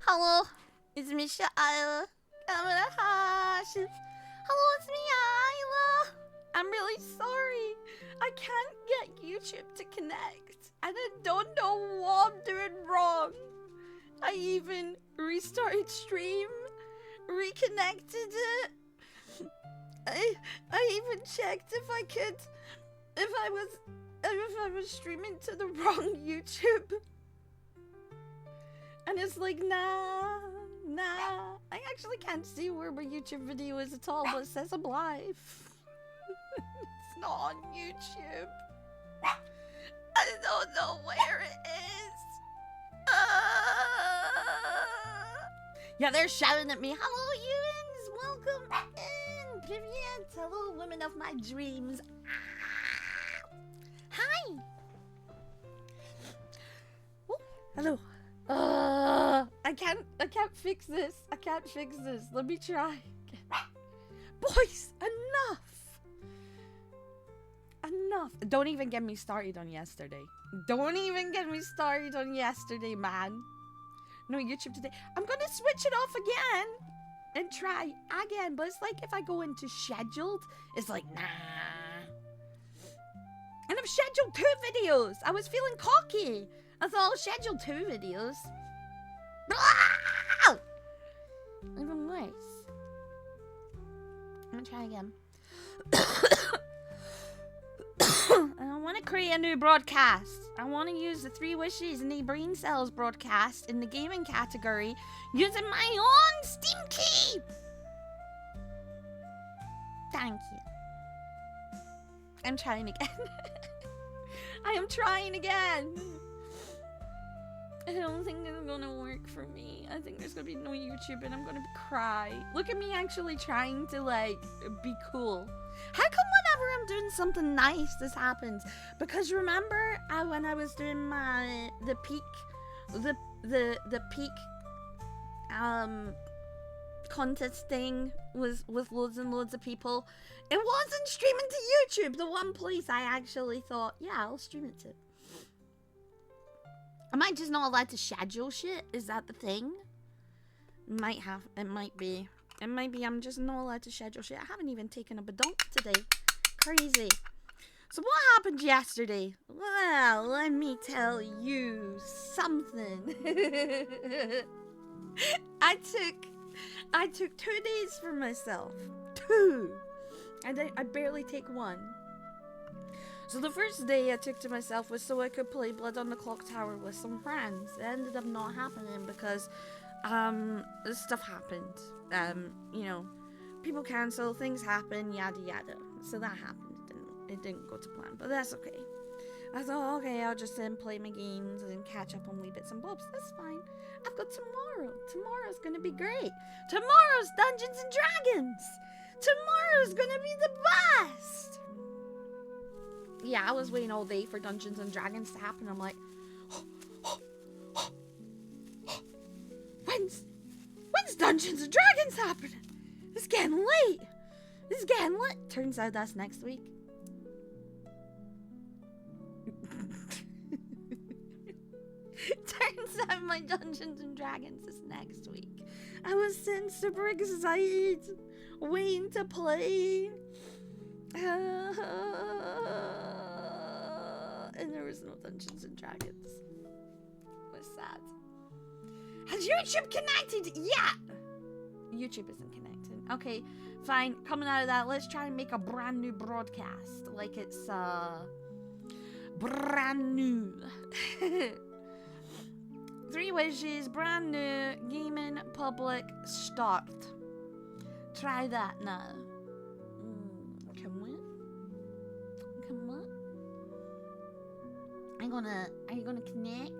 Hello, it's Michelle. Hello, it's me, Isla. I'm really sorry. I can't get YouTube to connect, and I don't know what I'm doing wrong. I even restarted stream, reconnected it. I even checked if I was streaming to the wrong YouTube. And it's like, nah. I actually can't see where my YouTube video is at all, but it says I'm live. It's not on YouTube. I don't know where it is. Yeah, they're shouting at me. Hello, humans. Welcome in. Привет. Hello, women of my dreams. Hi. Oh, hello. I can't fix this. Let me try. Boys, enough. Don't even get me started on yesterday. Man. No YouTube today. I'm gonna switch it off again and try again. But it's like if I go into scheduled, it's like, nah. And I've scheduled 2 videos. I was feeling cocky. I thought I'll schedule 2 videos. Ah! Even worse. I'm gonna try again. I want to create a new broadcast. I want to use the 3 wishes in the Braincells broadcast in the gaming category using my own Steam key. Thank you. I'm trying again. I am trying again. I don't think it's gonna work for me. I think there's gonna be no YouTube and I'm gonna cry. Look at me actually trying to like be cool. How come whenever I'm doing something nice this happens? Because remember when I was doing the peak contest thing with loads and loads of people, it wasn't streaming to YouTube, the one place I actually thought, yeah, I'll stream it to. Am I just not allowed to schedule shit? Is that the thing? It might be I'm just not allowed to schedule shit. I haven't even taken a badonk today. Crazy. So what happened yesterday? Well, let me tell you something. I took 2 days for myself. 2. And I barely take 1. So the first day I took to myself was so I could play Blood on the Clock Tower with some friends. It ended up not happening because stuff happened. You know, people cancel, things happen, yada yada. So that happened. It didn't go to plan, but that's okay. I thought, okay, I'll just then play my games and catch up on wee bits and bobs. That's fine. I've got tomorrow. Tomorrow's gonna be great. Tomorrow's Dungeons and Dragons. Tomorrow's gonna be the best. Yeah, I was waiting all day for Dungeons and Dragons to happen. I'm like, when's Dungeons and Dragons happening? It's getting late. Turns out that's next week. Turns out my Dungeons and Dragons is next week. I was sitting super excited, waiting to play. And there was no Dungeons and Dragons. It was sad. Has YouTube connected? Yeah! YouTube isn't connected. Okay, fine. Coming out of that, let's try and make a brand new broadcast. Like it's, brand new. 3 wishes, brand new, gaming, public, start. Try that now. Come on. Are you gonna connect?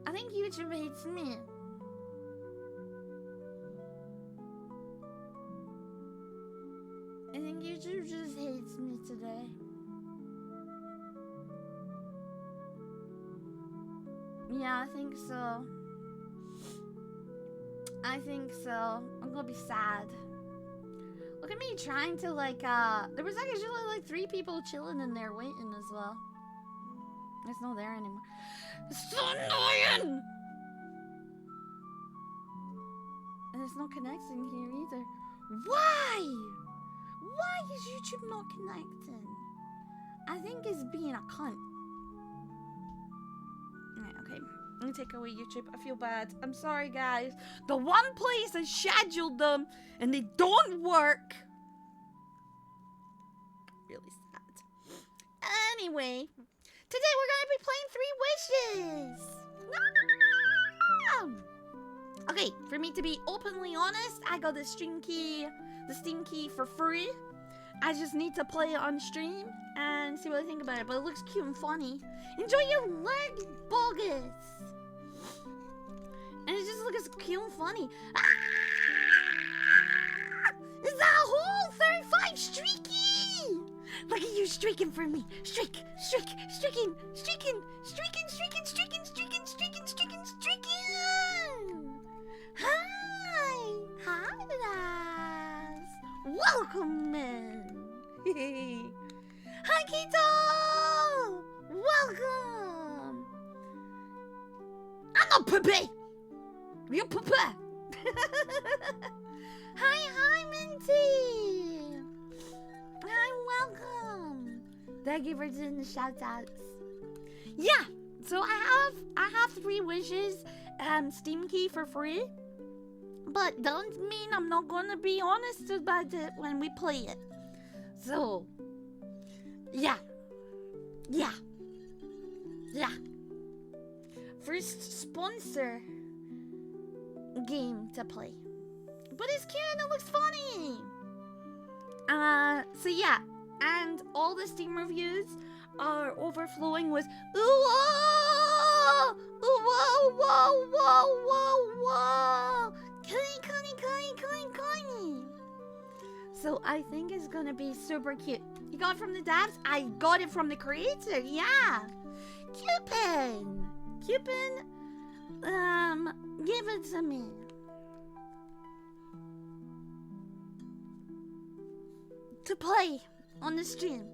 I think YouTube hates me. I think YouTube just hates me today. Yeah, I think so. I'm gonna be sad. Look at me trying to, like, there was actually, like, 3 people chilling in there waiting as well. It's not there anymore. It's so annoying! And it's not connecting here either. Why? Why is YouTube not connecting? I think it's being a cunt. Right, okay. Let me take away YouTube. I feel bad. I'm sorry, guys. The one place I scheduled them and they don't work. Really sad. Anyway, today we're gonna be playing 3 Wishes. No! Okay, for me to be openly honest, I got the Steam key for free. I just need to play it on stream and see what I think about it. But it looks cute and funny. Enjoy your leg, bogus. And it just looks cute and funny. Ah! Is that a whole 35 streaky? Look at you streaking for me. Streak, streak, streaking, streaking, streaking, streaking, streaking, streaking, streaking, streaking, streaking. Hi. Hi, lads. Welcome in. Hi, Keto. Welcome. I'm not Pepe. You're Pepe. Hi, Minty. Hi, welcome. Thank you for doing the shout outs. Yeah, so I have 3 wishes, Steam key for free. But don't mean I'm not gonna be honest about it when we play it. So yeah. First sponsor game to play. But it's cute and it looks funny. So yeah, and all the Steam reviews are overflowing with ooh, whoa, ooh, whoa, Connie. So I think it's gonna be super cute. You got it from the dabs? I got it from the creator, yeah. Cupin, give it to me. To play on the stream.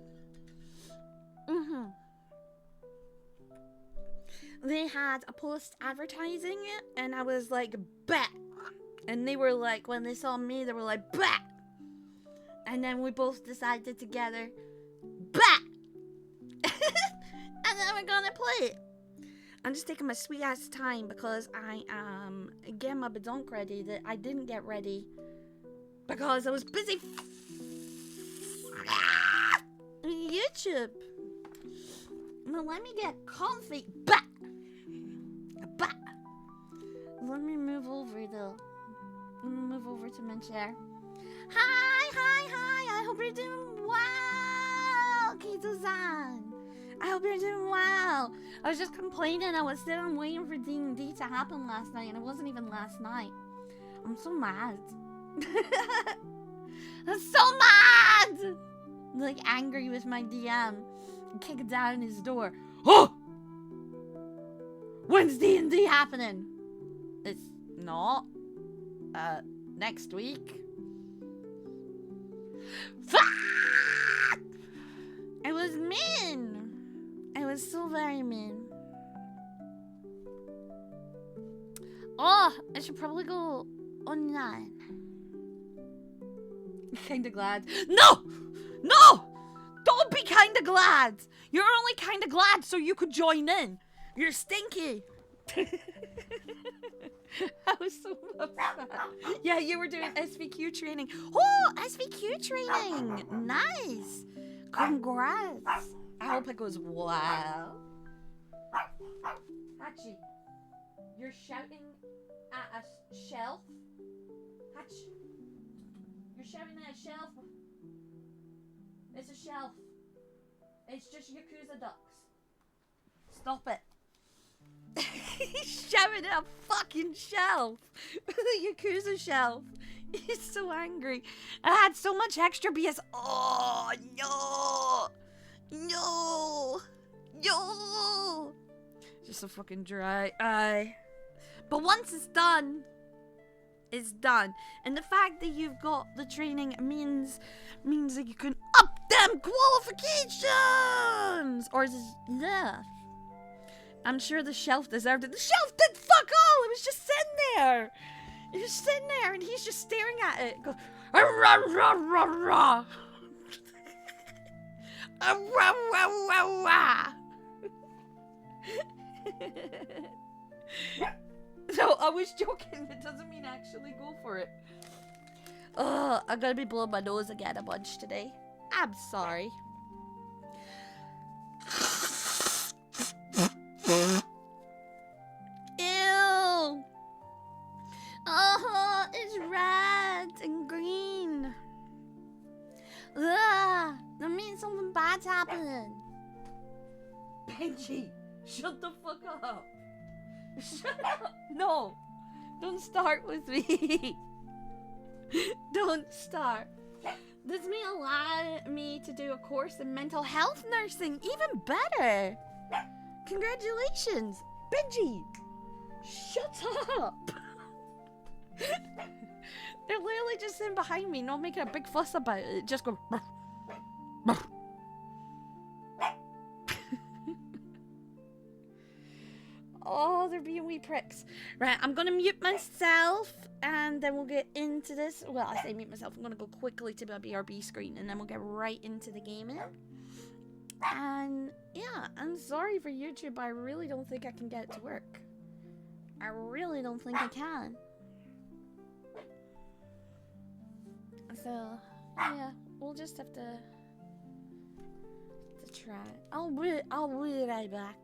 They had a post advertising it, and I was like, bet. And they were like, when they saw me, they were like, bet. And then we both decided together, bet. And then we're gonna play it. I'm just taking my sweet ass time because I am getting my badonk ready that I didn't get ready because I was busy YouTube. Well, let me get comfy. Bah! Bah! Let me move over though. Let me move over to my chair. Hi! I hope you're doing well, Keito-san. I hope you're doing well. I was just complaining. I was sitting waiting for D&D to happen last night, and it wasn't even last night. I'm so mad. I'm so mad! Like angry with my DM. Kick down his door. Oh! When's D&D happening? It's not. Next week. Fuck! I was mean. I was so very mean. Oh, I should probably go online. Kinda glad. No! Don't be kinda glad! You're only kinda glad so you could join in. You're stinky. I was so upset. Yeah, you were doing SVQ training. Oh, SVQ training. Nice. Congrats. I hope it goes well. Hachi, you're shouting at a shelf. Hatch, you're shouting at a shelf. It's a shelf. It's just Yakuza ducks. Stop it. He's shouting at a fucking shelf. The Yakuza shelf. He's so angry. I had so much extra BS. Oh, no. Just a fucking dry eye. But once it's done, is done. And the fact that you've got the training means that you can up them qualifications! Or is this, yeah. I'm sure the shelf deserved it. The shelf did fuck all! It was just sitting there! It was sitting there and he's just staring at it. Go, rah, rah, rah, rah. Rah, rah, rah, rah. No, I was joking. It doesn't mean actually go for it. Ugh, I'm gonna be blowing my nose again a bunch today. I'm sorry. Ew. Oh, it's red and green. Ugh, that means something bad's happening. Benji, shut the fuck up. Shut up. No, don't start with me. Don't start. This may allow me to do a course in mental health nursing. Even better. Congratulations. Benji, shut up. They're literally just sitting behind me, not making a big fuss about it. Just go. Oh, they're being wee pricks. Right, I'm gonna mute myself and then we'll get into this. Well, I say mute myself. I'm gonna go quickly to my BRB screen and then we'll get right into the gaming. And yeah, I'm sorry for YouTube, but I really don't think I can get it to work. I really don't think I can. So, yeah, we'll just have to try. I'll be right back.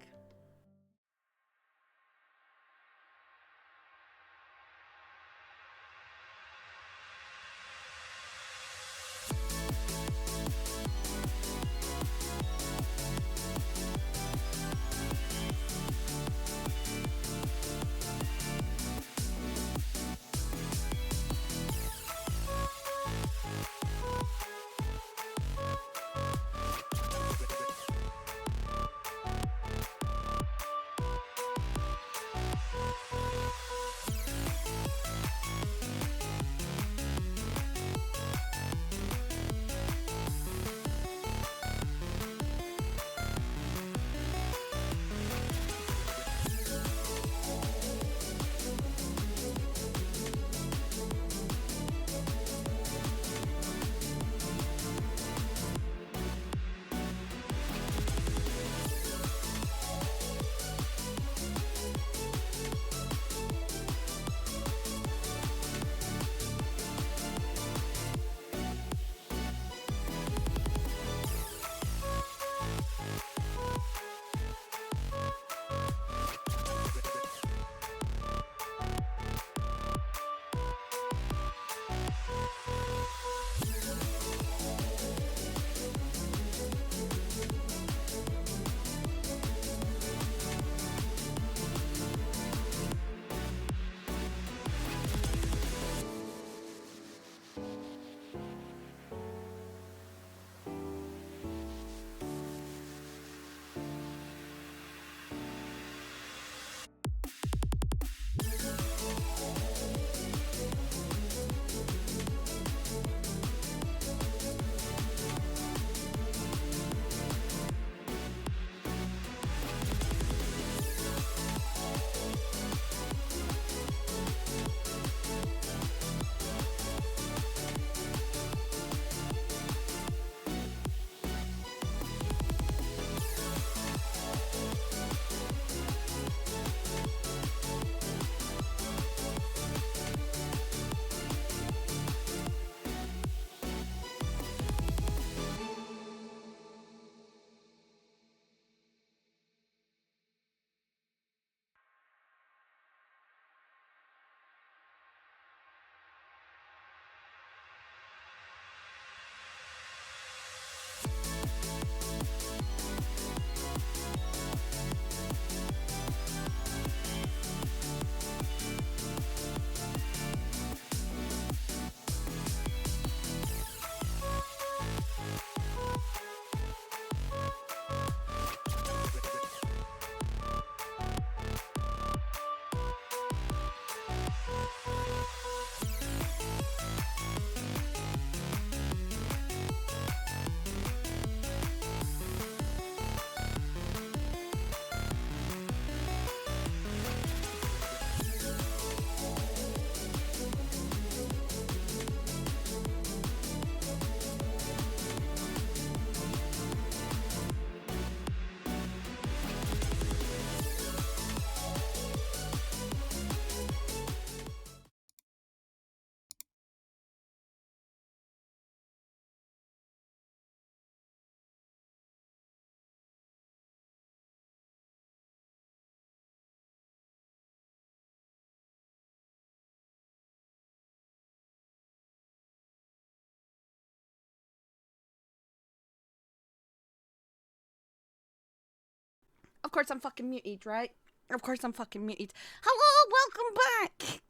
course I'm fucking muted, right? Of course I'm fucking muted. Hello, welcome back.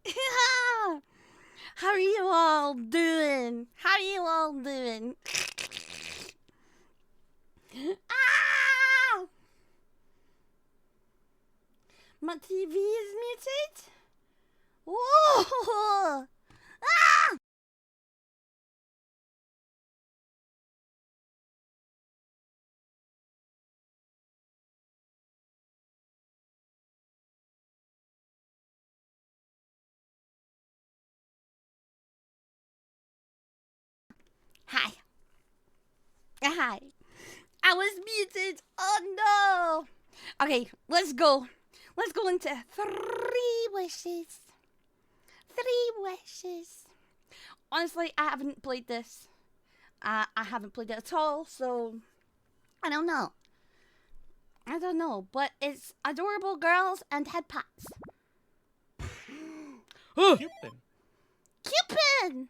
How are you all doing? How are you all doing? Ah! My TV is muted. Whoa! Ah! Hi. Hi. I was muted. Oh no. Okay, let's go. Let's go into 3 wishes. 3 wishes. Honestly, I haven't played this. I haven't played it at all, so I don't know. I don't know, but it's adorable girls and head pats. Cupid. Cupid!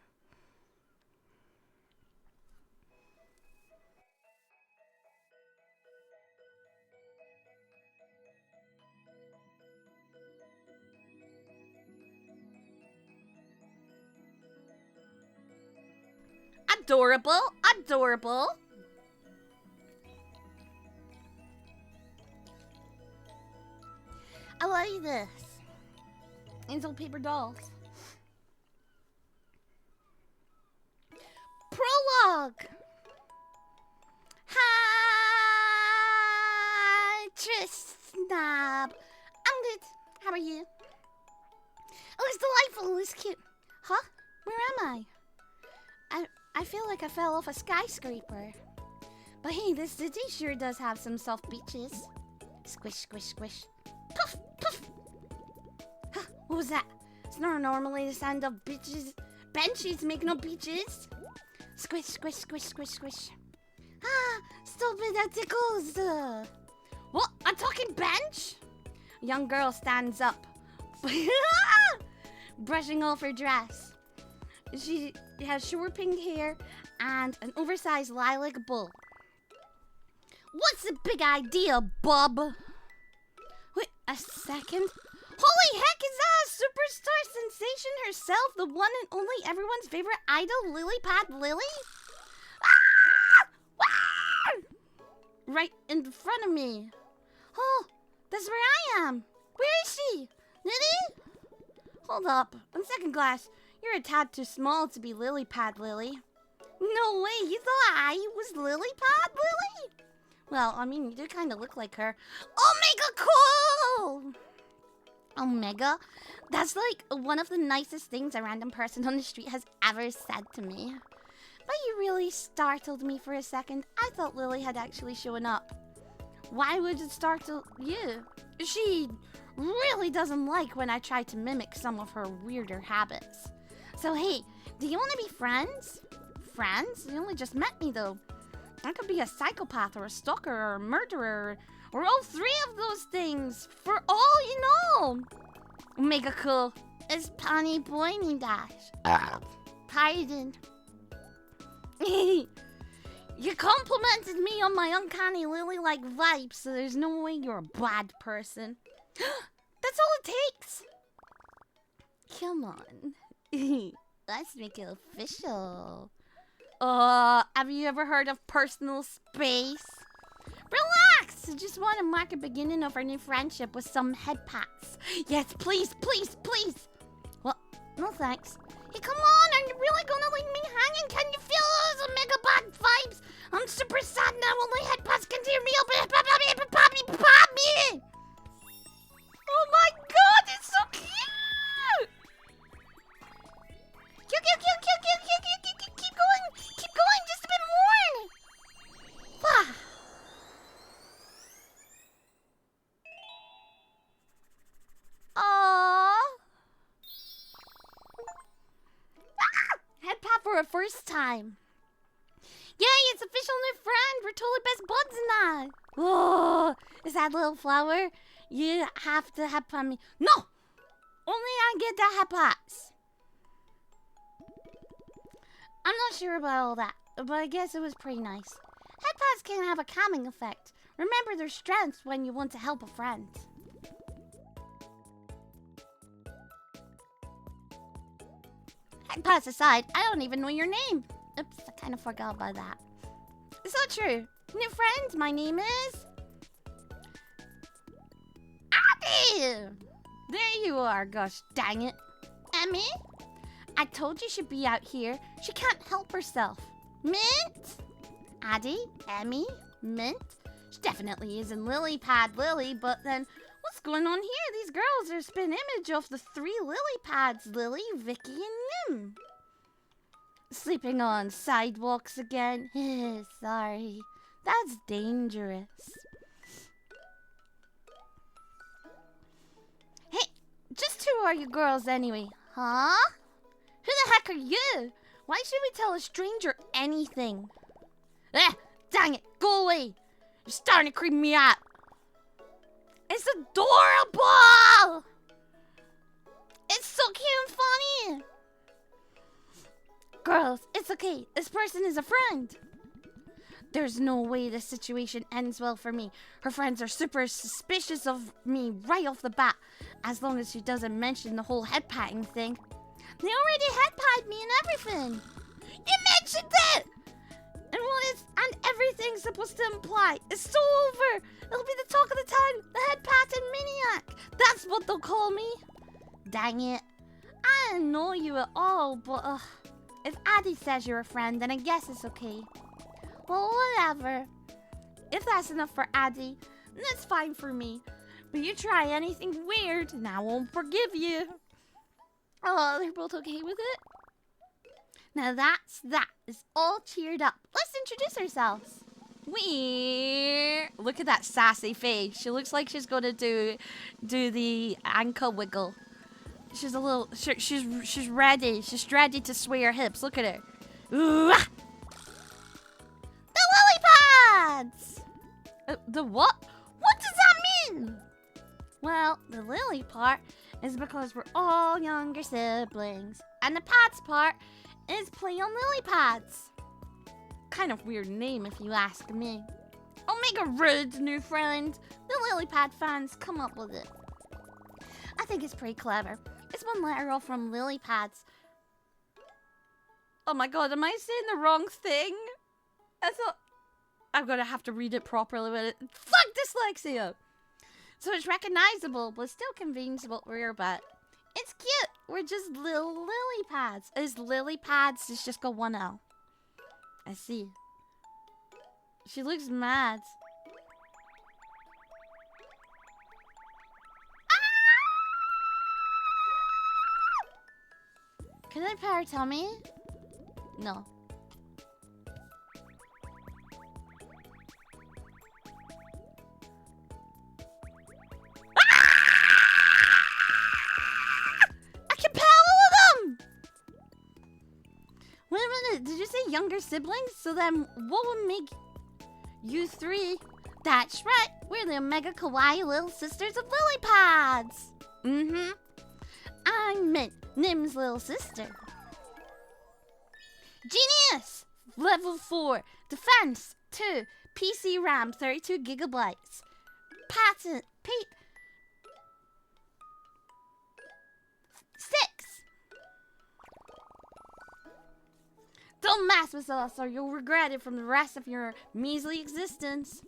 Adorable, adorable. I like this. These little paper dolls. Prologue. Hi, Tristab. I'm good. How are you? Oh, it's delightful. It's cute. Huh? Where am I? I feel like I fell off a skyscraper. But hey, this city sure does have some soft beaches. Squish, squish, squish. Puff, puff. Huh, what was that? It's not normally the sound of beaches. Benches make no beaches. Squish, squish, squish, squish, squish. Ah, stop it, that tickles. What? A talking bench? A young girl stands up. Brushing off her dress. She has short pink hair and an oversized lilac bow. What's the big idea, bub? Wait a second. Holy heck, is that a superstar sensation herself? The one and only everyone's favorite idol, Lily Pad Lily? Ah! Ah! Right in front of me. Oh, that's where I am. Where is she? Lily? Hold up. On second glass, you're a tad too small to be Lily Pad Lily. No way, you thought I was Lily Pad Lily? Well, I mean, you do kind of look like her. Omega cool! Omega? That's like one of the nicest things a random person on the street has ever said to me. But you really startled me for a second. I thought Lily had actually shown up. Why would it startle you? She really doesn't like when I try to mimic some of her weirder habits. So hey, do you want to be friends? Friends? You only just met me though. I could be a psychopath or a stalker or a murderer or all 3 of those things for all you know. Mega cool. It's Pony Boiny Dash. Pardon. You complimented me on my uncanny lily-like vibes, so there's no way you're a bad person. That's all it takes. Come on. Let's make it official. Have you ever heard of personal space? Relax! I just want to mark a beginning of our new friendship with some head pats. Yes, please, please, please. Well, no thanks. Hey, come on, are you really gonna leave me hanging? Can you feel those omega bad vibes? I'm super sad now, only head pats can hear me. Oh my god, it's so cute! Cute, cute, cute, cute, cute, cute, cute, cute, cute. Keep going, just a bit more. Wow. Aww. Head pat for a first time. Yay, it's official new friend. We're totally best buds now. Oh, is that little flower? You have to head pat me. No! Only I get the head pats. I'm not sure about all that, but I guess it was pretty nice. Head pats can have a calming effect. Remember their strengths when you want to help a friend. Pass aside, I don't even know your name. Oops, I kind of forgot about that. It's not true. New friend, my name is... Abby! There you are, gosh dang it. Emmy? I told you she'd be out here. She can't help herself. Mint? Addie? Emmy? Mint? She definitely isn't Lily Pad Lily, but then what's going on here? These girls are a spin image of the 3 lily pads, Lily, Vicky, and Nim. Sleeping on sidewalks again? Sorry. That's dangerous. Hey, just who are you girls anyway? Huh? Who the heck are you? Why should we tell a stranger anything? Dang it, go away. You're starting to creep me out. It's adorable! It's so cute and funny! Girls, it's okay. This person is a friend. There's no way this situation ends well for me. Her friends are super suspicious of me right off the bat. As long as she doesn't mention the whole head patting thing. They already head patted me and everything. You mentioned it! And everything's supposed to imply. It's so over. It'll be the talk of the town. The head patting maniac. That's what they'll call me. Dang it. I didn't know you at all, but if Addie says you're a friend, then I guess it's okay. Well, whatever. If that's enough for Addie, then that's fine for me. But you try anything weird, and I won't forgive you. Oh, they're both okay with it? Now that is all cheered up. Let's introduce ourselves. Look at that sassy face. She looks like she's gonna do the ankle wiggle. She's a little. She's ready. She's ready to sway her hips. Look at her. Ooh, ah! The lily pads. The what? What does that mean? Well, the lily part is because we're all younger siblings, and the pads part is play on lily pads. Kind of weird name if you ask me. I'll make a rude new friend. The lily pad fans come up with it. I think it's pretty clever. It's one letter off from lily pads. Oh my god, am I saying the wrong thing? I thought I'm gonna have to read it properly with it. Fuck dyslexia! So it's recognizable, but still conventional we're about. It's cute. We're just little lily pads. Is lily pads? It's just got one L. I see. She looks mad. Ah! Can I pet her tummy? No. Wait a minute, did you say younger siblings? So then what would make you 3? That's right, we're the Omega Kawaii little sisters of lily pads. I'm Mint, Nim's little sister. Genius! Level 4, Defense 2, PC RAM 32 gigabytes. Patent, 6. Don't mess with us or you'll regret it from the rest of your measly existence.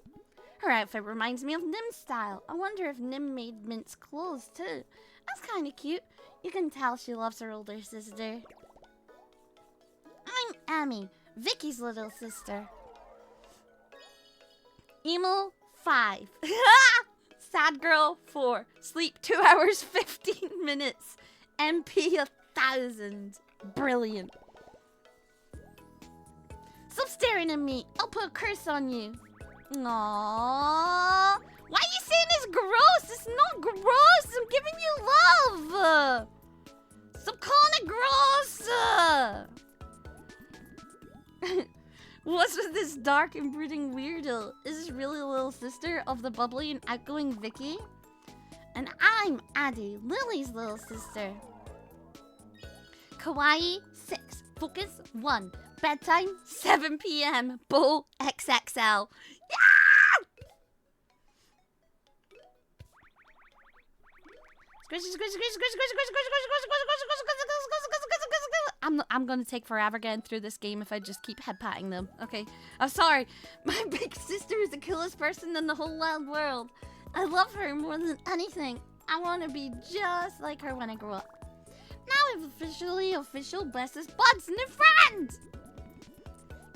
Her outfit reminds me of Nim's style. I wonder if Nim made Mint's clothes too. That's kind of cute. You can tell she loves her older sister. I'm Amy, Vicky's little sister. Emo 5. Sad girl 4. Sleep 2 hours 15 minutes. MP 1000. Brilliant. Stop staring at me. I'll put a curse on you. Aww. Why are you saying it's gross? It's not gross. I'm giving you love. Stop calling it gross. What's with this dark and brooding weirdo? Is this really a little sister of the bubbly and outgoing Vicky? And I'm Addie, Lily's little sister. Kawaii 6. Focus 1. Bedtime 7 p.m. Bull XXL. Yeah! I'm gonna take forever getting through this game if I just keep head patting them. Okay. I'm sorry. My big sister is the coolest person in the whole wide world. I love her more than anything. I want to be just like her when I grow up. Now we've official bestest buds new friend.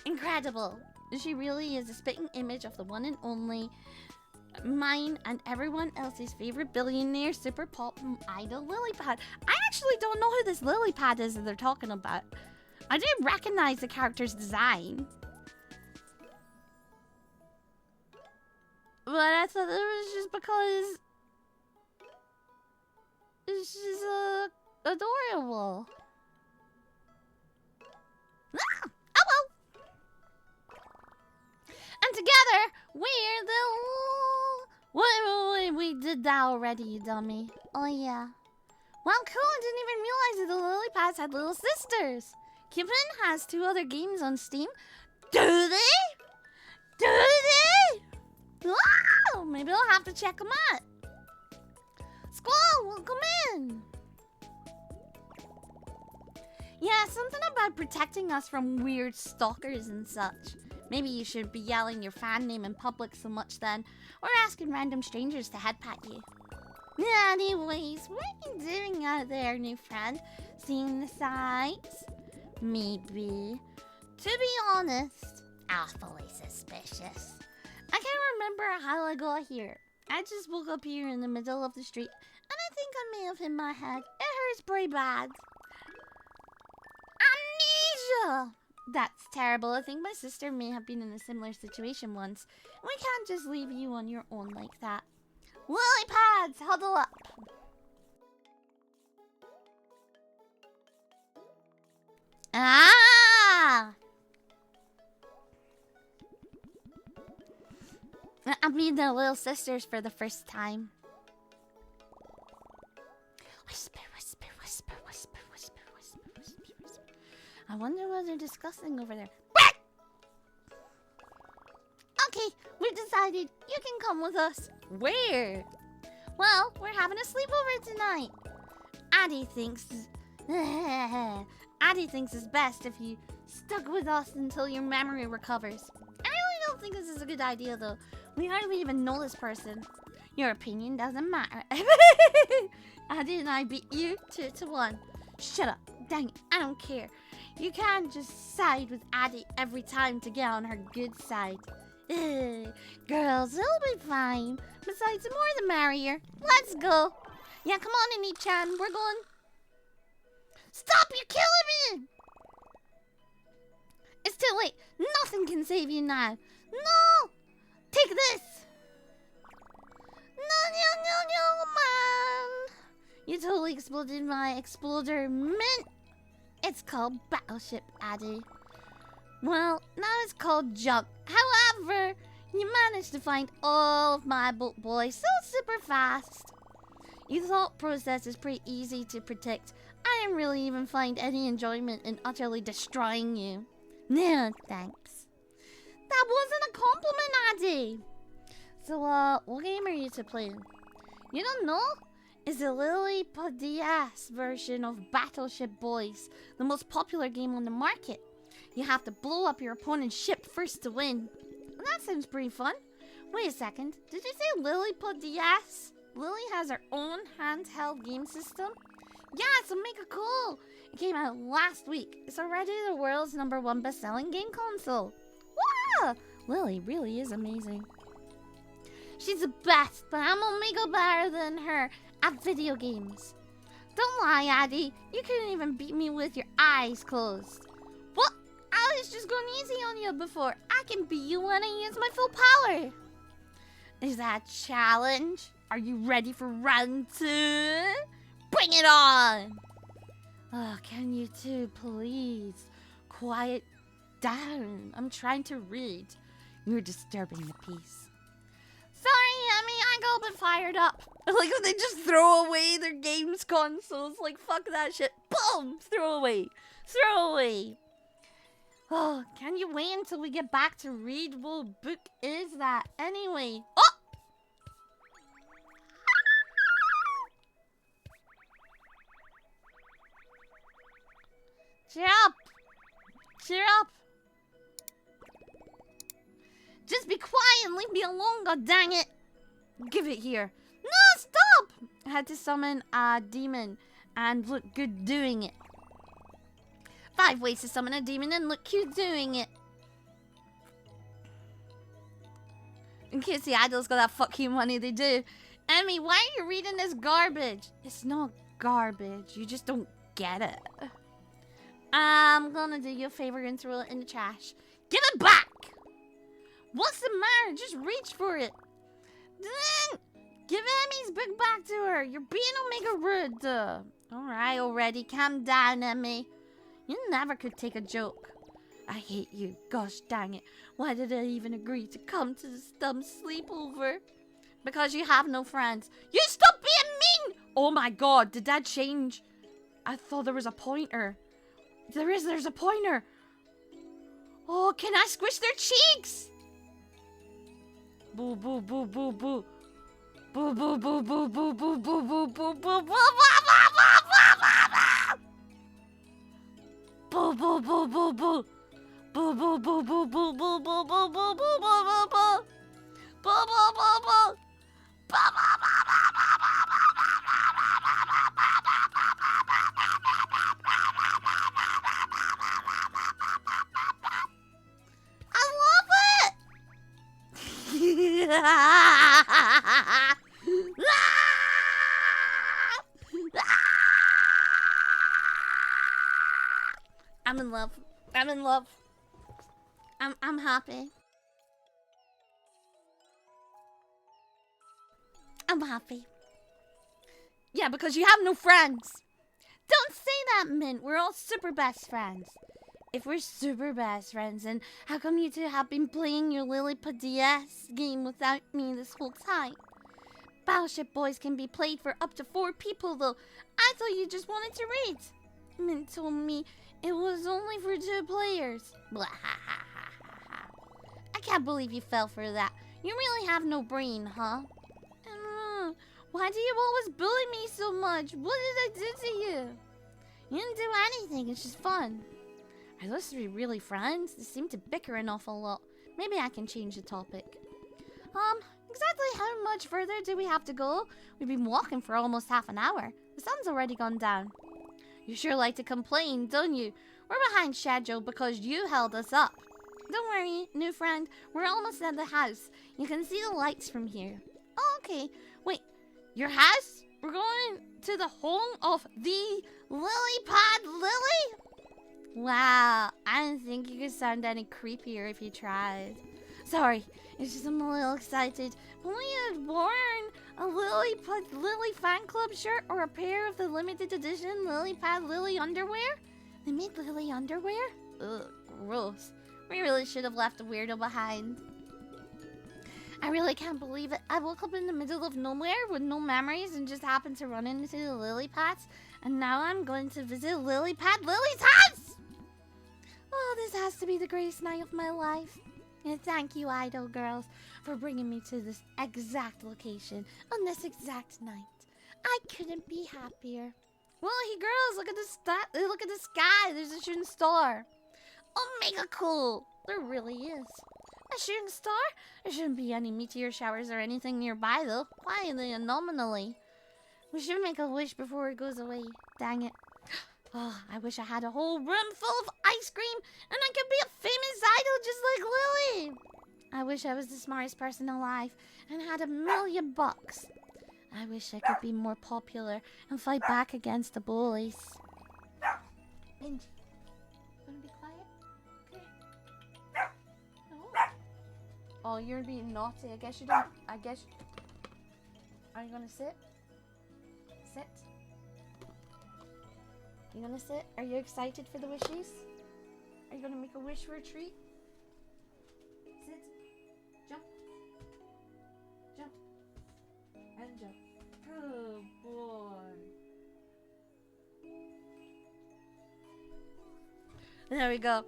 Incredible. She really is a spitting image of the one and only mine and everyone else's favorite billionaire super pop idol Lilypad. I actually don't know who this Lilypad is that they're talking about. I didn't recognize the character's design. But I thought it was just because she's adorable. Ah! Oh well! And together, we're the... Wait, we did that already, you dummy. Oh yeah. Well, cool, I didn't even realize that the Lilypads had little sisters. Kipin has 2 other games on Steam. Do they? Do they? Wow, maybe I'll have to check them out. Squall, welcome in. Yeah, something about protecting us from weird stalkers and such. Maybe you should be yelling your fan name in public so much then, or asking random strangers to head pat you. Anyways, what are you doing out there, new friend? Seeing the sights? Maybe. To be honest, awfully suspicious. I can't remember how I got here. I just woke up here in the middle of the street, and I think I may have hit my head. It hurts pretty bad. Amnesia! That's terrible. I think my sister may have been in a similar situation once. We can't just leave you on your own like that. Lily pads, huddle up. Ah! I mean the little sisters for the first time. Whisper, whisper, whisper, whisper, whisper, whisper, whisper, whisper. I wonder what they're discussing over there. Okay, we've decided you can come with us. Where? Well, we're having a sleepover tonight. Addie thinks it's best if you stuck with us until your memory recovers. I really don't think this is a good idea, though. We hardly even know this person. Your opinion doesn't matter. Addie and I beat you 2-1. Shut up. Dang it, I don't care. You can't just side with Addie every time to get on her good side. Girls, it'll be fine. Besides, the more the merrier. Let's go. Yeah, come on, Ini-chan. We're going. Stop! You're killing me! It's too late. Nothing can save you now. No! Take this! No, man! You totally exploded my exploder mint. It's called Battleship, Addie. Well, now it's called Junk. However, you managed to find all of my boat boys so super fast. Your thought process is pretty easy to predict. I didn't really even find any enjoyment in utterly destroying you. No, thanks. That wasn't a compliment, Addie. So, what game are you two playing? You don't know? It's the Lily Padias version of Battleship Boys, the most popular game on the market. You have to blow up your opponent's ship first to win. Well, that sounds pretty fun. Wait a second, did you say Lily Padias? Lily has her own handheld game system? Yeah, so mega cool! It came out last week. It's already the world's #1 best-selling game console. Wow! Lily really is amazing. She's the best, but I'm omega better than her at video games. Don't lie, Addie. You couldn't even beat me with your eyes closed. What? I was just going easy on you before. I can beat you when I use my full power. Is that a challenge? Are you ready for round 2? Bring it on! Oh, can you two please quiet down? I'm trying to read. You're disturbing the peace. Sorry, Yummy, I got a bit fired up. Like when they just throw away their games consoles. Like, fuck that shit. Boom! Throw away. Throw away. Oh, can you wait until we get back to read what book is that anyway? Oh! Cheer up! Cheer up! Just be quiet and leave me alone, god dang it! Give it here. No, stop! I had to summon a demon and look good doing it. 5 ways to summon a demon and look cute doing it. In case the idols got that fuck you money, they do. Emmy, why are you reading this garbage? It's not garbage. You just don't get it. I'm gonna do you a favor and throw it in the trash. Give it back! What's the matter? Just reach for it. Give Emmy's book back to her. You're being Omega rude. Alright, already. Calm down, Emmy. You never could take a joke. I hate you. Gosh dang it. Why did I even agree to come to this dumb sleepover? Because you have no friends. You stop being mean! Oh my god, did that change? I thought there was a pointer. There's a pointer. Oh, can I squish their cheeks? Boo, boo, boo, boo, boo. Boo, boo, boo, boo, boo, boo, boo, boo, boo, boo, boo, boo, boo, boo, boo, boo. Boo, boo, boo, boo, boo, boo, boo, boo, boo, boo, boo, boo, boo. Boo, boo, boo, boo. I love it! I'm in love. I'm in love. I'm happy. I'm happy. Yeah, because you have no friends. Don't say that, Mint. We're all super best friends. If we're super best friends, then how come you two have been playing your Lilliput DS game without me this whole time? Battleship Boys can be played for up to 4 people, though. I thought you just wanted to raid. Mint told me it was only for 2 players. Blah, ha, ha, ha, ha, ha. I can't believe you fell for that. You really have no brain, huh? Why do you always bully me so much? What did I do to you? You didn't do anything. It's just fun. Are those 3 really friends? They seem to bicker an awful lot. Maybe I can change the topic. Exactly how much further do we have to go? We've been walking for almost half an hour. The sun's already gone down. You sure like to complain, don't you? We're behind schedule because you held us up. Don't worry, new friend. We're almost at the house. You can see the lights from here. Oh, okay. Wait, your house? We're going to the home of the Lillipad Lily? Wow, I didn't think you could sound any creepier if you tried. Sorry, it's just I'm a little excited. If only you had worn a Lillipad Lily fan club shirt or a pair of the limited edition Lillipad Lily underwear. They make Lily underwear? Ugh, gross. We really should have left a weirdo behind. I really can't believe it. I woke up in the middle of nowhere with no memories and just happened to run into the Lillipads. And now I'm going to visit Lillipad Lily's house! Oh, this has to be the greatest night of my life. And thank you, Idol Girls, for bringing me to this exact location on this exact night. I couldn't be happier. Well, hey girls, look at the sky. There's a shooting star. Oh, mega cool. There really is. A shooting star? There shouldn't be any meteor showers or anything nearby, though. Quietly and nominally. We should make a wish before it goes away. Dang it. Oh, I wish I had a whole room full of ice cream and I could be a famous idol just like Lily. I wish I was the smartest person alive and had $1 million bucks. I wish I could be more popular and fight back against the bullies. Benji, wanna be quiet? Okay. No. Oh, you're being naughty. I guess you don't. Are you gonna sit? Sit. You gonna sit? Are you excited for the wishes? Are you gonna make a wish for a treat? Sit. Jump. Jump. And jump. Oh boy. There we go.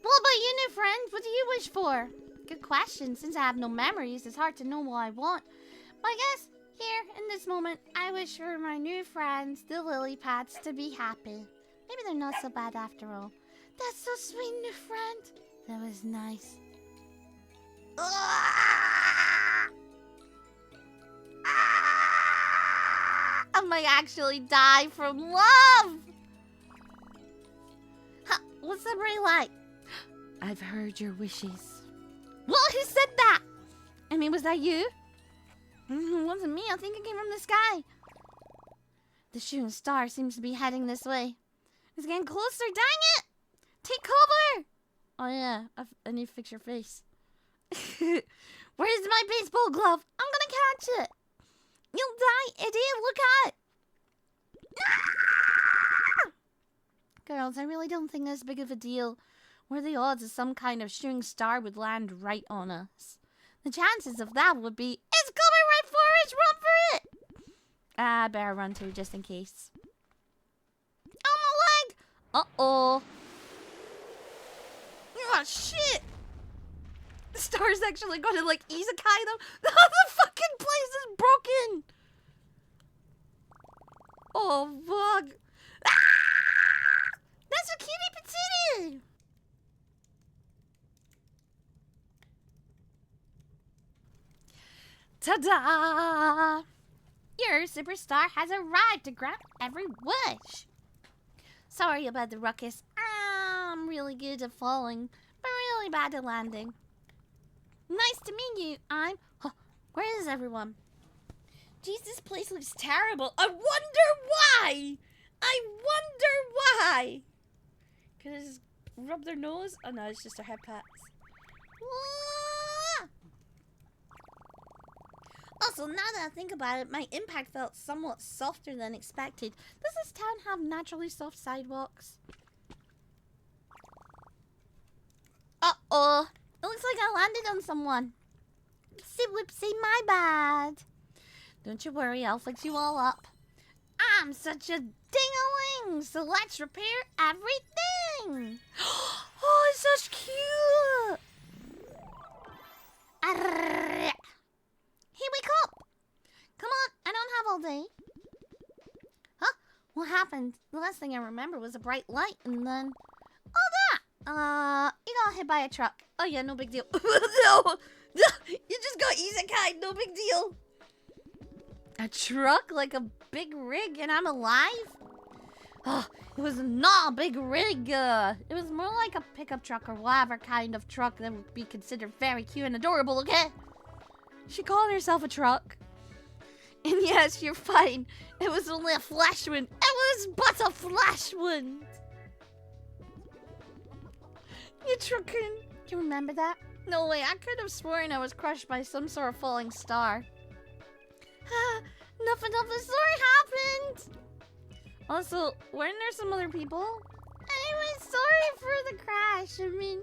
What about you, new friend? What do you wish for? Good question. Since I have no memories, it's hard to know what I want. But I guess here, in this moment, I wish for my new friends, the Lillipads, to be happy. Maybe they're not so bad after all. That's so sweet, new friend. That was nice. I might actually die from love. Huh, what's that ray like? I've heard your wishes. Well, who said that? I mean, was that you? It wasn't me. I think it came from the sky. The shooting star seems to be heading this way. It's getting closer. Dang it! Take cover! Oh yeah, I need to fix your face. Where's my baseball glove? I'm gonna catch it. You'll die, idiot. Look out! Girls, I really don't think that's big of a deal. What are the odds that some kind of shooting star would land right on us? The chances of that would be, it's coming right for us, run for it! I better run too, just in case. Oh, my leg! Uh-oh. Oh, shit! The star's actually gonna, like, isekai them. The fucking place is broken! Oh, fuck. Ah! That's a cutie patootie! Ta-da! Your superstar has arrived to grant every wish. Sorry about the ruckus. I'm really good at falling, but really bad at landing. Nice to meet you. Where is everyone? Jeez, this place looks terrible. I wonder why! Could I just rub their nose? Oh no, it's just their head pats. Also, now that I think about it, my impact felt somewhat softer than expected. Does this town have naturally soft sidewalks? Uh-oh. It looks like I landed on someone. Whoopsie, my bad. Don't you worry, I'll fix you all up. I'm such a ding-a-ling, so let's repair everything. Oh, it's such cute. Here we come. Come on, I don't have all day. Huh? What happened? The last thing I remember was a bright light and then... Oh, that! You got hit by a truck. Oh yeah, no big deal. No! You just got isekai, no big deal. A truck? Like a big rig and I'm alive? Oh, it was not a big rig. It was more like a pickup truck or whatever kind of truck that would be considered very cute and adorable, okay? She called herself a truck. And yes, you're fine. It was only a flash wound. It was but a flash wound. You truckin'. You remember that? No way, I could have sworn I was crushed by some sort of falling star. Nothing of the sort happened. Also, weren't there some other people? Anyway, sorry for the crash. I mean,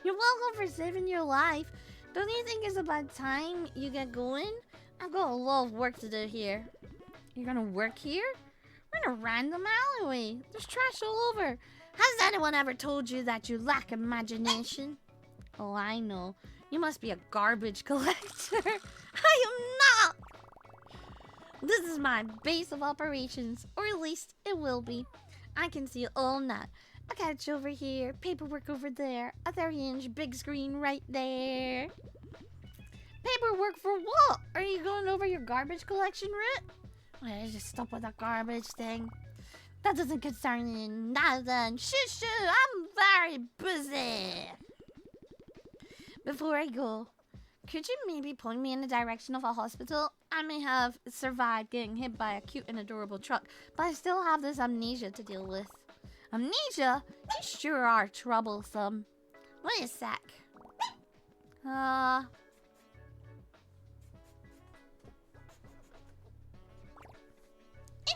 you're welcome for saving your life. Don't you think it's about time you get going? I've got a lot of work to do here. You're gonna work here? We're in a random alleyway. There's trash all over. Has anyone ever told you that you lack imagination? Oh, I know. You must be a garbage collector. I am not! This is my base of operations, or at least it will be. I can see it all now. A couch over here, paperwork over there, a 30-inch big screen right there. Paperwork for what? Are you going over your garbage collection route? Well, just stop with that garbage thing. That doesn't concern you. Now then, shoo, I'm very busy. Before I go, could you maybe point me in the direction of a hospital? I may have survived getting hit by a cute and adorable truck, but I still have this amnesia to deal with. Amnesia? You sure are troublesome. Wait a sec.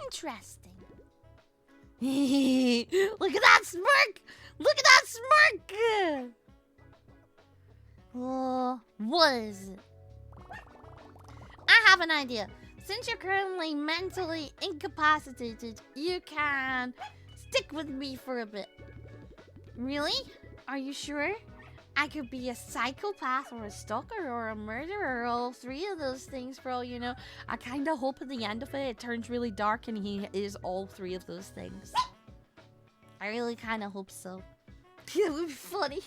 Interesting. Look at that smirk! Look at that smirk! What is it? I have an idea. Since you're currently mentally incapacitated, you can stick with me for a bit. Really? Are you sure? I could be a psychopath or a stalker or a murderer or all three of those things for all you know. I kind of hope at the end of it turns really dark and he is all three of those things. I really kind of hope so. It would be funny.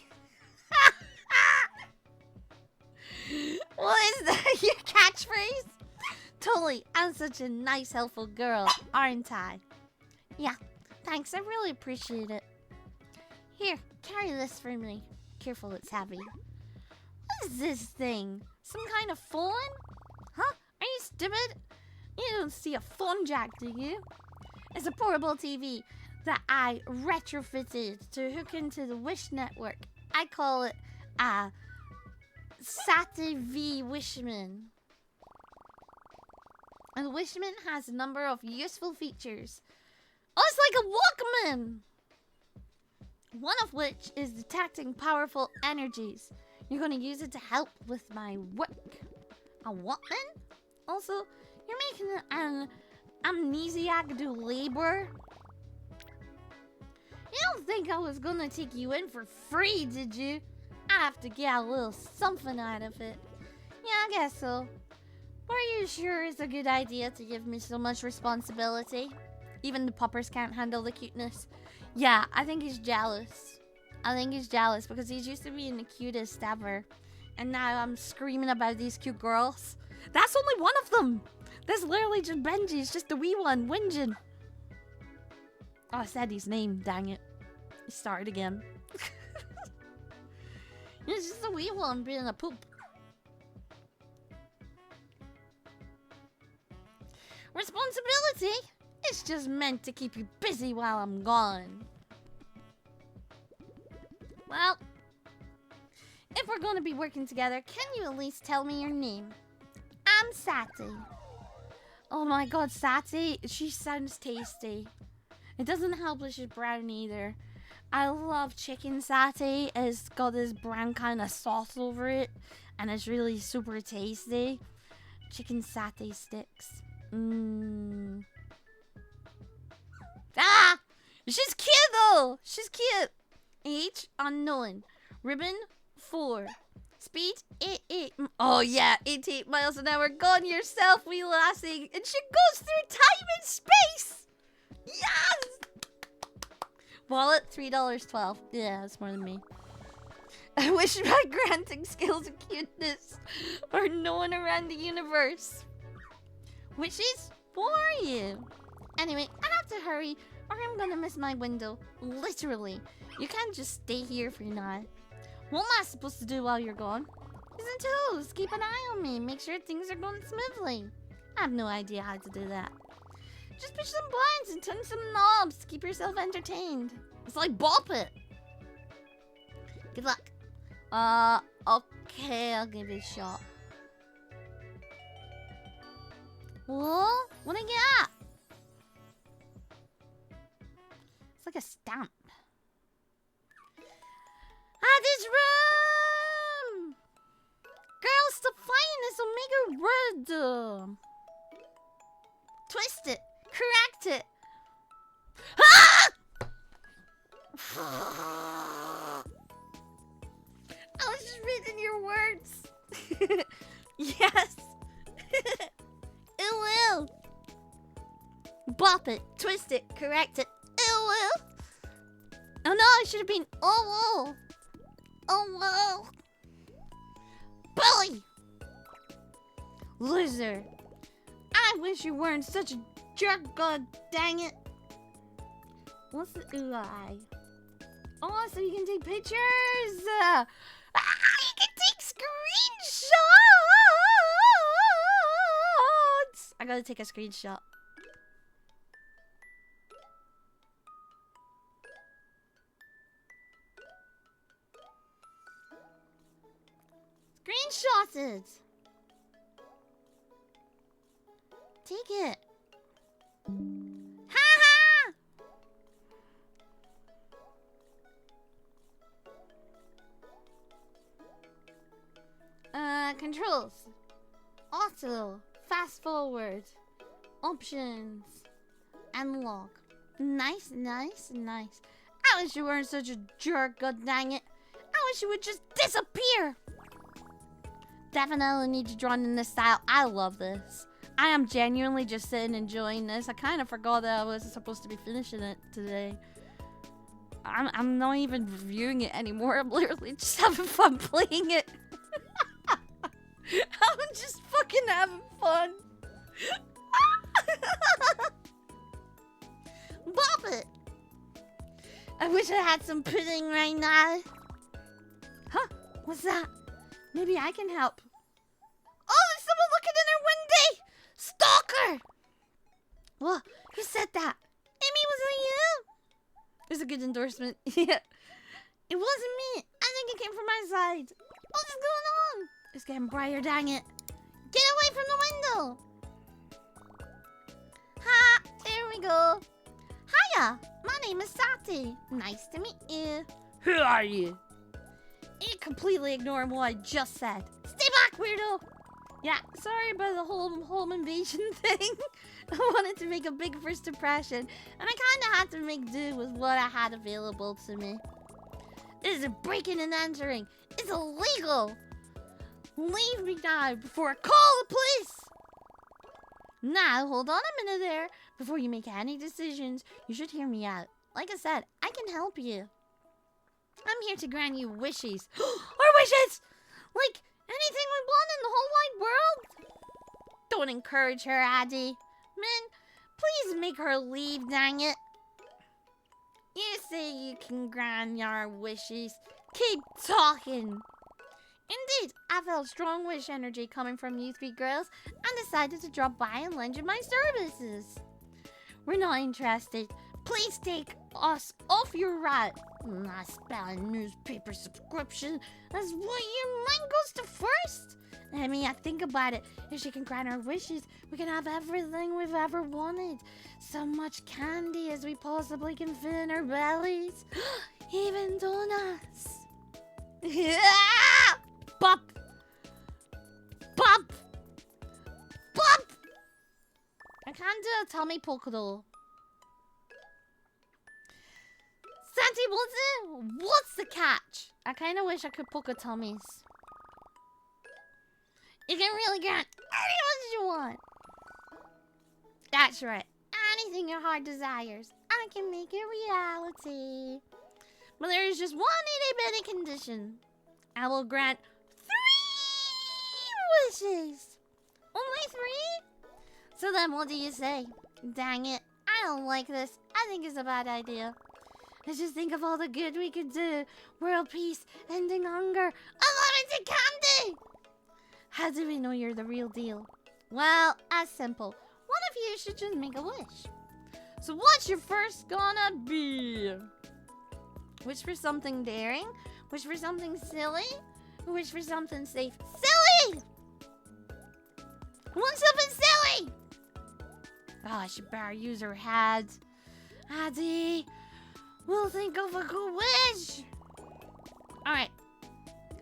What is that? Your catchphrase? Totally. I'm such a nice, helpful girl, aren't I? Yeah. Thanks. I really appreciate it. Here, carry this for me. Careful, it's heavy. What is this thing? Some kind of phone? Huh? Are you stupid? You don't see a phone jack, do you? It's a portable TV that I retrofitted to hook into the Wish network. I call it a Sati V Wishman. And the Wishman has a number of useful features. Oh, it's like a Walkman! One of which is detecting powerful energies. You're gonna use it to help with my work. A Walkman? Also, you're making an amnesiac do labor? You don't think I was gonna take you in for free, did you? I have to get a little something out of it. Yeah, I guess so. Are you sure it's a good idea to give me so much responsibility? Even the puppers can't handle the cuteness. Yeah, I think he's jealous. I think he's jealous because he's used to being the cutest ever. And now I'm screaming about these cute girls. That's only one of them. That's literally just Benji. It's just the wee one, whinging. Oh, I said his name, dang it. He started again. It's just a wee one being a poop. Responsibility? It's just meant to keep you busy while I'm gone. Well, if we're gonna be working together, can you at least tell me your name? I'm Sati. Oh my god, Sati, she sounds tasty. It doesn't help that she's brown either. I love chicken satay. It's got this brown kind of sauce over it, and it's really super tasty. Chicken satay sticks. Mmm. Ah! She's cute though! She's cute! Age, unknown. Ribbon, 4. Speed, 8. Oh yeah, 88 miles an hour. Gone yourself, wee lassie. And she goes through time and space! Yes! Wallet, $3.12. Yeah, that's more than me. I wish my granting skills and cuteness are known around the universe. Wishes for you. Anyway, I have to hurry or I'm gonna miss my window. Literally. You can't just stay here for now. What am I supposed to do while you're gone? Isn't toes. Keep an eye on me. Make sure things are going smoothly. I have no idea how to do that. Just push some blinds and turn some knobs to keep yourself entertained. It's like Bop It. Good luck. Okay, I'll give it a shot. Whoa, what I get? It's like a stamp. Ah, this room! Girl, stop fighting this will make her red. Twist it. Correct it. Ah! I was just reading your words. Yes. It will. Bop it. Twist it. Correct it. It will. Oh no, I should have been. Oh whoa. Oh whoa. Bully. Loser. I wish you weren't such a jerk, god dang it. What's the UI? Oh, so you can take pictures! You can take screenshots! I gotta take a screenshot. Screenshot it! Take it. Ha ha! Controls. Auto. Fast forward. Options. Analog. Nice, nice, nice. I wish you weren't such a jerk, god dang it. I wish you would just disappear. Definitely need to join in this style. I love this. I am genuinely just sitting enjoying this. I kind of forgot that I was supposed to be finishing it today. I'm not even reviewing it anymore. I'm literally just having fun playing it. I'm just fucking having fun. Bop it! I wish I had some pudding right now. Huh? What's that? Maybe I can help. Oh, there's someone looking in her window! Stalker! What? Who said that? Amy, was it you? It was a good endorsement. Yeah. It wasn't me. I think it came from my side. What's going on? It's getting brighter, dang it. Get away from the window! Ha! There we go. Hiya! My name is Sati. Nice to meet you. Who are you? You completely ignoring what I just said. Stay back, weirdo! Yeah, sorry about the whole home invasion thing. I wanted to make a big first impression, And I kinda had to make do with what I had available to me. This is breaking and entering. It's illegal! Leave me now before I call the police. Now, hold on a minute there. Before you make any decisions, you should hear me out. Like I said, I can help you. I'm here to grant you wishes. Our wishes! Like, anything we want in the whole wide world? Don't encourage her, Addy. Min, please make her leave, dang it. You say you can grant your wishes. Keep talking. Indeed, I felt strong wish energy coming from you three girls and decided to drop by and lend you my services. We're not interested. Please take us off your route. Not spelling newspaper subscription. That's what your mind goes to first. I mean, I think about it. If she can grant our wishes, we can have everything we've ever wanted. So much candy as we possibly can fit in our bellies. Even donuts. Bop! Bop! Bop! I can't do a tummy poke though. Santi, what's the catch? I kind of wish I could poke a tummies. You can really grant anyone you want. That's right. Anything your heart desires, I can make it reality. But there is just one itty-bitty condition. I will grant 3 wishes. Only 3? So then what do you say? Dang it. I don't like this. I think it's a bad idea. Let's just think of all the good we could do. World peace, ending hunger, unlimited candy! How do we know you're the real deal? Well, as simple. One of you should just make a wish. So what's your first gonna be? Wish for something daring? Wish for something silly? Wish for something safe? Silly! I want something silly! Oh, I should better use her head. Addy, we'll think of a good wish. Alright,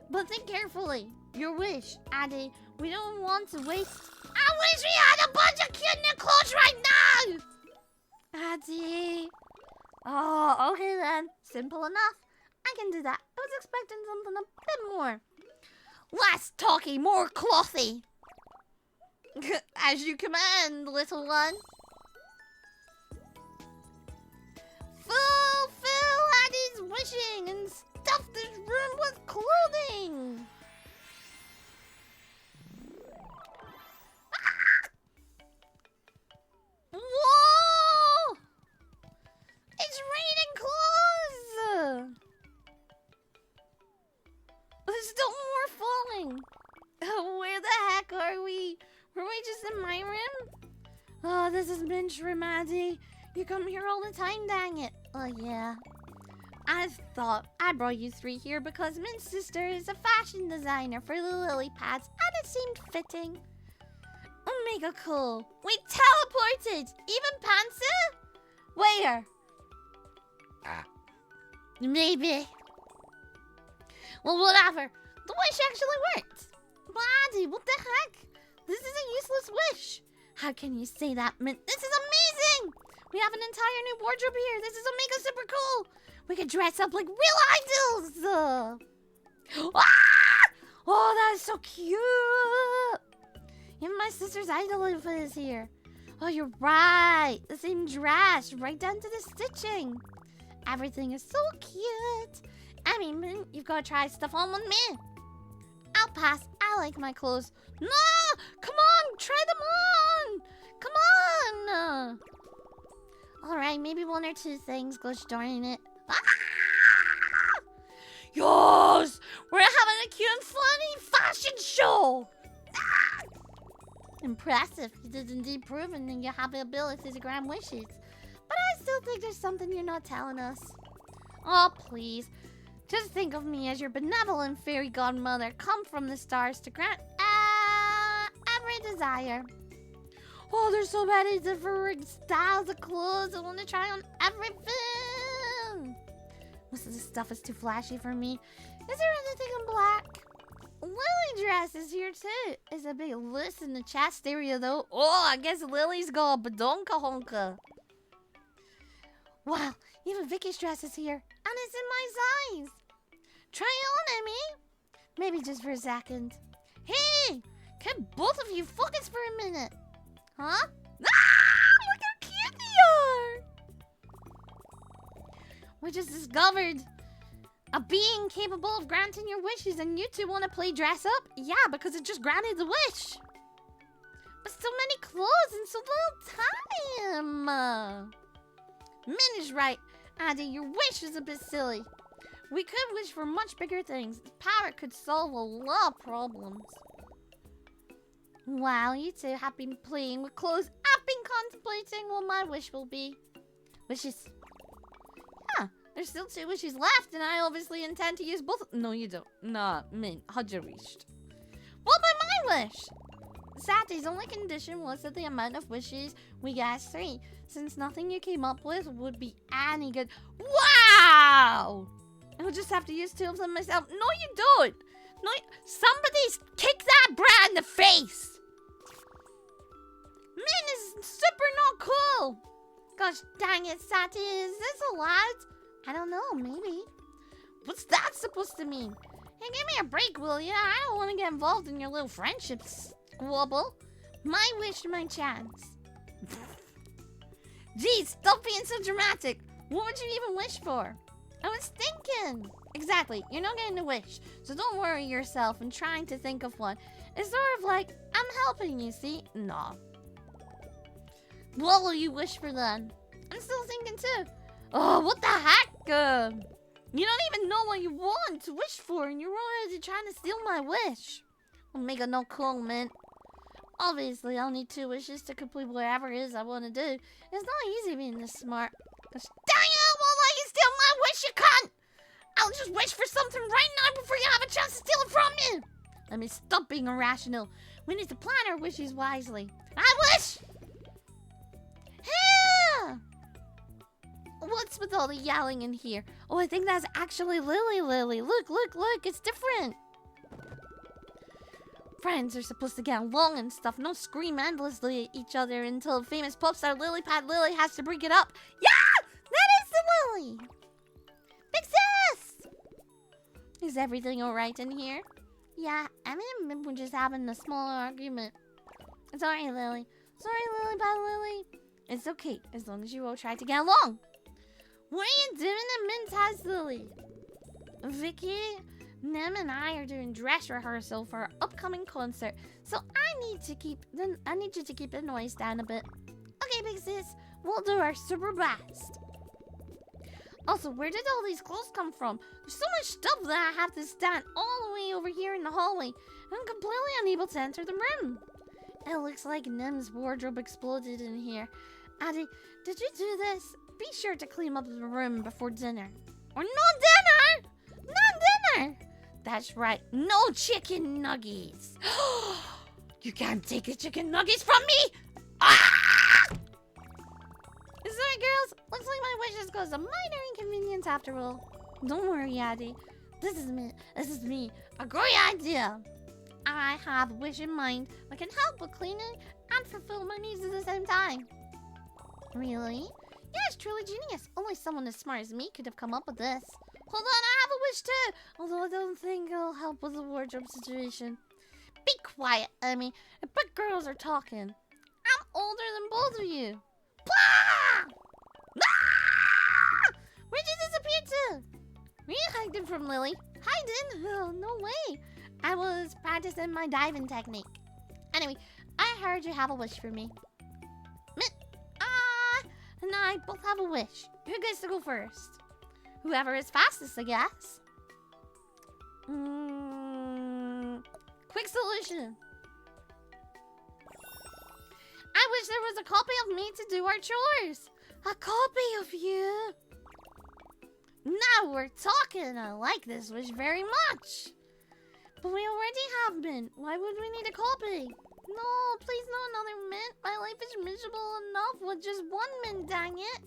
but think carefully. Your wish, Addy. We don't want to waste. I wish we had a bunch of kidney clothes right now! Addy. Oh, okay then. Simple enough. I can do that. I was expecting something a bit more. Less talky, more clothy. As you command, little one. Fulfill Addy's wishing and stuff this room with clothing. Ah! Whoa! It's raining clothes! There's still more falling. Where the heck are we? Were we just in my room? Oh, this is Minch room, Addy. You come here all the time, dang it. Oh, yeah. I thought I brought you 3 here because Min's sister is a fashion designer for the lily pads, and it seemed fitting. Omega cool. We teleported! Even Pansa? Where? Maybe. Well, whatever. The wish actually worked. But Addy, what the heck? This is a useless wish. How can you say that, Mint? This is amazing! We have an entire new wardrobe here. This is Omega super cool. We could dress up like real idols. Ah! Oh, that is so cute. Even my sister's idol outfit is here. Oh, you're right. The same dress, right down to the stitching. Everything is so cute. I mean, you've got to try stuff on with me. I'll pass. I like my clothes. No! Come on! Try them on! Come on! Alright, maybe one or two things goes during it. Ah! Yes! We're having a cute and funny fashion show! Ah! Impressive. It is indeed proven that you have the ability to grant wishes. But I still think there's something you're not telling us. Oh, please. Just think of me as your benevolent fairy godmother, come from the stars to grant every desire. Oh, there's so many different styles of clothes. I want to try on everything. Most of this stuff is too flashy for me. Is there anything in black? Lily dress is here too. It's a big list in the chest area though. Oh, I guess Lily's got a badonka honka. Wow, even Vicky's dress is here. And it's in my size. Try on, Emmy. Maybe just for a second. Hey, can both of you focus for a minute? Huh? Ah, look how cute they are. We just discovered a being capable of granting your wishes, and you two want to play dress up? Yeah, because it just granted the wish. But so many clothes in so little time. Min is right. Addy, your wish is a bit silly. We could wish for much bigger things. The power could solve a lot of problems. Wow, you two have been playing with clothes. I've been contemplating what my wish will be. Wishes. Yeah, there's still 2 wishes left, and I obviously intend to use both. No, you don't. Nah, Min, how'd you reached? What about my wish? Saturday's only condition was that the amount of wishes we get is 3, since nothing you came up with would be any good. Wow! I'll just have to use 2 of them myself. No, you don't. No, somebody's kick that brat in the face. Min is super not cool. Gosh dang it, Sati, is this allowed? I don't know, maybe. What's that supposed to mean? Hey, give me a break, will ya? I don't want to get involved in your little friendship squabble. My wish, my chance. Geez, stop being so dramatic. What would you even wish for? I was thinking. Exactly, you're not getting a wish, so don't worry yourself in trying to think of one. It's sort of like, I'm helping you, see? No. What will you wish for then? I'm still thinking too. Oh, what the heck? You don't even know what you want to wish for, and you're already trying to steal my wish. Omega no cool, man. Obviously, I'll need 2 wishes to complete whatever it is I want to do. It's not easy being this smart. Gosh dang it, I won't let you steal my wish, you cunt! I'll just wish for something right now before you have a chance to steal it from me! Let me stop being irrational. We need to plan our wishes wisely. I wish! Yeah! What's with all the yelling in here? Oh, I think that's actually Lily. Look, it's different. Friends are supposed to get along and stuff. No scream endlessly at each other until famous pop star Lily Pad Lily has to break it up. Yeah! That is the Lily! Big sis! Is everything alright in here? Yeah, Emmy and Mim were just having a small argument. Sorry, Lily. Sorry, Lily Pad Lily. It's okay, as long as you all try to get along. What are you doing at Min's house, Lily? Vicky, Nem and I are doing dress rehearsal for our upcoming concert, so I need you to keep the noise down a bit. Okay, big sis, we'll do our super best. Also, where did all these clothes come from? There's so much stuff that I have to stand all the way over here in the hallway. I'm completely unable to enter the room. It looks like Nem's wardrobe exploded in here. Addie, did you do this? Be sure to clean up the room before dinner. Or no dinner! No dinner! That's right, no chicken nuggets. You can't take the chicken nuggets from me! Ah! Sorry, girls. Looks like my wishes caused a minor inconvenience after all. Don't worry, Addie. This is me. A great idea. I have a wish in mind that can help with cleaning and fulfill my needs at the same time. Really? Yeah, it's truly genius. Only someone as smart as me could have come up with this. Hold on, I have a wish too. Although I don't think it'll help with the wardrobe situation. Be quiet, Emmy. The big girls are talking. I'm older than both of you. Blah! Ah! Where'd you Were you hiding from Lily? Hiding? Oh, no way. I was practicing my diving technique. Anyway, I heard you have a wish for me. And I both have a wish. Who gets to go first? Whoever is fastest, I guess. Quick solution. I wish there was a copy of me to do our chores. A copy of you? Now we're talking. I like this wish very much. But we already have mint. Why would we need a copy? No, please no another mint. My life is miserable enough with just one mint, dang it.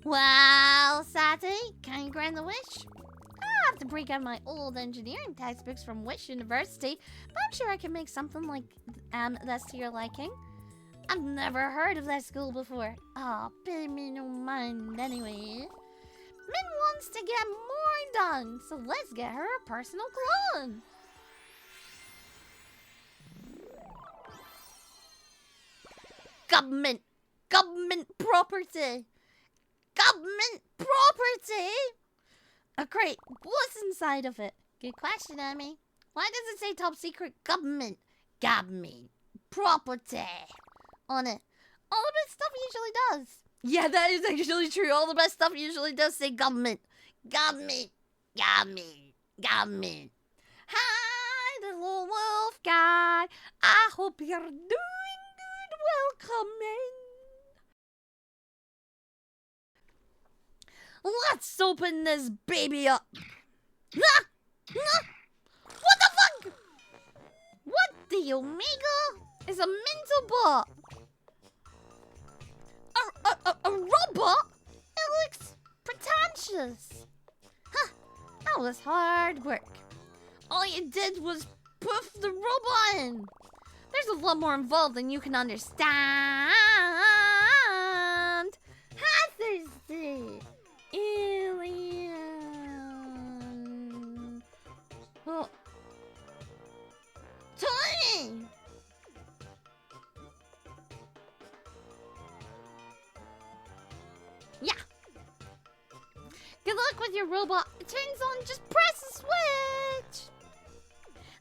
Well, Sati, can you grant the wish? I'll have to break out my old engineering textbooks from Wish University, but I'm sure I can make something like that's to your liking. I've never heard of that school before. Oh, pay me no mind anyway. Min wants to get more done, so let's get her a personal clone. Government property. Government property? Oh, great. What's inside of it? Good question, Emmy. Why does it say top secret government property on it? All the best stuff usually does. Yeah, that is actually true. All the best stuff usually does say government. Government. Hi, the little wolf guy. I hope you're doing good. Welcome in. Let's open this baby up. What the fuck? What the Omega is a mental bot? A robot? It looks pretentious. Huh, that was hard work. All you did was poof the robot in. There's a lot more involved than you can understand. Hi, Thursday. Alien. Oh. Tony! Yeah. Good luck with your robot. It turns on, just press the switch.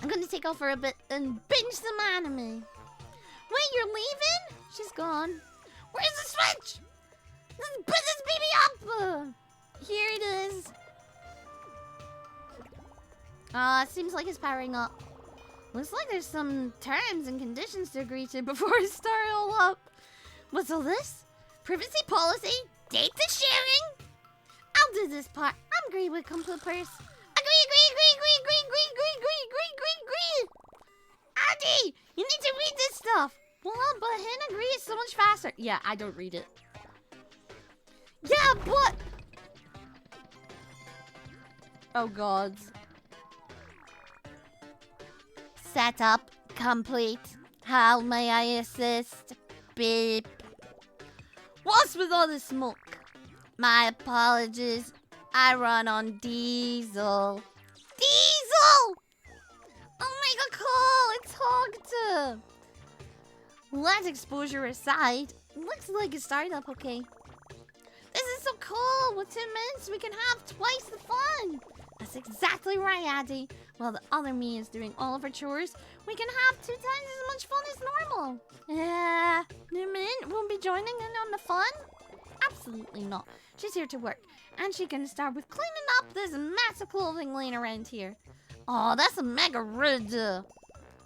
I'm gonna take off for a bit and binge some anime. Wait, you're leaving? She's gone. Where's the switch? Let's put this baby up. Here it is. Seems like it's powering up. Looks like there's some terms and conditions to agree to before I start it all up. What's all this? Privacy policy? Data sharing? I'll do this part. I'm great with computers. Agree. Addy, you need to read this stuff. Well, but hit agree is so much faster. Yeah, I don't read it. Yeah, but... Oh, God. Setup complete. How may I assist? Beep. What's with all the smoke? My apologies. I run on diesel. Diesel! Oh, make a call. It's hogged. Let exposure aside. Looks like a startup, okay. This is so cool! With 2 minutes, we can have twice the fun! That's exactly right, Addy. While the other me is doing all of her chores, we can have 2 times as much fun as normal. Yeah, New Mint won't be joining in on the fun? Absolutely not. She's here to work, and she can start with cleaning up this mess of clothing laying around here. Oh, that's a mega rude.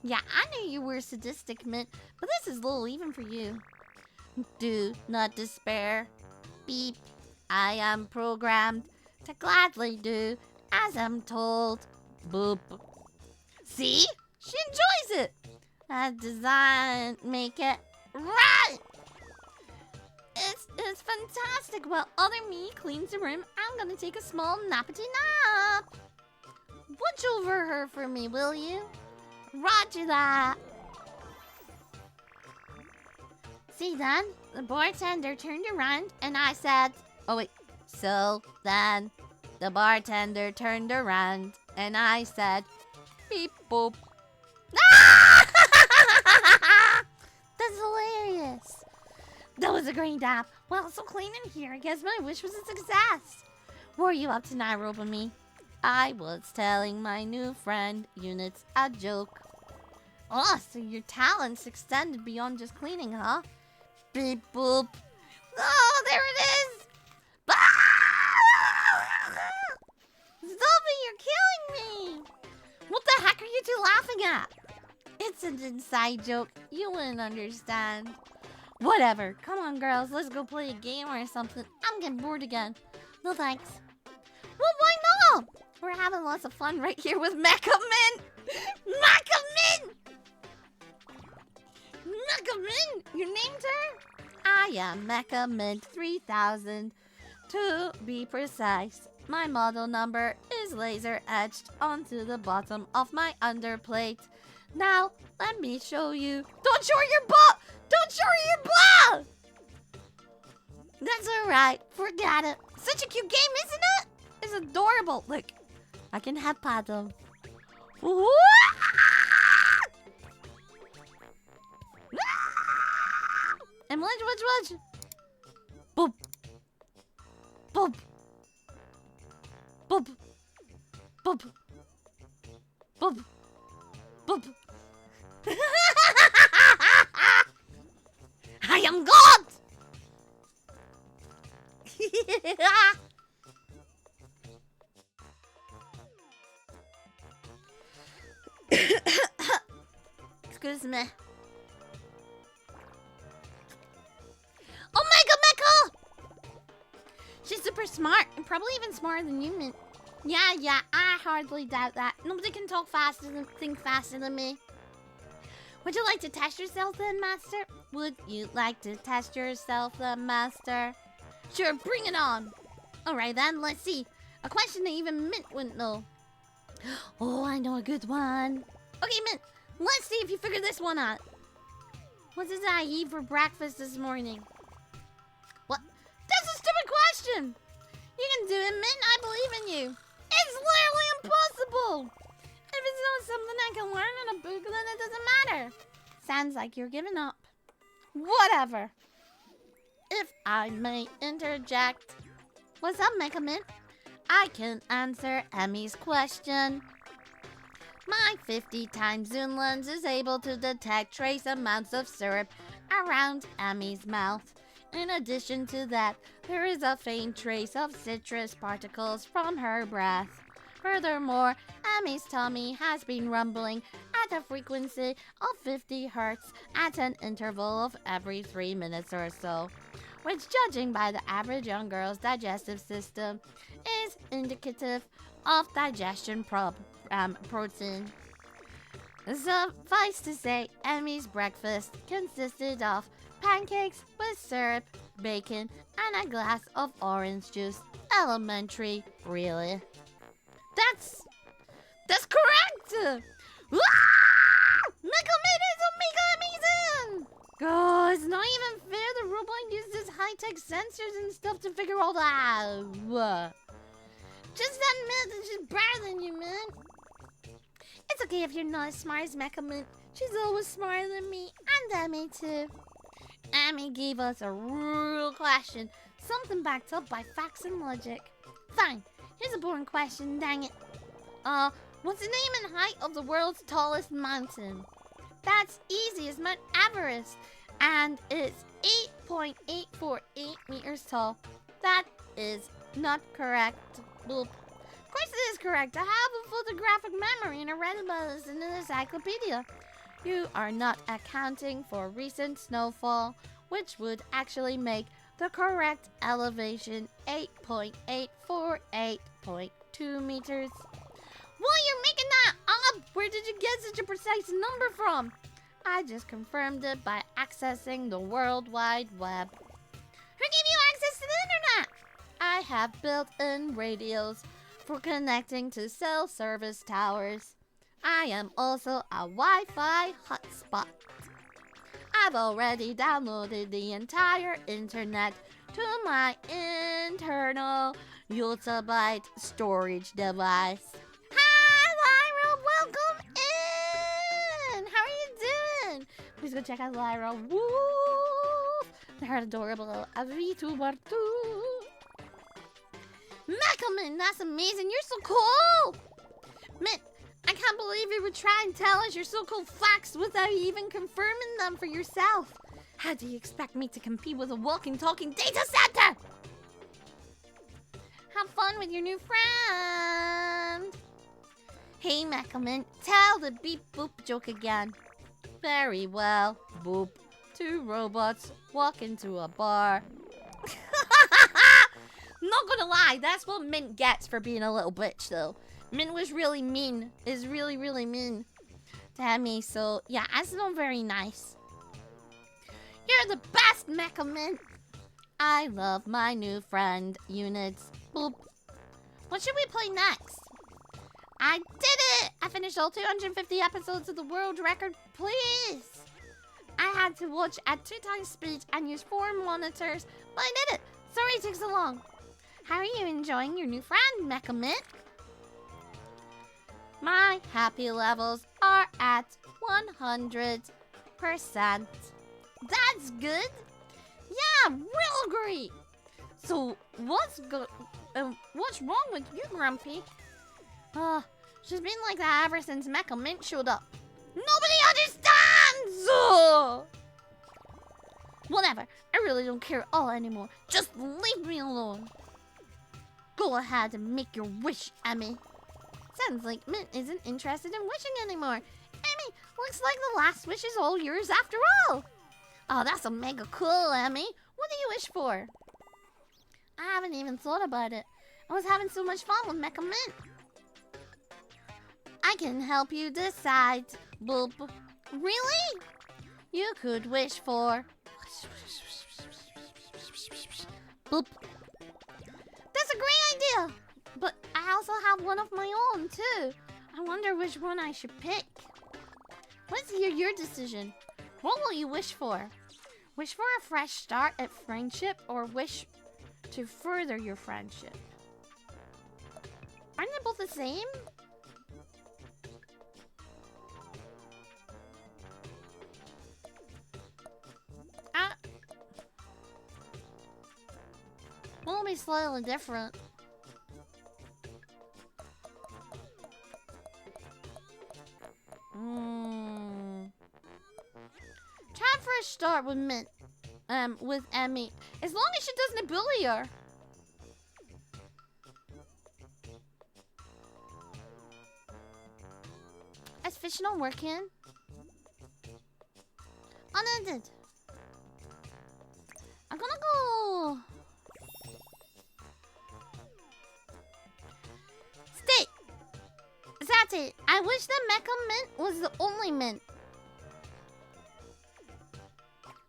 Yeah, I knew you were sadistic, Mint, but this is little even for you. Do not despair. Beep. I am programmed to gladly do as I'm told. Boop. See? She enjoys it. That design make it right. It's fantastic. While other me cleans the room, I'm gonna take a small nappity nap. Watch over her for me, will you? Roger that. See then, the bartender turned around and I said, oh wait, so then the bartender turned around and I said, beep boop. Ah! That's hilarious. That was a great nap. Well, so clean in here. I guess my wish was a success. What are you up to now, Robomie? I was telling my new friend Units a joke. Oh, so your talents extended beyond just cleaning, huh? Beep boop. Oh, there it is! Stop it, you're killing me! What the heck are you two laughing at? It's an inside joke. You wouldn't understand. Whatever. Come on, girls. Let's go play a game or something. I'm getting bored again. No thanks. Well, why not? We're having lots of fun right here with Mecha Mint. Mecha Mint! Mecha Mint! You named her? I am Mecha Mint 3000. To be precise, my model number is laser etched onto the bottom of my underplate. Now, let me show you. Don't show your butt! Don't show your butt! That's alright. Forget it. Such a cute game, isn't it? It's adorable. Look, I can have paddle. And watch. Boop. Boop. Boop. Boop. Boop. Boop. I am God! Excuse me. Oh, Mecha! She's super smart, and probably even smarter than you, Mint. Yeah, I hardly doubt that. Nobody can talk faster than think faster than me. Would you like to test yourself then, Master? Would you like to test yourself then, Master? Sure, bring it on. Alright then, let's see. A question that even Mint wouldn't know. Oh, I know a good one. Okay, Mint, let's see if you figure this one out. What did I eat for breakfast this morning? What? That's a stupid question! You can do it, Mint. I believe in you. It's literally impossible! If it's not something I can learn in a book, then it doesn't matter. Sounds like you're giving up. Whatever. If I may interject. What's up, Mecha Mint? I can answer Emmy's question. My 50 times zoom lens is able to detect trace amounts of syrup around Emmy's mouth. In addition to that, there is a faint trace of citrus particles from her breath. Furthermore, Emmy's tummy has been rumbling at a frequency of 50 hertz at an interval of every 3 minutes or so, which, judging by the average young girl's digestive system, is indicative of digestion protein. Suffice to say, Emmy's breakfast consisted of pancakes with syrup, bacon, and a glass of orange juice. Elementary, really. That's correct! Mecha Mint is mega amazing! Oh, it's not even fair the robot uses high-tech sensors and stuff to figure all that out. Just admit that she's better than you, man. It's okay if you're not as smart as Mecha Mint. She's always smarter than me, and Emmy too. Emmy gave us a real question, something backed up by facts and logic. Fine, here's a boring question, dang it. What's the name and height of the world's tallest mountain? That's easy, it's Mount Everest, and it's 8.848 meters tall. That is not correct. Boop. Of course it is correct. I have a photographic memory and I read about this in an encyclopedia. You are not accounting for recent snowfall, which would actually make the correct elevation 8.848.2 meters. Well, you're making that up! Where did you get such a precise number from? I just confirmed it by accessing the World Wide Web. Who gave you access to the internet? I have built-in radios for connecting to cell service towers. I am also a Wi-Fi hotspot. I've already downloaded the entire internet to my internal yottabyte storage device. Hi, Lyra! Welcome in! How are you doing? Please go check out Lyra. Woo! They're adorable. A VTuber too. Mechelman, that's amazing. You're so cool. Mint, I can't believe you would try and tell us your so cool facts without even confirming them for yourself. How do you expect me to compete with a walking, talking data center? Have fun with your new friend. Hey, Mechelman, tell the beep boop joke again. Very well, boop. 2 robots walk into a bar. Not gonna lie, that's what Mint gets for being a little bitch, though. Mint was really mean. Is really, really mean to me. So, yeah, that's not very nice. You're the best, Mechelman. I love my new friend, Units. Boop. What should we play next? I did it! I finished all 250 episodes of the world record. Please! I had to watch at 2 times speed and use 4 monitors, but I did it. Sorry it took so long. How are you enjoying your new friend, Mechelman? My happy levels are at 100%. That's good. Yeah, real great. So what's wrong with you, Grumpy? She's been like that ever since Mechelman showed up. Nobody understands! Whatever, I really don't care at all anymore. Just leave me alone. Go ahead and make your wish, Emmy. Sounds like Mint isn't interested in wishing anymore. Emmy, looks like the last wish is all yours after all. Oh, that's a mega cool, Emmy. What do you wish for? I haven't even thought about it. I was having so much fun with Mechelman. I can help you decide. Boop. Really? You could wish for... Boop. That's a great idea. But I also have one of my own, too. I wonder which one I should pick. Let's hear your decision. What will you wish for? Wish for a fresh start at friendship or wish to further your friendship? Aren't they both the same? Will be slightly different. Try a fresh start with Mint. With Emmy. As long as she doesn't bully her. Is fish not working? Unended. I'm gonna go. Stay. That's it. I wish the Mecha Mint was the only mint.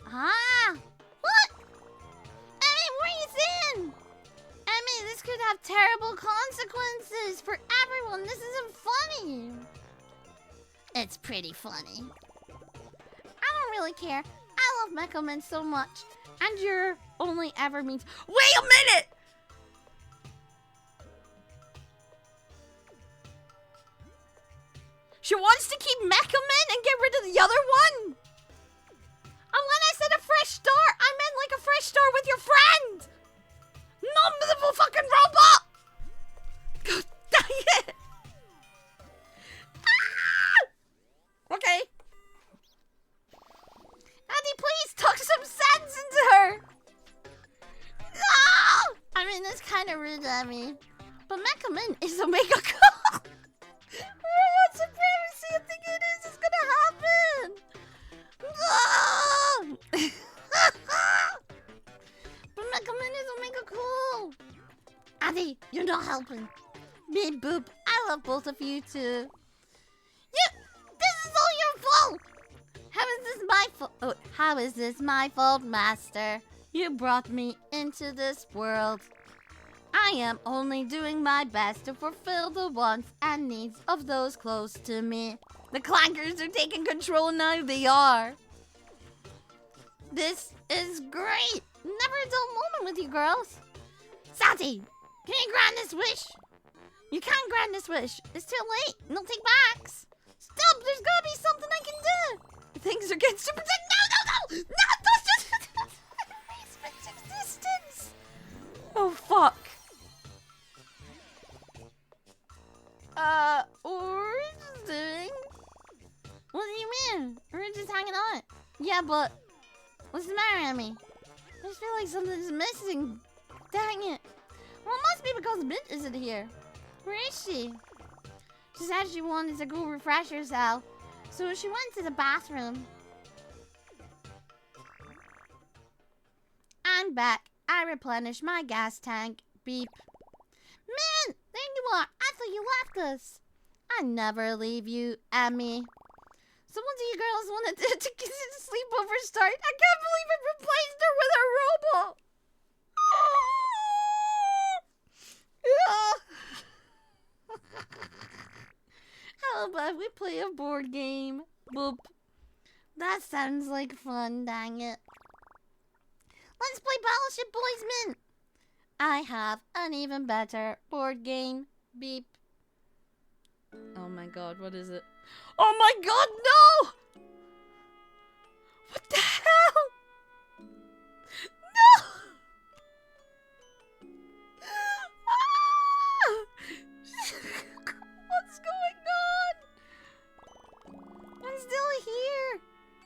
Ah! What? Emmy, what are you saying? Emmy, this could have terrible consequences for everyone. This isn't funny. It's pretty funny. I don't really care. I love Mecha Mint so much. And your only ever means... Wait a minute! She wants to keep Mecha Mint and get rid of the other one? And when I said a fresh start, I meant like a fresh start with your friend! Not with the fucking robot! God dang it! Ah! Okay. Andy, please talk some sense into her! No! I mean, it's kind of rude at me. But Mecha Mint is Omega Cool! What supremacy I think it is gonna happen! No! But Mecha Mint is Omega Cool! Andy, you're not helping. Me, Boop, I love both of you too. This is all your fault! How is this my fault? Oh, how is this my fault, Master? You brought me into this world. I am only doing my best to fulfill the wants and needs of those close to me. The clankers are taking control now, they are. This is great. Never a dull moment with you girls. Sati, can you grant this wish? You can't grant this wish. It's too late. No take backs. Stop, there's gotta be something I can do. Things are getting super... No! No, don't just... existence. Oh, fuck. we're just doing. What do you mean? We're just hanging out. Yeah, but what's the matter, Emmy? I just feel like something's missing. Dang it. Well, it must be because Mint isn't here. Where is she? She said she wanted to go refresh herself, so she went to the bathroom. I'm back. I replenished my gas tank. Beep. Mint, there you are. I thought you left us. I never leave you, Emmy. So what do you girls want to do to get a sleepover start? I can't believe it replaced her with a robot. How about we play a board game? Boop. That sounds like fun, dang it. Let's play Battleship Boys Mint. I have an even better board game. Beep. Oh my god, what is it? Oh my god, no! What the hell? No! Ah! What's going on? I'm still here.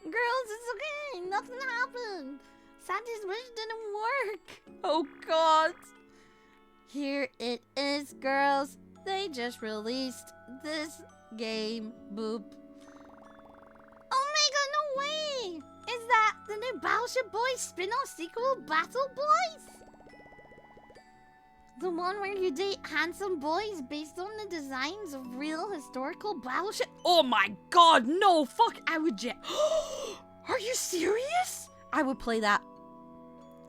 Girls, it's okay. Nothing happened. Santa's wish didn't work. Oh god. Here it is, girls. They just released this game. Boop. Omega, no way! Is that the new Battleship Boys spin-off sequel, Battle Boys? The one where you date handsome boys based on the designs of real historical battleship? Oh my god, no! Fuck, I would Are you serious? I would play that.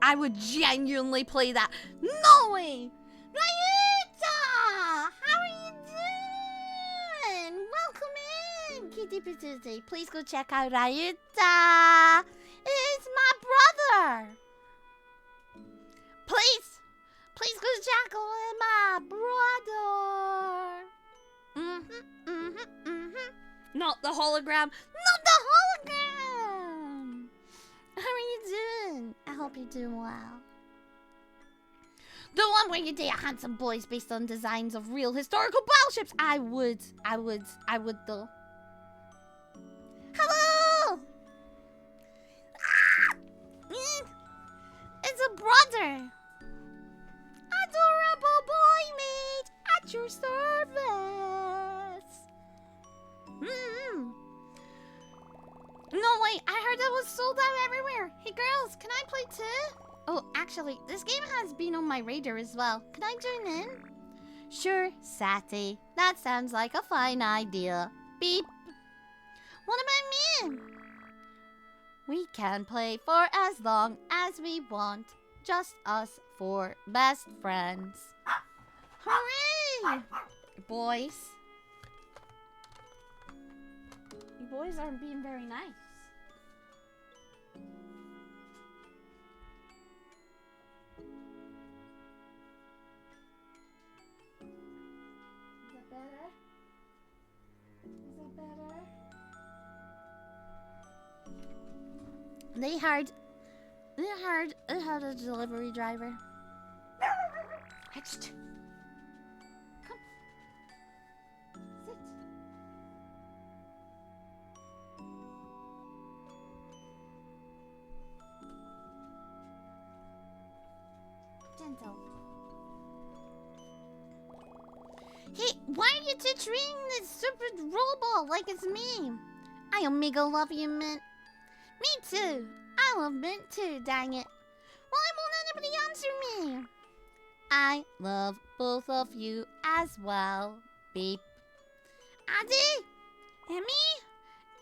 I would genuinely play that. No way! Rayuta! How are you doing? Welcome in, Kitty Patootie. Please go check out Rayuta. It's my brother. Please go check out my brother. Not the hologram. Not the hologram. How are you doing? I hope you're doing well. The one where you date handsome boys based on designs of real historical battleships. I would though. Hello! Ah! It's a brother. Adorable boy mate at your service. No, wait, I heard that was sold out everywhere. Hey girls, can I play too? Oh, actually, this game has been on my radar as well. Can I join in? Sure, Sati. That sounds like a fine idea. Beep. What about me? We can play for as long as we want. Just us four best friends. Hooray! Boys. You boys aren't being very nice. Is that better? Is that better? They hired a delivery driver. Next. Come. Sit. Gentle. Hey, why are you two treating this stupid robot like it's me? I Omega love you, Mint. Me too. I love Mint too, dang it. Why won't anybody answer me? I love both of you as well. Beep. Addy? Emmy?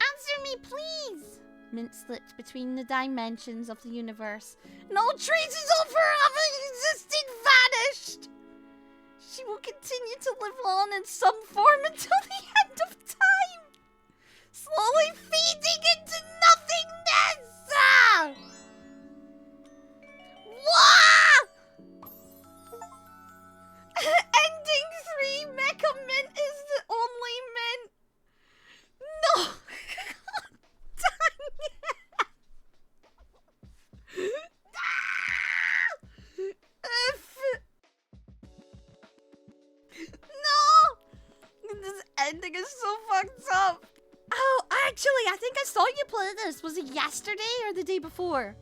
Answer me, please. Mint slipped between the dimensions of the universe. No traces of her having existed vanished. She will continue to live on in some form until the end of time, slowly fading into nothingness. Wah! Ending 3 Mecha Mint is the only mint. No! Dang it! F. No! ending is so fucked up. Oh, actually, I think I saw you play this. Was it yesterday or the day before?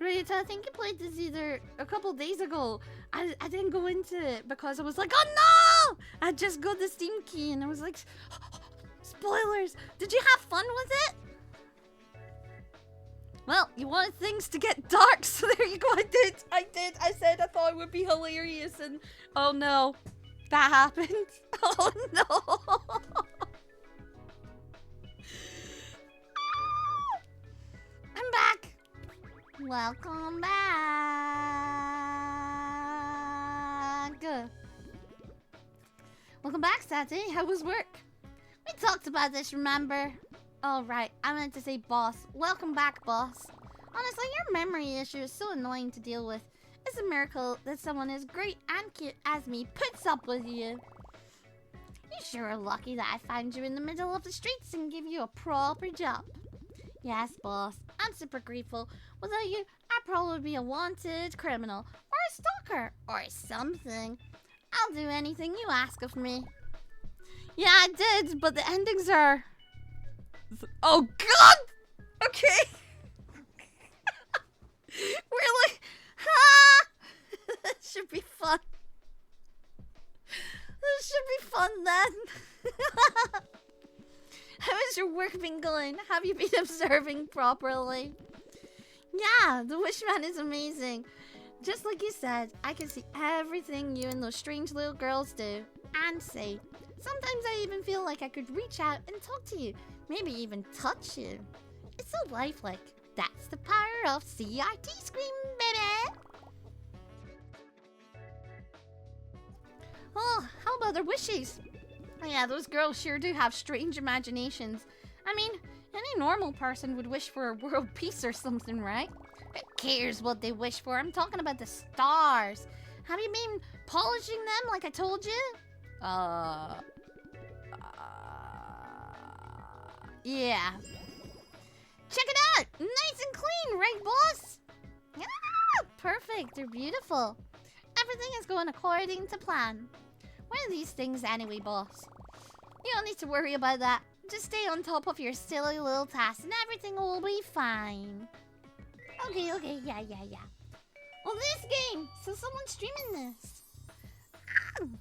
Right, I think you played this either a couple days ago. I didn't go into it because I was like, oh no! I just got the Steam key and I was like, spoilers. Did you have fun with it? Well, you wanted things to get dark, so there you go. I did. I said I thought it would be hilarious, and oh no, that happened. Oh no. I'm back. Welcome back. Welcome back, Sati. How was work? We talked about this, remember? Oh, right. I meant to say boss. Welcome back, boss. Honestly, your memory issue is so annoying to deal with. It's a miracle that someone as great and cute as me puts up with you. You sure are lucky that I found you in the middle of the streets and give you a proper job. Yes, boss. I'm super grateful. Without you, I'd probably be a wanted criminal, or a stalker, or something. I'll do anything you ask of me. Yeah, I did, but the endings are... Oh God! Okay. Really? Ha! That should be fun. This should be fun then. How has your work been going? Have you been observing properly? Yeah, the Wishman is amazing. Just like you said, I can see everything you and those strange little girls do and say. Sometimes I even feel like I could reach out and talk to you. Maybe even touch you. It's so lifelike. That's the power of CRT Scream, baby! Oh, how about their wishes? Oh yeah, those girls sure do have strange imaginations. I mean, any normal person would wish for a world peace or something, right? Who cares what they wish for? I'm talking about the stars. Have you been polishing them like I told you? Yeah. Check it out! Nice and clean, right, boss? Yeah, perfect. They're beautiful. Everything is going according to plan. One of these things anyway, boss. You don't need to worry about that. Just stay on top of your silly little tasks and everything will be fine. Okay, yeah. Well, this game! So someone's streaming this. I'm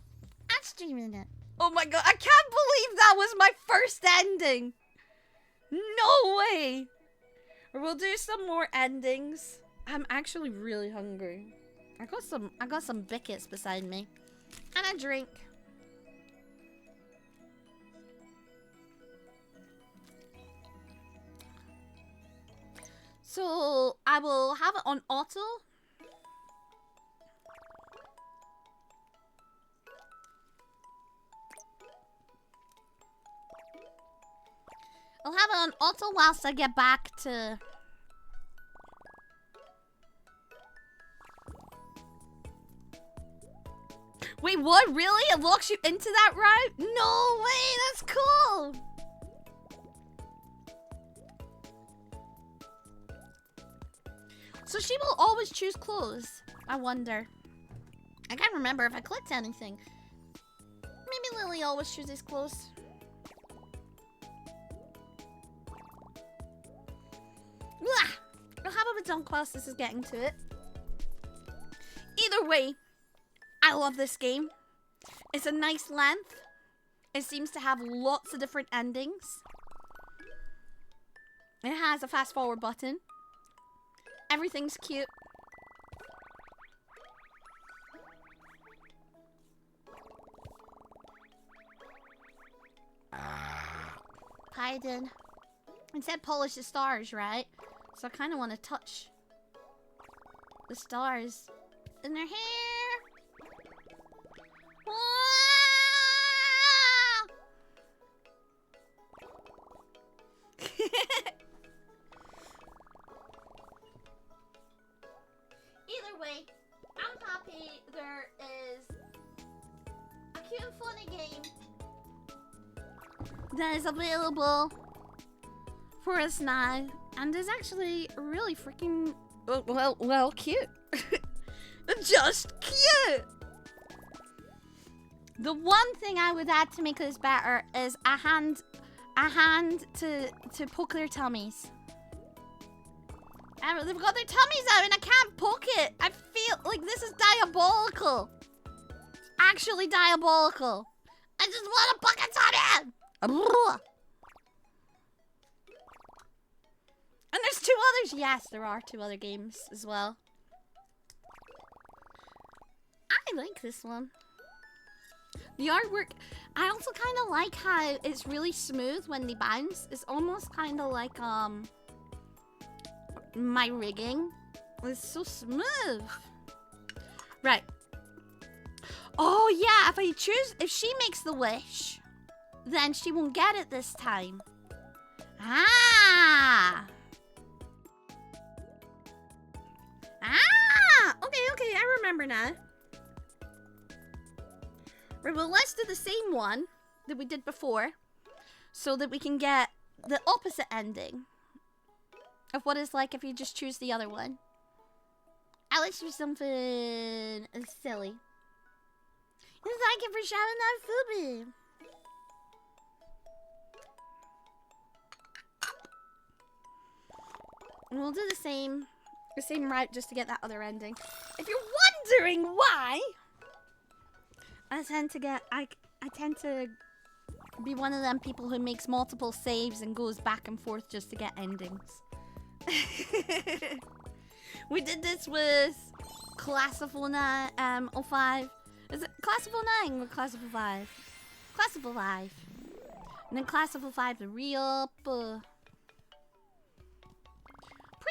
streaming it. Oh my God, I can't believe that was my first ending. No way. We'll do some more endings. I'm actually really hungry. I got some biscuits beside me. And a drink. So I will have it on auto. I'll have it on auto whilst I get back to... Wait, what? Really? It locks you into that route? No way! That's cool! So she will always choose clothes. I wonder. I can't remember if I clicked anything. Maybe Lily always chooses clothes. I'll have a bit done whilst this is getting to it. Either way, I love this game. It's a nice length. It seems to have lots of different endings. It has a fast forward button. Everything's cute. Pardon. It said polish the stars, right? So I kind of want to touch the stars in their hair. Wow! Either way, I'm happy there is a cute and funny game that is available for us now, and is actually really freaking well, cute. Just cute. The one thing I would add to make this better is a hand to poke their tummies. They've got their tummies out and I can't poke it. I feel like this is diabolical. Actually diabolical. I just want to poke a tummy. And there's 2 others. Yes, there are 2 other games as well. I like this one. The artwork, I also kind of like how it's really smooth when they bounce. It's almost kind of like my rigging. It's so smooth. Right. Oh yeah, if she makes the wish, then she won't get it this time. Ah! Okay, I remember now. Right, well, let's do the same one that we did before so that we can get the opposite ending of what it's like if you just choose the other one. Let's do something silly. Thank you for shouting that Phoebe. And we'll do the same route just to get that other ending. If you're wondering why, I tend to be one of them people who makes multiple saves and goes back and forth just to get endings. We did this with Class of 05. Is it Class of 09 or Class of 05? Class of 05. And then Class of 05, the re-up. Pretty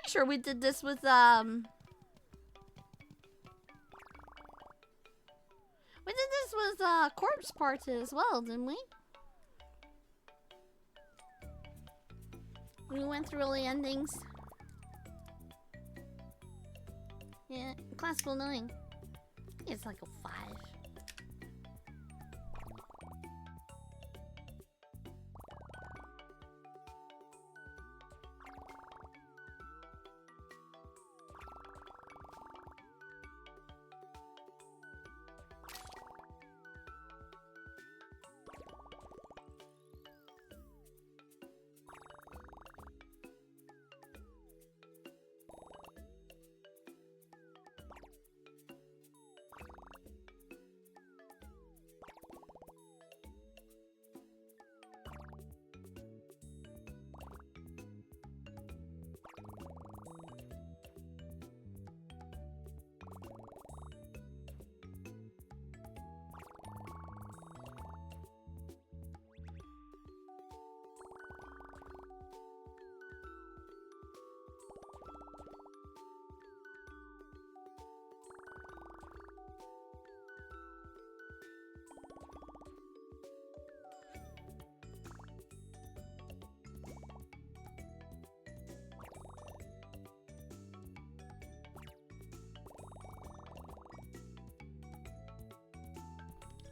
sure we did this with, We did this with, Corpse Party as well, didn't we? We went through all the endings. Yeah, Class of 09. I think it's like a 5.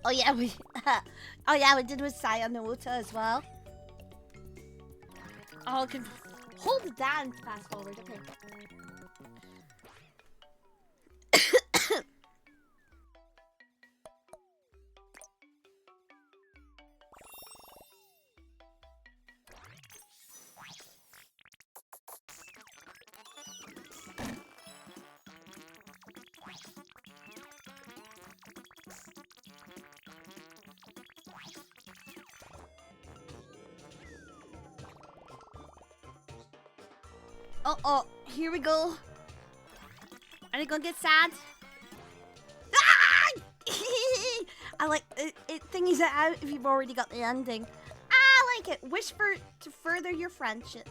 Oh yeah, we did with Saya Noota as well. Oh, can hold it down to fast forward. Okay. Oh, here we go. Are they gonna get sad? Ah! I like it thingies it out if you've already got the ending. I like it. Wish to further your friendship.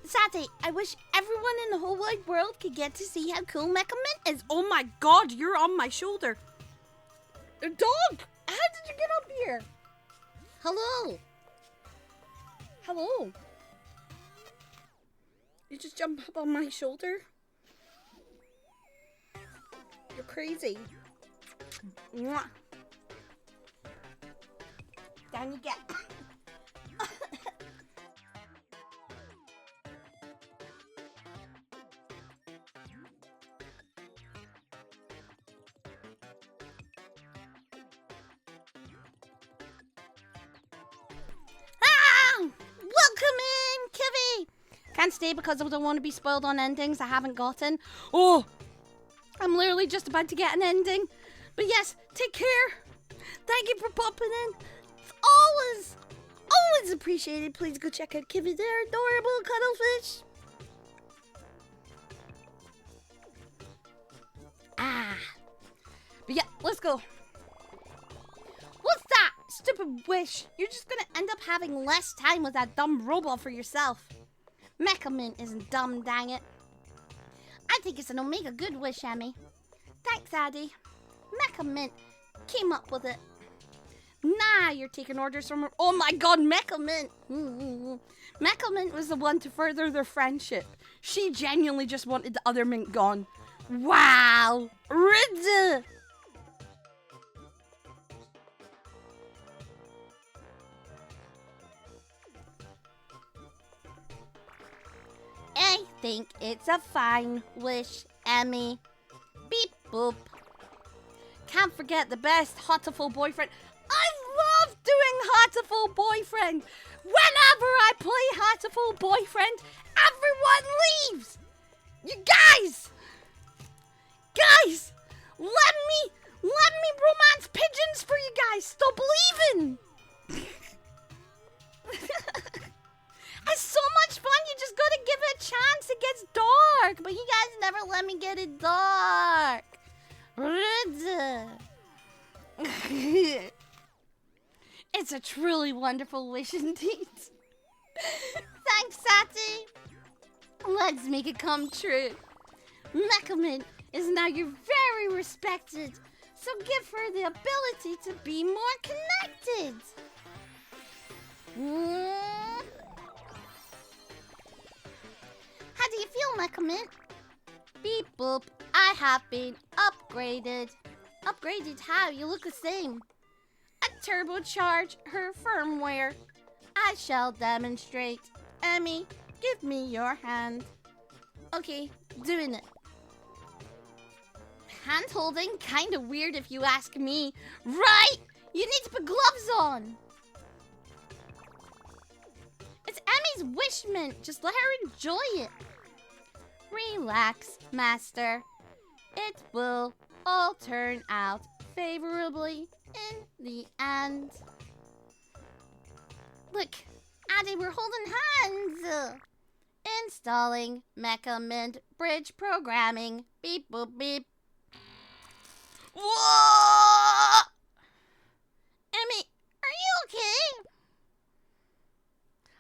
Sati, I wish everyone in the whole wide world could get to see how cool Mecha Mint is. Oh my god, you're on my shoulder. Dog, how did you get up here? Hello. Hello. You just jumped up on my shoulder? You're crazy. Mwah. Down you get. can't stay because I don't want to be spoiled on endings I haven't gotten. Oh, I'm literally just about to get an ending. But yes, take care. Thank you for popping in. It's always appreciated. Please go check out Kivy, their adorable cuddlefish. But yeah, let's go. What's that? Stupid wish. You're just gonna end up having less time with that dumb robot for yourself. Mecha Mint isn't dumb, dang it. I think it's an Omega good wish, Emmy. Thanks, Addy. Mecha Mint came up with it. Nah, you're taking orders from her. Oh my god, Mecha Mint. Mecha Mint was the one to further their friendship. She genuinely just wanted the other mint gone. Wow. Ridda. I think it's a fine wish, Emmy. Beep boop. Can't forget the best Hotiful boyfriend. I love doing Hotiful boyfriend. Whenever I play Hotiful boyfriend, everyone leaves. You guys, let me romance pigeons for you guys. Stop leaving. It's so much fun. You just gotta give it a chance. It gets dark, but you guys never let me get it dark. It's a truly wonderful wish indeed. Thanks, Sati. Let's make it come true. Mecha Mint is now your very respected, so give her the ability to be more connected. How do you feel, Mecha Mint? Beep boop, I have been upgraded. Upgraded how? You look the same. I turbocharge her firmware. I shall demonstrate. Emmy, give me your hand. Okay, doing it. Hand holding? Kinda weird if you ask me. Right? You need to put gloves on. It's Emmy's wish mint. Just let her enjoy it. Relax, Master. It will all turn out favorably in the end. Look, Addy, we're holding hands. Installing Mecha Mint bridge programming. Beep boop beep. Whoa! Emmy, are you okay?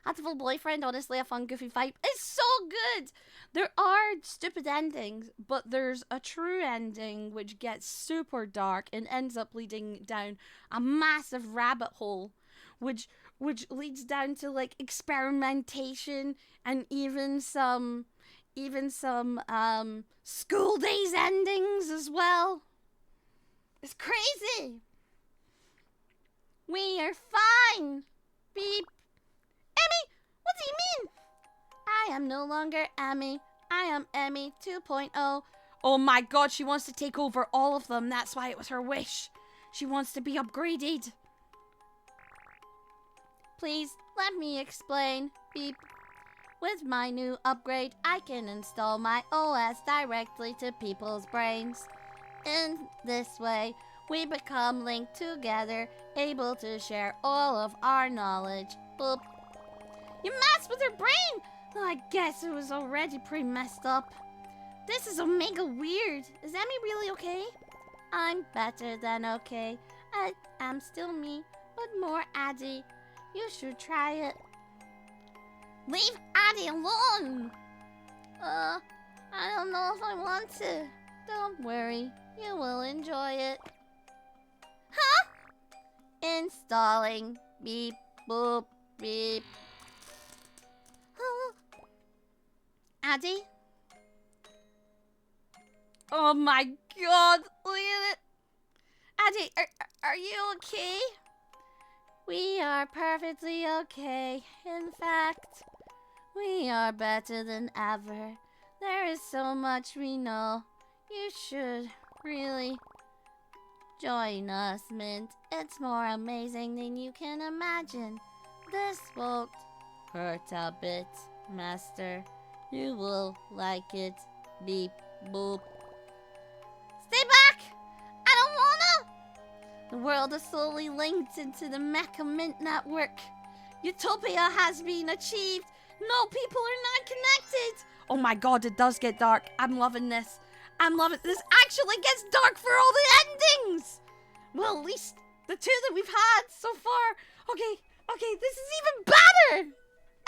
Hatful Boyfriend, honestly, a fun, goofy fight. It's so good! There are stupid endings, but there's a true ending which gets super dark and ends up leading down a massive rabbit hole, which leads down to like experimentation and even some school days endings as well. It's crazy. We are fine. Beep. Emmy, what do you mean? I am no longer Emmy. I am Emmy 2.0. Oh my god, she wants to take over all of them. That's why it was her wish. She wants to be upgraded. Please, let me explain. Beep. With my new upgrade, I can install my OS directly to people's brains. In this way, we become linked together, able to share all of our knowledge. Boop. You messed with her brain! Well, I guess it was already pretty messed up. This is omega weird. Is Emmy really okay? I'm better than okay. I am still me, but more Addy. You should try it. Leave Addy alone! I don't know if I want to. Don't worry, you will enjoy it. Huh? Installing. Beep, boop, beep. Addy? Oh my god, look at it. Addy, are you okay? We are perfectly okay. In fact, we are better than ever. There is so much we know. You should really join us, Mint. It's more amazing than you can imagine. This won't hurt a bit. Master. You will like it. Beep, boop. Stay back! I don't wanna! The world is slowly linked into the Mecha Mint network. Utopia has been achieved. No, people are not connected. Oh my god, it does get dark. I'm loving this. I'm loving this. Actually gets dark for all the endings. Well, at least the two that we've had so far. Okay, this is even better.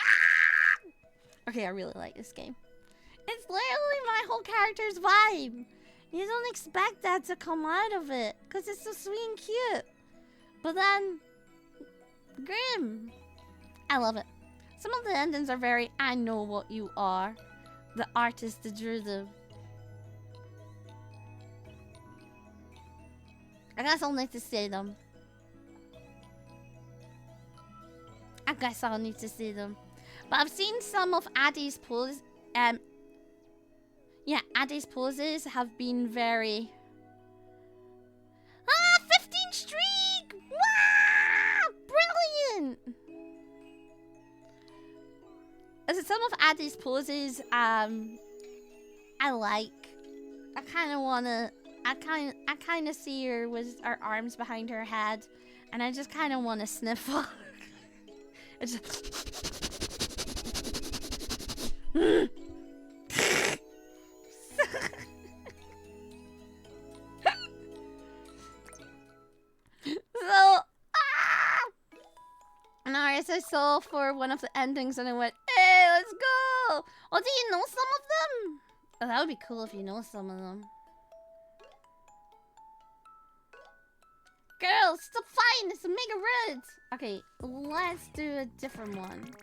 Ah! Okay, I really like this game. It's literally my whole character's vibe. You don't expect that to come out of it, because it's so sweet and cute. But then, grim. I love it. Some of the endings are very, I know what you are. The artist that drew them. I guess I'll need to see them. But I've seen some of Addie's poses. Yeah, Addie's poses have been very... 15 streak! Wow! Brilliant! Some of Addie's poses, I like. I kind of see her with her arms behind her head, and I just kind of want to sniffle. It's just... I saw for one of the endings and I went, hey, let's go! Oh, do you know some of them? Oh, that would be cool if you know some of them. Girls, stop fighting! It's a mega red! Okay, let's do a different one.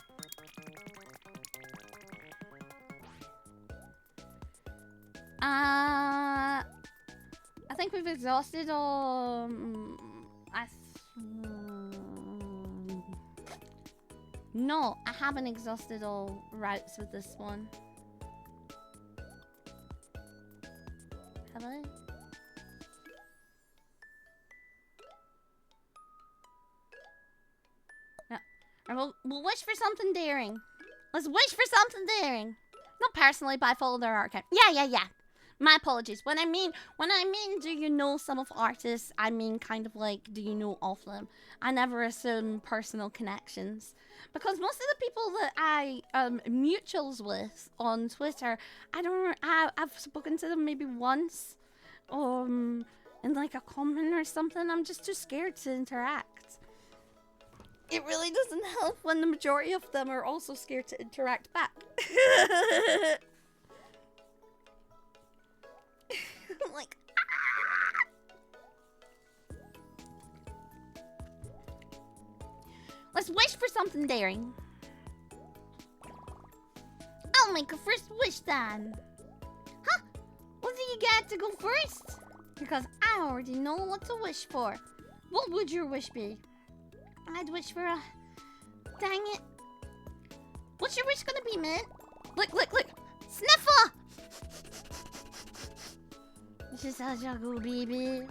I think we've exhausted all... No, I haven't exhausted all routes with this one. Have I? No. We'll wish for something daring. Let's wish for something daring. Not personally, but I follow their art account. Yeah. My apologies. When I mean, do you know some of artists, I mean kind of like, do you know of them? I never assume personal connections. Because most of the people that I mutuals with on Twitter, I've spoken to them maybe once. In like a comment or something. I'm just too scared to interact. It really doesn't help when the majority of them are also scared to interact back. I'm like, Let's wish for something daring. I'll make a first wish then. Huh? What do you get to go first? Because I already know what to wish for. What would your wish be? I'd wish for a... Dang it. What's your wish gonna be, Mint? Look. Sniffer! This is such a good baby.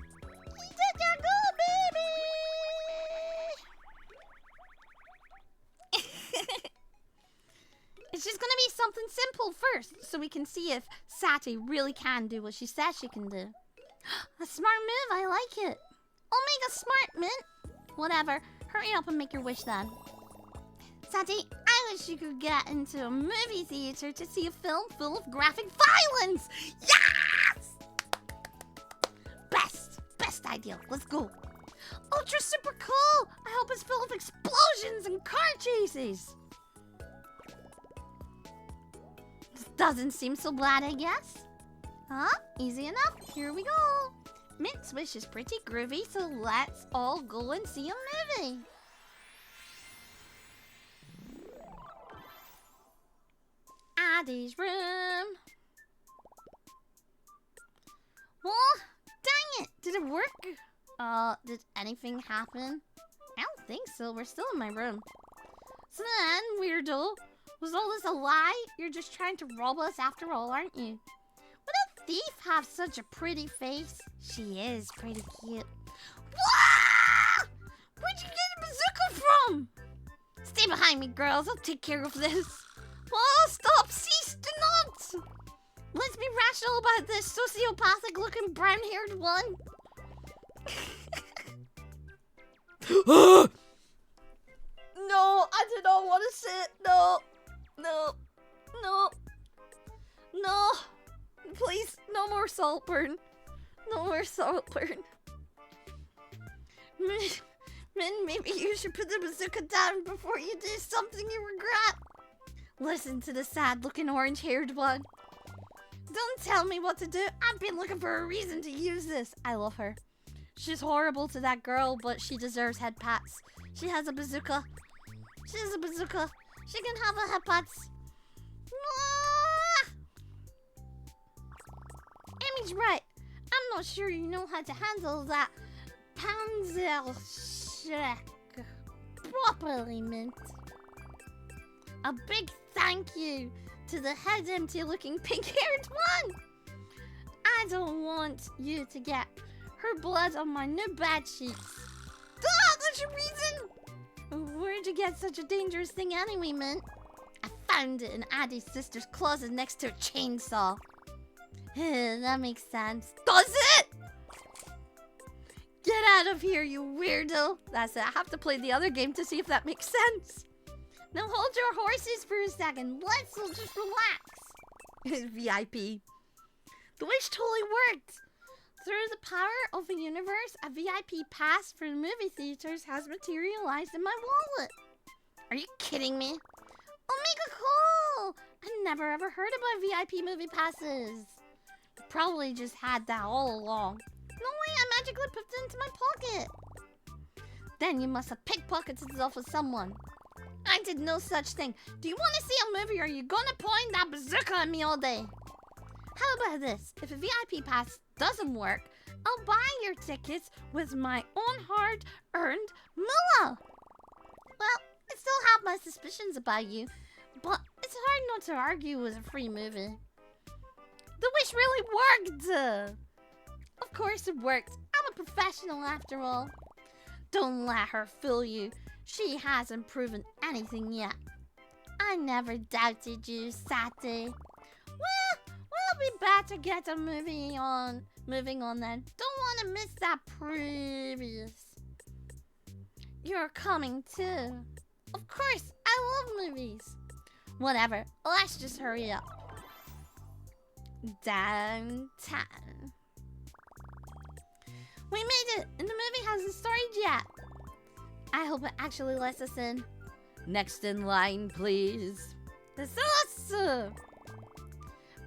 It's just gonna be something simple first, so we can see if Sati really can do what she says she can do. A smart move, I like it. Omega smart, Mint. Whatever, hurry up and make your wish then. Sati, I wish you could get into a movie theater to see a film full of graphic violence. Yes! Best idea. Let's go. Ultra super cool. I hope it's full of explosions and car chases. Doesn't seem so bad, I guess. Huh? Easy enough. Here we go. Mint's wish is pretty groovy, so let's all go and see a movie. Addie's room. Well, dang it. Did it work? Did anything happen? I don't think so. We're still in my room. So then, weirdo, was all this a lie? You're just trying to rob us after all, aren't you? Would a thief have such a pretty face? She is pretty cute. Wah! Where'd you get a bazooka from? Stay behind me, girls. I'll take care of this. Oh, stop! Cease! Do not! Let's be rational about this sociopathic-looking brown-haired one. No, I do not want to sit. No. No. No. No. Please, no more Saltburn. No more Saltburn. Min, maybe you should put the bazooka down before you do something you regret. Listen to the sad-looking orange-haired one. Don't tell me what to do. I've been looking for a reason to use this. I love her. She's horrible to that girl, but she deserves head pats. She has a bazooka. She has a bazooka. She can have a head pats. Ah! Amy's right. I'm not sure you know how to handle that Braincells properly, Mint. A big thank you to the head empty looking pink-haired one. I don't want you to get her blood on my new bed sheets. Ah, that's your reason. Where'd you get such a dangerous thing anyway, Mint? I found it in Addie's sister's closet next to a chainsaw. That makes sense. Does it? Get out of here, you weirdo. That's it. I have to play the other game to see if that makes sense. Now hold your horses for a second. Let's all just relax. VIP. The wish totally worked. Through the power of the universe, a VIP pass for movie theaters has materialized in my wallet. Are you kidding me? Oh, mega cool! I never ever heard about VIP movie passes. Probably just had that all along. No way, I magically put it into my pocket. Then you must have pickpocketed it off of someone. I did no such thing. Do you want to see a movie or are you gonna point that bazooka at me all day? How about this? If a VIP pass doesn't work, I'll buy your tickets with my own hard-earned moolah. Well, I still have my suspicions about you, but it's hard not to argue with a free movie. The wish really worked! Of course it worked. I'm a professional after all. Don't let her fool you. She hasn't proven anything yet. I never doubted you, Sati. Well, we better get a moving on then. Don't want to miss that previous. You're coming too. Of course, I love movies. Whatever, let's just hurry up. Downtown. We made it, and the movie hasn't started yet. I hope it actually lets us in. Next in line, please. This is us!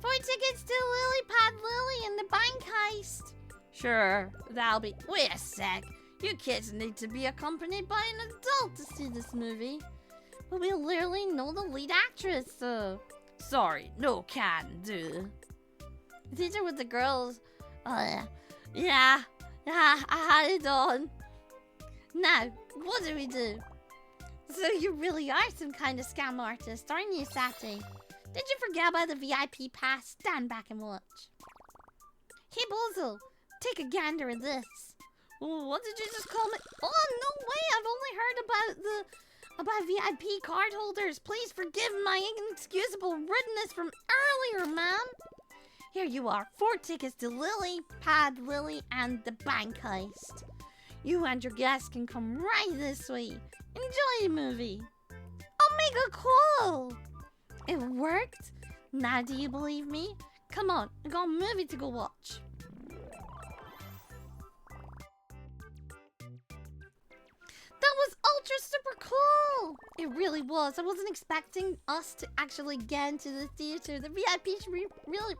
4 tickets to Lily Pad Lily and the bank heist. Sure, that'll be... Wait a sec. You kids need to be accompanied by an adult to see this movie. But we literally know the lead actress, so... Sorry, no can do. These are with the girls. Oh, yeah. Yeah, I had it on. Now, what do we do? So you really are some kind of scam artist, aren't you, Sati? Did you forget about the VIP pass? Stand back and watch. Hey, Bozo, take a gander at this. What did you just call me? Oh, no way! I've only heard about VIP card holders. Please forgive my inexcusable rudeness from earlier, ma'am. Here you are, 4 tickets to Lily, Pad Lily, and the bank heist. You and your guests can come right this way. Enjoy the movie. Oh, mega cool! It worked? Now do you believe me? Come on, I got a movie to go watch. That was ultra super cool! It really was. I wasn't expecting us to actually get into the theater. The VIP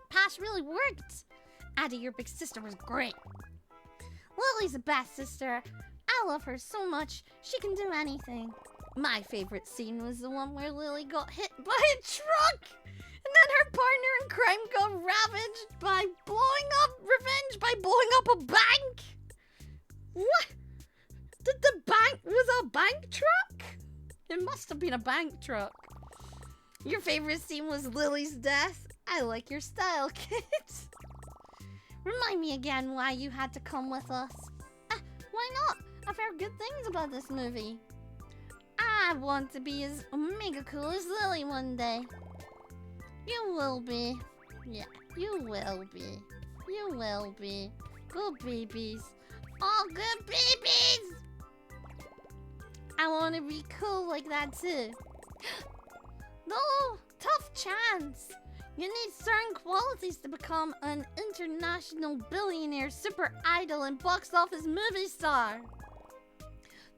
pass really worked. Addie, your big sister was great. Lily's the best sister. I love her so much. She can do anything. My favorite scene was the one where Lily got hit by a truck. And then her partner in crime got ravaged by revenge by blowing up a bank. What? Did the bank, was a bank truck? It must have been a bank truck. Your favorite scene was Lily's death. I like your style, kids. Remind me again why you had to come with us. Why not? I've heard good things about this movie. I want to be as mega cool as Lily one day. You will be. Yeah, you will be. You will be. Good babies. All good babies! I want to be cool like that too. No, tough chance. You need certain qualities to become an international billionaire super idol and box office movie star.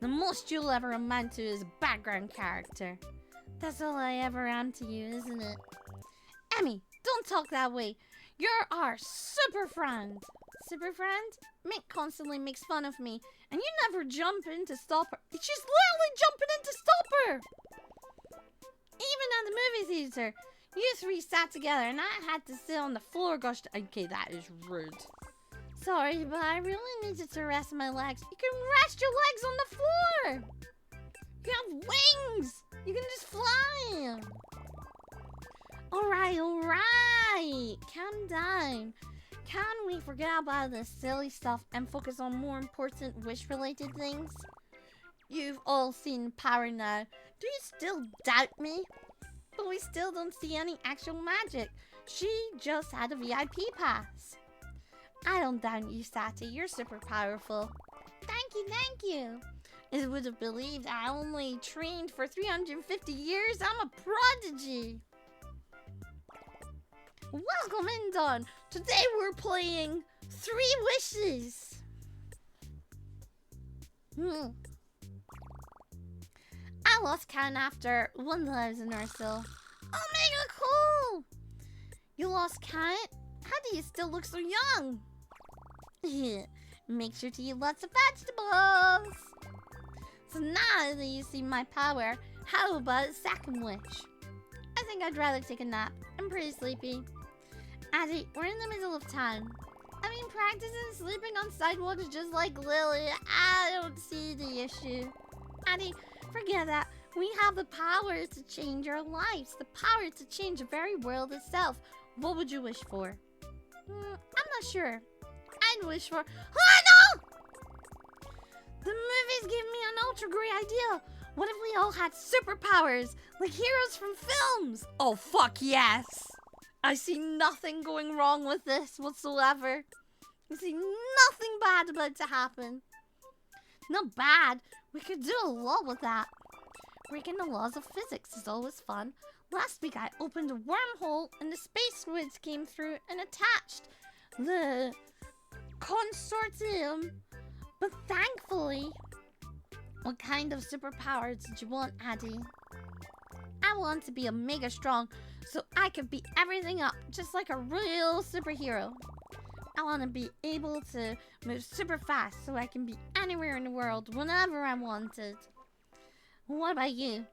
The most you'll ever amount to is a background character. That's all I ever am to you, isn't it? Emmy, don't talk that way. You're our super friend. Super friend? Mick constantly makes fun of me, and you never jump in to stop her. She's literally jumping in to stop her! Even at the movie theater, you three sat together, and I had to sit on the floor. Gosh, okay, that is rude. Sorry, but I really needed to rest my legs. You can rest your legs on the floor! You have wings! You can just fly! Alright. Calm down. Can we forget about this silly stuff and focus on more important wish-related things? You've all seen Power now. Do you still doubt me? But we still don't see any actual magic. She just had a VIP pass. I don't doubt you, Sati. You're super powerful. Thank you. I would have believed I only trained for 350 years. I'm a prodigy. Welcome in, Dawn. Today we're playing 3 Wishes. I lost count after 1,000 or so. Oh, mega cool! You lost count? How do you still look so young? Make sure to eat lots of vegetables. So now that you see my power, how about a second wish? I think I'd rather take a nap. I'm pretty sleepy. Addie, we're in the middle of town. I mean, practicing sleeping on sidewalks just like Lily. I don't see the issue. Addie, forget that. We have the power to change our lives. The power to change the very world itself. What would you wish for? I'm not sure. I'd wish for... Oh, no! The movies gave me an ultra great idea. What if we all had superpowers, like heroes from films? Oh, fuck yes. I see nothing going wrong with this whatsoever. I see nothing bad about to happen. Not bad. We could do a lot with that. Breaking the laws of physics is always fun. Last week I opened a wormhole and the space squids came through and attached the consortium. But thankfully... What kind of superpowers did you want, Addie? I want to be a mega strong so I can beat everything up just like a real superhero. I want to be able to move super fast so I can be anywhere in the world whenever I wanted. What about you?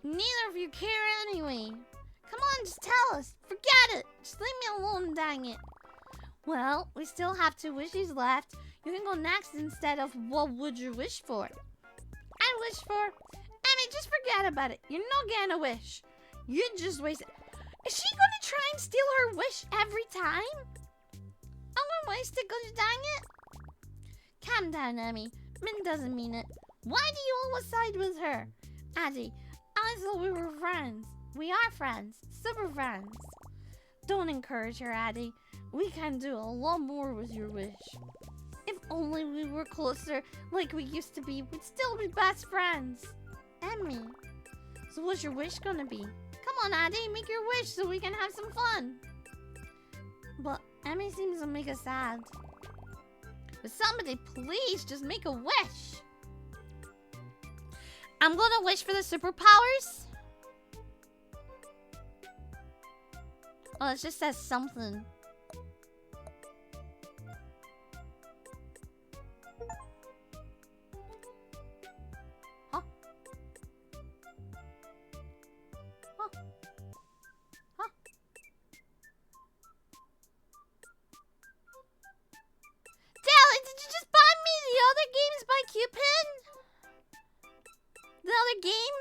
Neither of you care anyway. Come on, just tell us. Forget it. Just leave me alone, dang it. Well, we still have 2 wishes left. You can go next instead of what would you wish for? I wish for... Emmy, just forget about it. You're not getting a wish. You just waste it. Is she gonna try and steal her wish every time? I'm gonna waste it, gosh dang it. Calm down, Emmy. Min doesn't mean it. Why do you always side with her? Addie, I thought we were friends. We are friends. Super friends. Don't encourage her, Addie. We can do a lot more with your wish. If only we were closer like we used to be, we'd still be best friends. Emmy. So what's your wish gonna be? Come on, Addie, make your wish so we can have some fun. But Emmy seems to make us sad. But somebody please just make a wish. I'm gonna wish for the superpowers. Oh, it just says something. Huh? Huh? Huh? Dally, did you just buy me the other games by Cupid? The other game?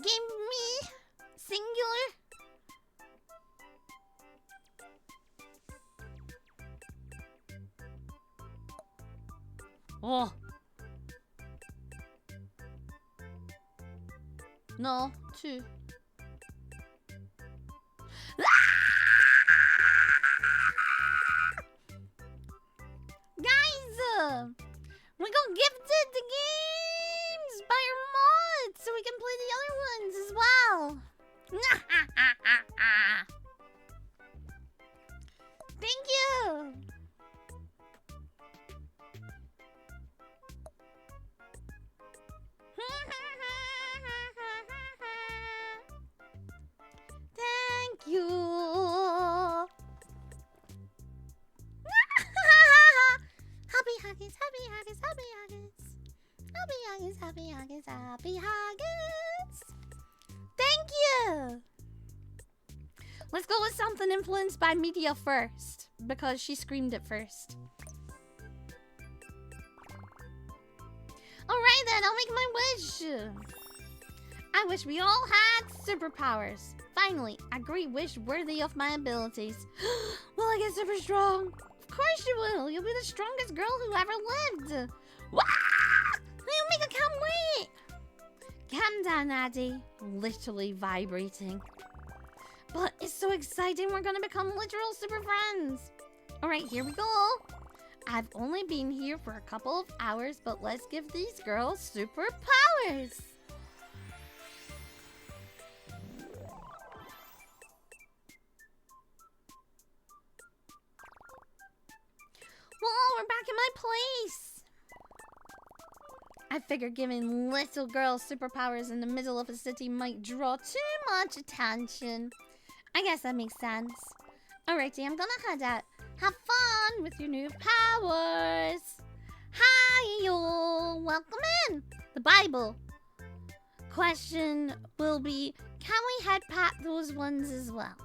Game me? Singular? Oh. No, 2. got gifted the games by our mods, so we can play the other ones as well. Thank you. Thank you. Happy Huggies, happy Huggies, happy Huggies. Happy Huggies, happy Huggies, happy Huggies. Thank you. Let's go with something influenced by media first, because she screamed it first. Alright then, I'll make my wish. I wish we all had superpowers. Finally, a great wish worthy of my abilities. Will I get super strong? Of course you will. You'll be the strongest girl who ever lived. Wah! Omega, can't wait. Calm down, Addie. Literally vibrating. But it's so exciting. We're gonna become literal super friends. Alright, here we go. I've only been here for a couple of hours, but let's give these girls superpowers. Whoa, we're back in my place. I figured giving little girls superpowers in the middle of a city might draw too much attention. I guess that makes sense. Alrighty, I'm gonna head out. Have fun with your new powers. Hi, y'all. Welcome in. The Bible. Question will be, can we head pat those ones as well?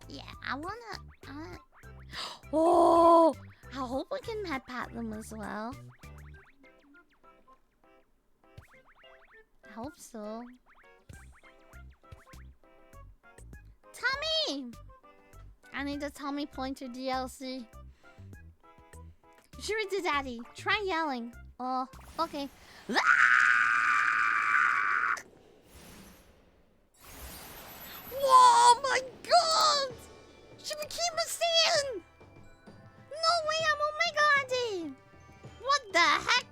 Yeah, I wanna... Oh! I hope we can head pat them as well. I hope so. Tommy! I need a Tommy Pointer DLC. Sure it, Daddy. Try yelling. Oh, okay. Whoa, my God! She became a Saiyan! No way, I'm Omega Auntie! What the heck?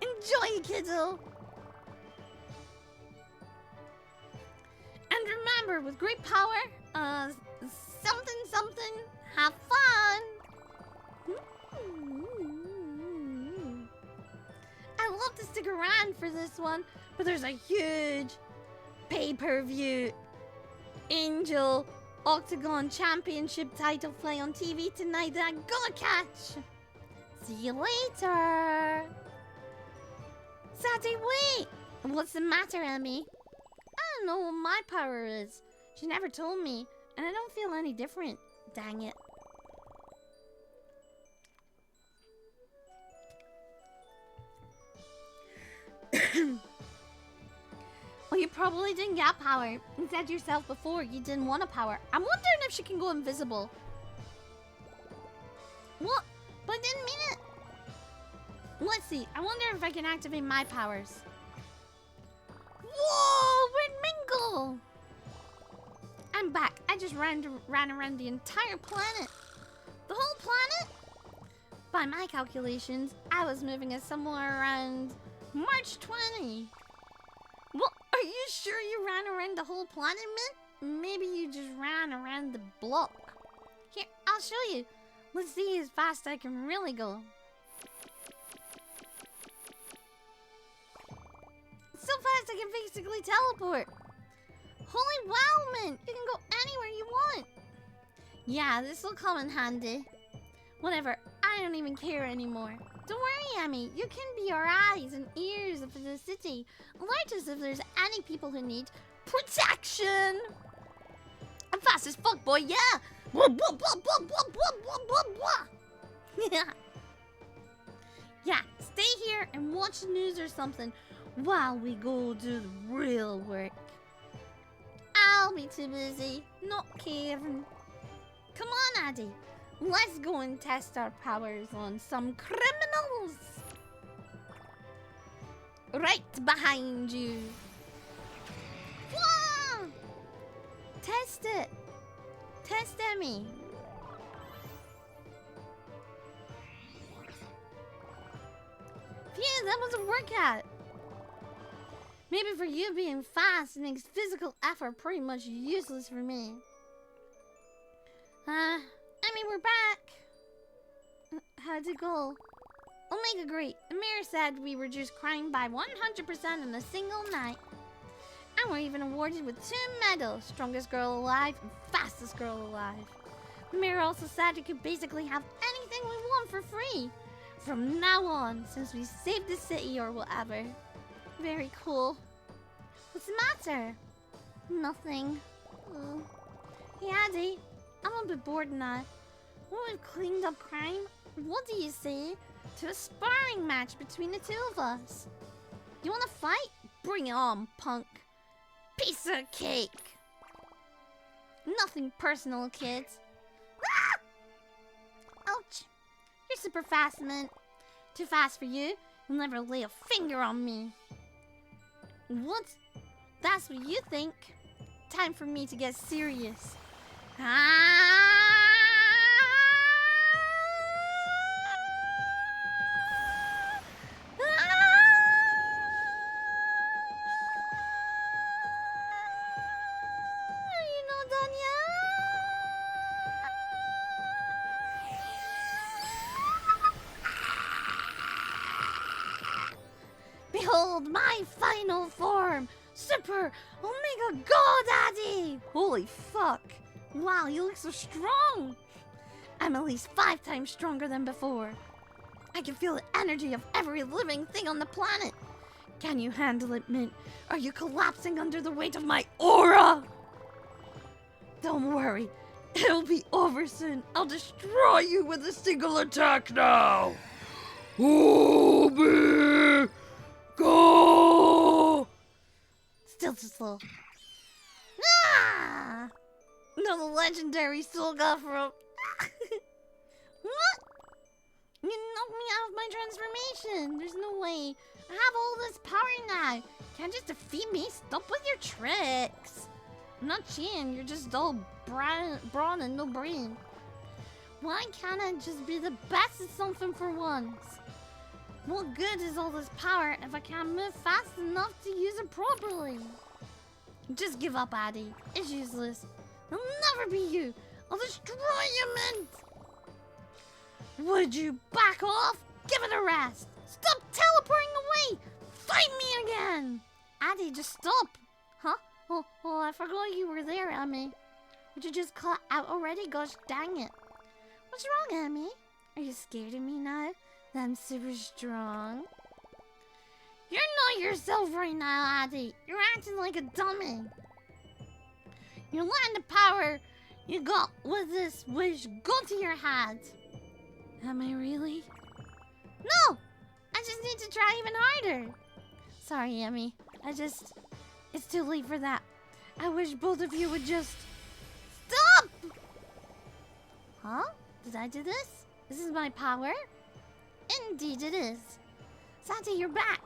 Enjoy, kiddo! And remember, with great power, something, have fun! I love to stick around for this one, but there's a huge pay-per-view Angel Octagon Championship title play on TV tonight that I'm gonna catch. See you later. Sadie, wait! What's the matter, Emmy? I don't know what my power is. She never told me, and I don't feel any different. Dang it. Well, you probably didn't get power. You said yourself before you didn't want a power. I'm wondering if she can go invisible. What? But I didn't mean it. Let's see. I wonder if I can activate my powers. Whoa! Where'd Mingle? I'm back. I just ran around the entire planet. The whole planet? By my calculations, I was moving at somewhere around March 20. Well, are you sure you ran around the whole planet, Mint? Maybe you just ran around the block. Here, I'll show you. Let's see as fast I can really go. So fast I can basically teleport. Holy wow, Mint! You can go anywhere you want. Yeah, this will come in handy. Whatever, I don't even care anymore. Don't worry, Emmy. You can be our eyes and ears for the city. Alert us if there's any people who need protection. I'm fast as fuck, boy, yeah! Yeah, stay here and watch the news or something while we go do the real work. I'll be too busy, not caring. Come on, Addie. Let's go and test our powers on some criminals. Right behind you. Whoa! Test it. Test Emmy. that was a workout. Maybe for you, being fast makes physical effort pretty much useless for me. We're back. How'd it go? Omega great. The mayor said we reduced crime by 100% in a single night. And we're even awarded with 2 medals. Strongest girl alive and fastest girl alive. The mayor also said we could basically have anything we want for free from now on, since we saved the city or whatever. Very cool. What's the matter? Nothing. Oh. Hey, Addy. I'm a bit bored now. When we've cleaned up crime, what do you say to a sparring match between the 2 of us? You wanna fight? Bring it on, punk. Piece of cake. Nothing personal, kids. Ah! Ouch. You're super fast, man. Too fast for you. You'll never lay a finger on me. What? That's what you think? Time for me to get serious. Ah! Behold my final form! Super Omega God Daddy! Holy fuck! Wow, you look so strong! I'm at least 5 times stronger than before. I can feel the energy of every living thing on the planet. Can you handle it, Mint? Are you collapsing under the weight of my aura? Don't worry, it'll be over soon. I'll destroy you with a single attack now! Omega! Go! Still too slow. Ah! No, the legendary Solga from... What? You knocked me out of my transformation. There's no way. I have all this power now. Can't just defeat me. Stop with your tricks. I'm not cheating. You're just all brawn and no brain. Why can't I just be the best at something for once? What good is all this power if I can't move fast enough to use it properly? Just give up, Addy. It's useless. It'll never be you. I'll destroy you, Mint. Would you back off? Give it a rest. Stop teleporting away. Fight me again. Addy, just stop. Huh? Oh, I forgot you were there, Emmy. Would you just cut out already? Gosh dang it. What's wrong, Emmy? Are you scared of me now? I'm super strong. You're not yourself right now, Addy. You're acting like a dummy. You're letting the power you got with this wish go to your head. Am I really? No! I just need to try even harder. Sorry, Emmy. It's too late for that. I wish both of you would just... Stop! Huh? Did I do this? This is my power? Indeed it is. Santi, you're back.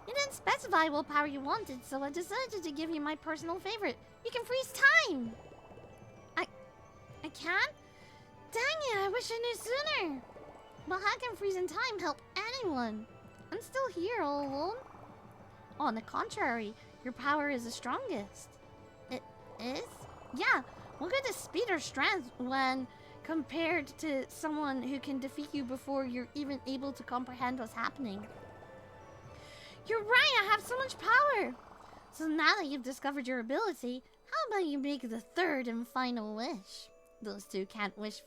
You didn't specify what power you wanted, so I decided to give you my personal favorite. You can freeze time. I can? Dang it, I wish I knew sooner. But how can freezing time help anyone? I'm still here all alone. On the contrary, your power is the strongest. It is? Yeah, what good is speed or strength when compared to someone who can defeat you before you're even able to comprehend what's happening? You're right, I have so much power. So now that you've discovered your ability, how about you make the 3rd and final wish? Those 2 can't wish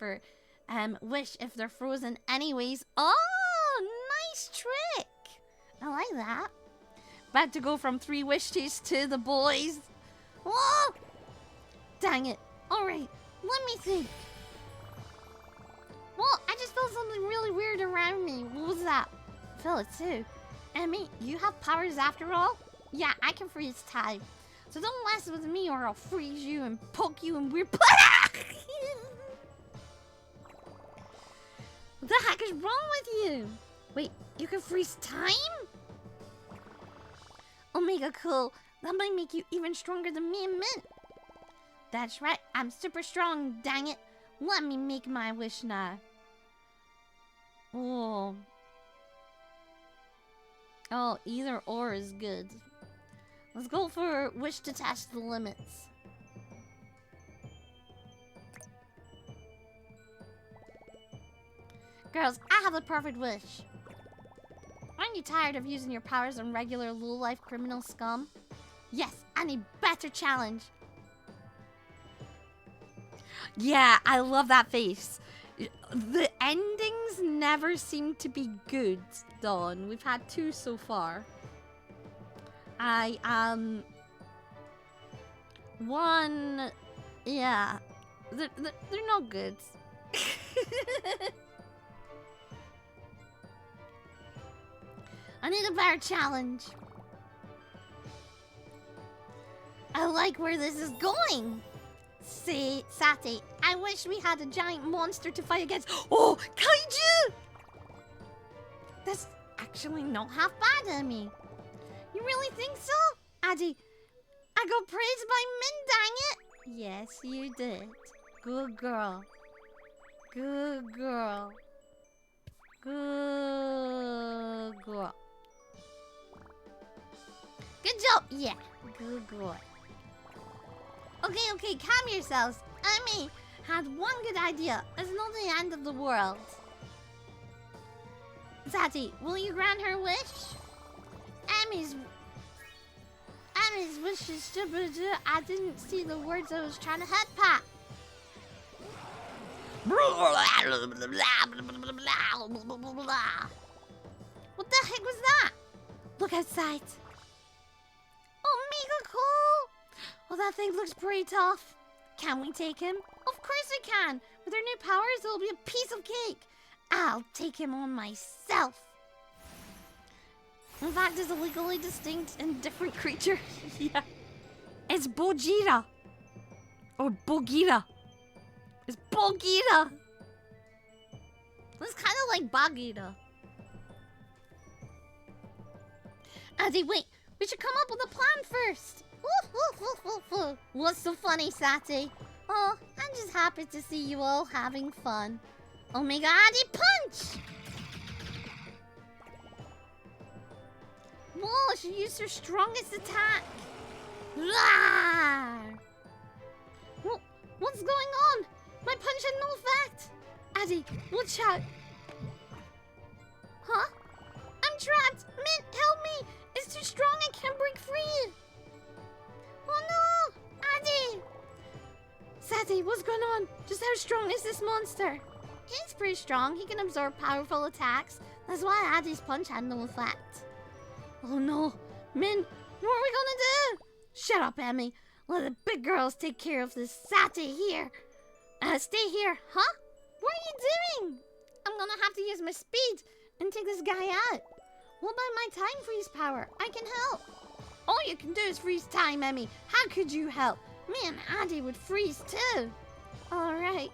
if they're frozen anyways. Oh, nice trick. I like that. About to go from 3 wishes to the boys. Oh, dang it. Alright, let me think. Well, I just felt something really weird around me. What was that? I felt it too. Emmy, you have powers after all? Yeah, I can freeze time. So don't mess with me or I'll freeze you and poke you in weird... What the heck is wrong with you? Wait, you can freeze time? Omega cool. That might make you even stronger than me and Mint. That's right, I'm super strong, dang it. Let me make my wish now. Oh. Oh, either or is good. Let's go for wish to test the limits. Girls, I have the perfect wish. Aren't you tired of using your powers on regular low-life criminal scum? Yes, I need better challenge. Yeah, I love that face. The endings never seem to be good, Dawn. We've had 2 so far. One, yeah, they're not good. I need a better challenge. I like where this is going. See, Sati, I wish we had a giant monster to fight against. Oh, kaiju! That's actually not half bad, Emmy. You really think so? Addy, I got praised by Min, dang it. Yes, you did. Good girl. Good girl. Good girl. Good job. Yeah, good girl. Okay, calm yourselves. Emmy had one good idea. It's not the end of the world. Zati, will you grant her wish? Emmy's wish is stupid. I didn't see the words I was trying to head pat. What the heck was that? Look outside. Oh, mega cool! Well, that thing looks pretty tough. Can we take him? Of course we can. With our new powers, it'll be a piece of cake. I'll take him on myself. In fact, it's a legally distinct and different creature. Yeah. It's Bojira. Or Bogira. It's Bogira. It's kind of like Bagheera. Addy, wait. We should come up with a plan first. What's so funny, Sati? Oh, I'm just happy to see you all having fun. Omega Addy punch! Whoa, she used her strongest attack. What's going on? My punch had no effect. Addy, watch out. Huh? I'm trapped. Mint, help me. It's too strong. I can't break free. Oh no, Addy. Sati, what's going on? Just how strong is this monster? He's pretty strong. He can absorb powerful attacks. That's why Addy's punch had no effect. Oh no, Min, what are we gonna do? Shut up, Emmy. Let the big girls take care of this Sati here. Stay here, huh? What are you doing? I'm gonna have to use my speed and take this guy out. What about my time freeze power? I can help. All you can do is freeze time, Emmy. How could you help? Me and Addy would freeze too. Alright.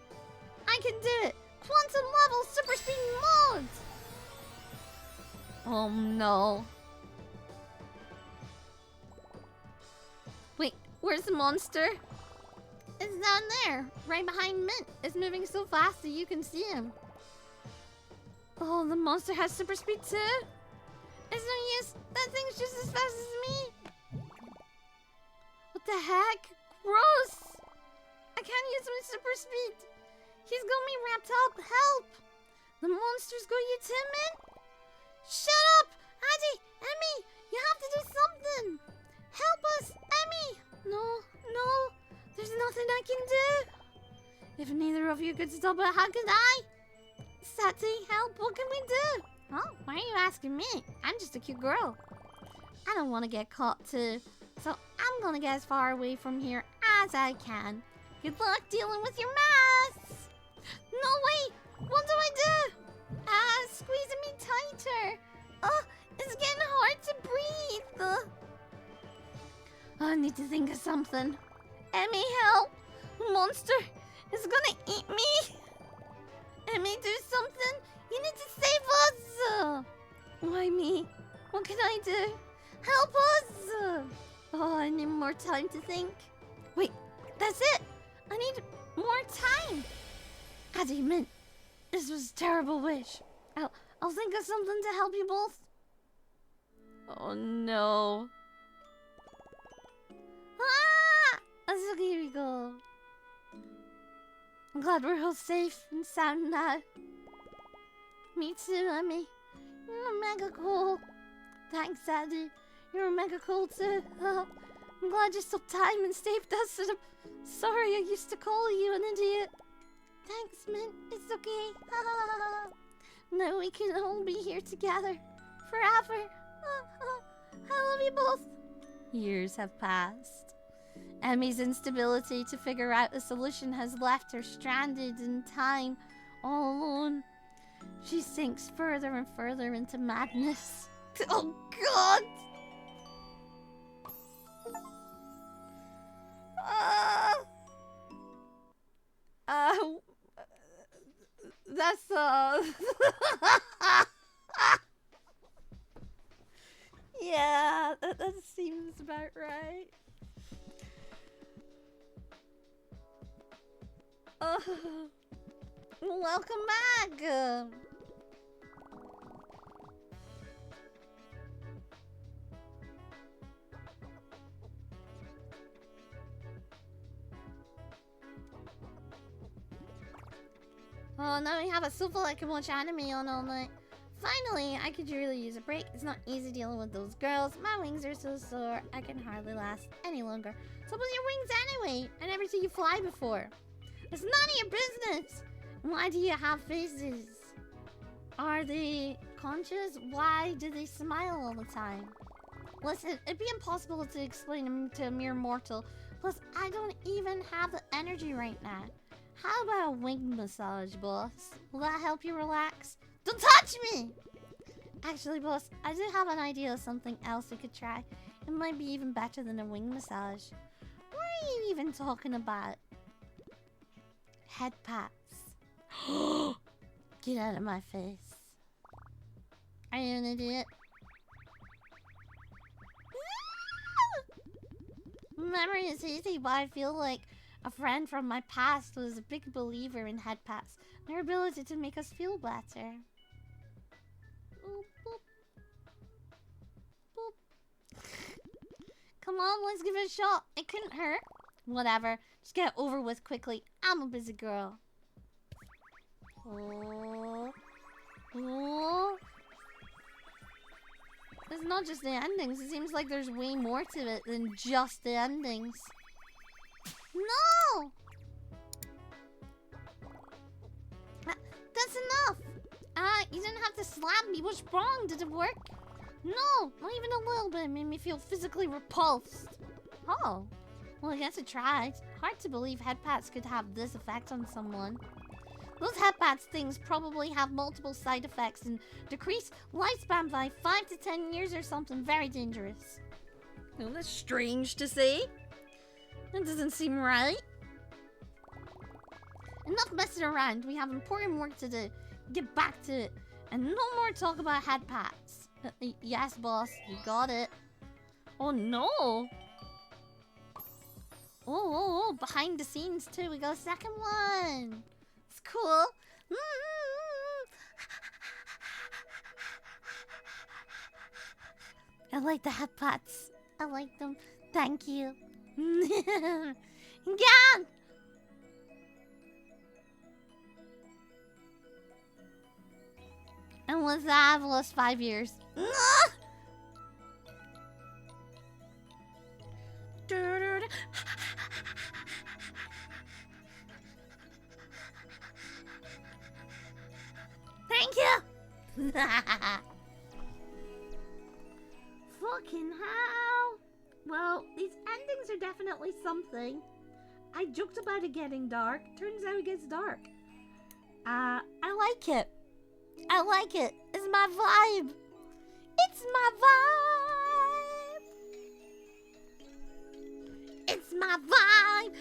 I can do it. Quantum level super speed mode. Oh no. Wait, where's the monster? It's down there, right behind Mint. It's moving so fast that you can see him. Oh, the monster has super speed too? It's no use. That thing's just as fast as me. What the heck? Gross! I can't use my super speed. He's got me wrapped up. Help! The monster's got you too, Mint? Shut up! Addy! Emmy! You have to do something! Help us! Emmy! No. There's nothing I can do. If neither of you could stop it, how could I? Sati, help! What can we do? Oh, why are you asking me? I'm just a cute girl. I don't want to get caught too. So I'm gonna get as far away from here as I can. Good luck dealing with your mess! No, wait! What do I do? Squeezing me tighter. It's getting hard to breathe. I need to think of something. Emmy, help! Monster is gonna eat me! Emmy, do something! You need to save us! Why me? What can I do? Help us! Oh, I need more time to think. Wait, that's it! I need more time! Addy, Mint, this was a terrible wish. I'll think of something to help you both. Oh no. Ah! So here we go. I'm glad we're all safe and sound now. Me too, Emmy. You're mega cool. Thanks, Daddy. You're mega cool too. I'm glad you stopped time and saved us. And I'm sorry I used to call you an idiot. Thanks, Mint. It's okay. Now we can all be here together. Forever. I love you both. Years have passed. Emmy's instability to figure out a solution has left her stranded in time, all alone. She sinks further and further into madness. Oh, God! That's, yeah, that seems about right. Welcome back. Oh, now we have a sofa I can watch anime on all night. Finally, I could really use a break. It's not easy dealing with those girls. My wings are so sore, I can hardly last any longer. So with your wings anyway? I never see you fly before. It's none of your business. Why do you have faces? Are they conscious? Why do they smile all the time? Listen, it'd be impossible to explain them to a mere mortal. Plus, I don't even have the energy right now. How about a wing massage, boss? Will that help you relax? Don't touch me! Actually, boss, I do have an idea of something else we could try. It might be even better than a wing massage. What are you even talking about? Head pats. Get out of my face. Are you an idiot? Memory is easy, but I feel like a friend from my past was a big believer in head pats. Their ability to make us feel better. Boop, boop. Boop. Come on, let's give it a shot. It couldn't hurt. Whatever. Just get it over with quickly. I'm a busy girl. Oh. Oh. It's not just the endings. It seems like there's way more to it than just the endings. No! That's enough! You didn't have to slap me. What's wrong? Did it work? No, not even a little bit. It made me feel physically repulsed. Oh. Well, I guess I tried. Hard to believe head pats could have this effect on someone. Those head pats things probably have multiple side effects and decrease lifespan by 5 to 10 years or something very dangerous. Well, that's strange to say. That doesn't seem right. Enough messing around. We have important work to do. Get back to it. And no more talk about head pats. Yes, boss. You got it. Oh, no. Oh, behind the scenes, too. We got a second one. It's cool. I like the head pats. I like them. Thank you. Yeah. And with that, I've lost 5 years. Thank you. Fucking hell. Well, these endings are definitely something. I joked about it getting dark. Turns out it gets dark. I like it. I like it. It's my vibe. It's my vibe. It's my vibe.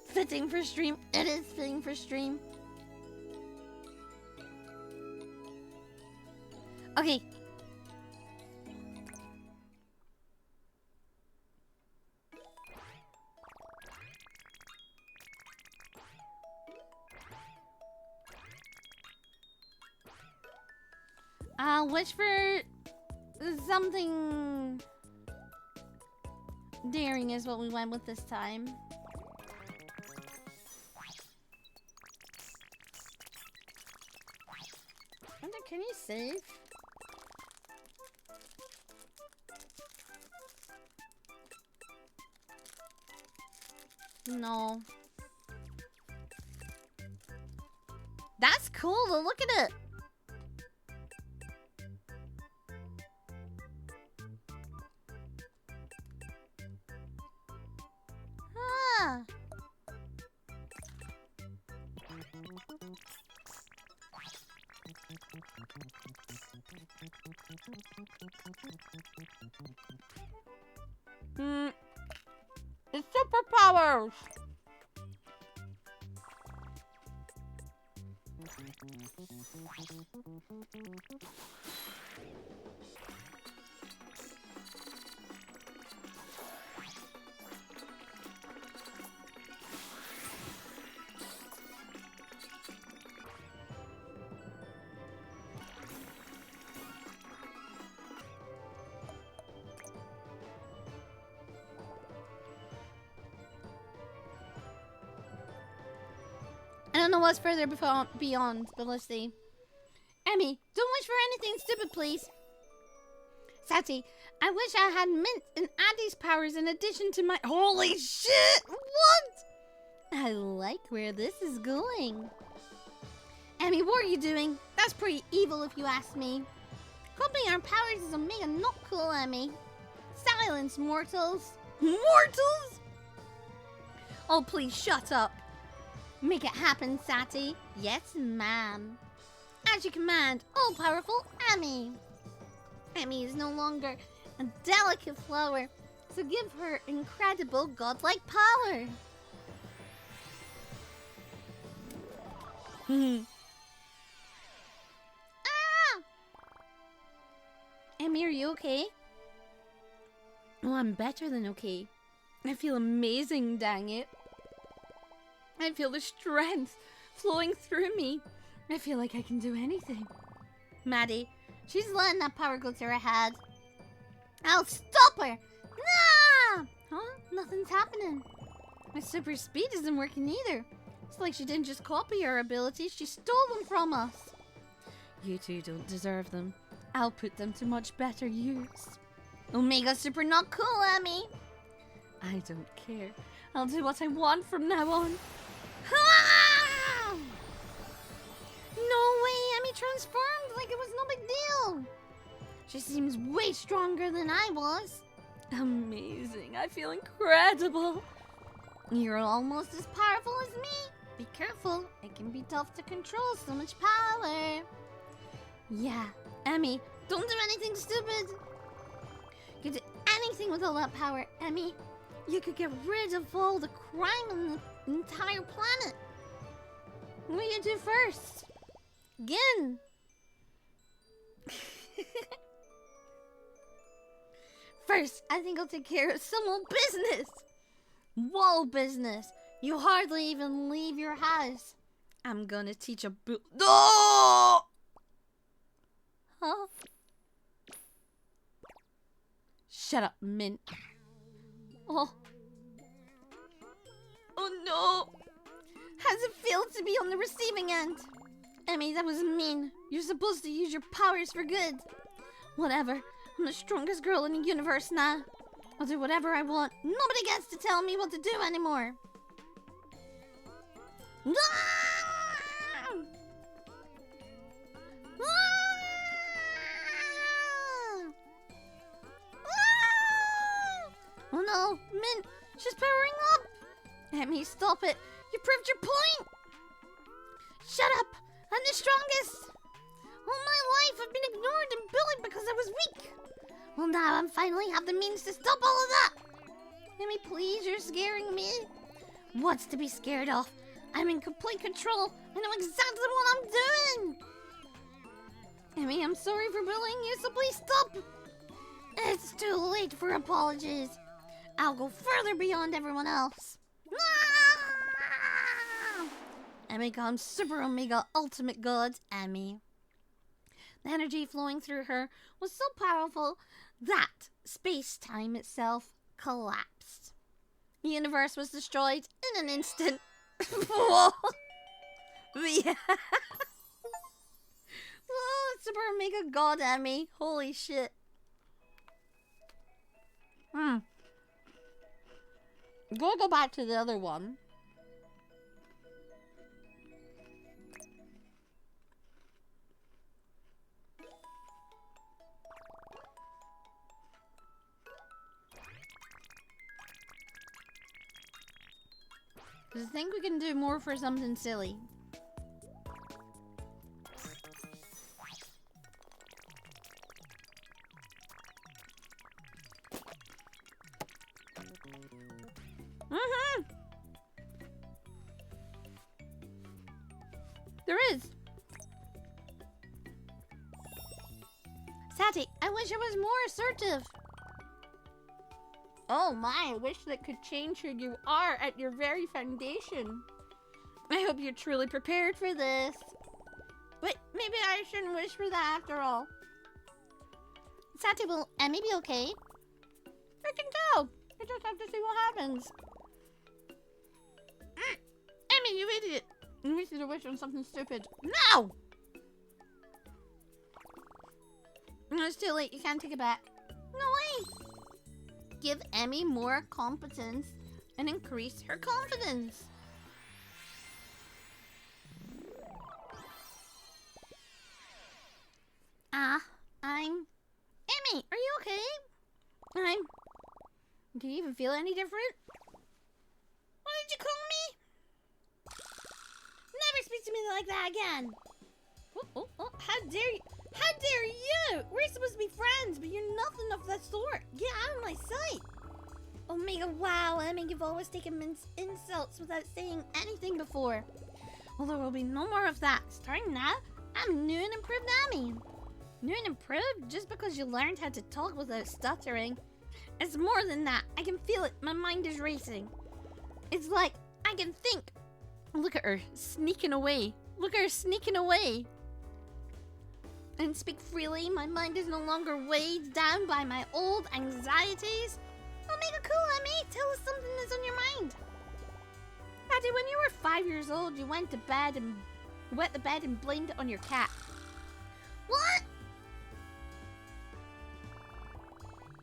Fitting for stream. It is fitting for stream. Okay. Wish for something daring is what we went with this time. Wonder, can you save? No. That's cool though, look at it. Ah. It's superpowers. I don't know what's further beyond, but let's see. Emmy, don't wish for anything stupid, please. Satty, I wish I had Mint and Addy's powers in addition to my— Holy shit! What? I like where this is going. Emmy, what are you doing? That's pretty evil if you ask me. Copying our powers is omega not cool, Emmy. Silence, mortals. Mortals? Oh, please shut up. Make it happen, Satty. Yes, ma'am. As you command, all-powerful Emmy. Emmy is no longer a delicate flower, so give her incredible godlike power. Ah! Emmy, are you okay? Oh, I'm better than okay. I feel amazing, dang it. I feel the strength flowing through me. I feel like I can do anything. Maddie, she's letting that power go to her head. I'll stop her! Ah! Huh? Nothing's happening. My super speed isn't working either. It's like she didn't just copy our abilities, she stole them from us. You two don't deserve them. I'll put them to much better use. Omega super not cool, Emmy. I don't care. I'll do what I want from now on. Ah! No way, Emmy transformed like it was no big deal. She seems way stronger than I was. Amazing, I feel incredible. You're almost as powerful as me. Be careful, it can be tough to control so much power. Yeah, Emmy, don't do anything stupid. You could do anything with all that power, Emmy. You could get rid of all the crime on the entire planet. What do you do first? Again. First, I think I'll take care of some old business. Wall business. You hardly even leave your house. I'm gonna teach a No! Huh? Shut up, Mint. Oh. Oh no. How does it feel to be on the receiving end? Emmy, that was mean. You're supposed to use your powers for good. Whatever. I'm the strongest girl in the universe now. I'll do whatever I want. Nobody gets to tell me what to do anymore. Ah! Ah! Oh no, Mint, she's powering up. Emmy, stop it. You proved your point. Shut up. I'm the strongest. All my life I've been ignored and bullied because I was weak. Well, now I finally have the means to stop all of that. Emmy, please, you're scaring me. What's to be scared of? I'm in complete control. I know exactly what I'm doing. Emmy, I'm sorry for bullying you, so please stop. It's too late for apologies. I'll go further beyond everyone else. Ah! Emmy becomes Super Omega Ultimate God, Emmy. The energy flowing through her was so powerful that space-time itself collapsed. The universe was destroyed in an instant. Whoa! Yeah. Whoa, Super Mega God Emmy. Holy shit. Go back to the other one. I think we can do more for something silly. There is. Sati, I wish I was more assertive. Oh my, I wish that could change who you are at your very foundation. I hope you're truly prepared for this. Wait, maybe I shouldn't wish for that after all. Sati, will Emmy be okay? I can tell. I just have to see what happens. Emmy, you idiot. You wish to wish on something stupid. No! No, it's too late. You can't take it back. No way! Give Emmy more competence and increase her confidence. I'm... Emmy, are you okay? Do you even feel any different? What did you call me? Never speak to me like that again. Oh, how dare you? How dare you? We're supposed to be friends, but you're nothing of that sort. Get out of my sight. Omega, wow, Emmy, you've always taken insults without saying anything before. Well, there will be no more of that. Starting now, I'm new and improved Emmy. New and improved just because you learned how to talk without stuttering. It's more than that. I can feel it. My mind is racing. It's like I can think. Look at her sneaking away. Look at her sneaking away. And speak freely. My mind is no longer weighed down by my old anxieties. Omega cool, Emmy. Tell us something that's on your mind. Daddy, when you were 5 years old, you went to bed and wet the bed and blamed it on your cat. What?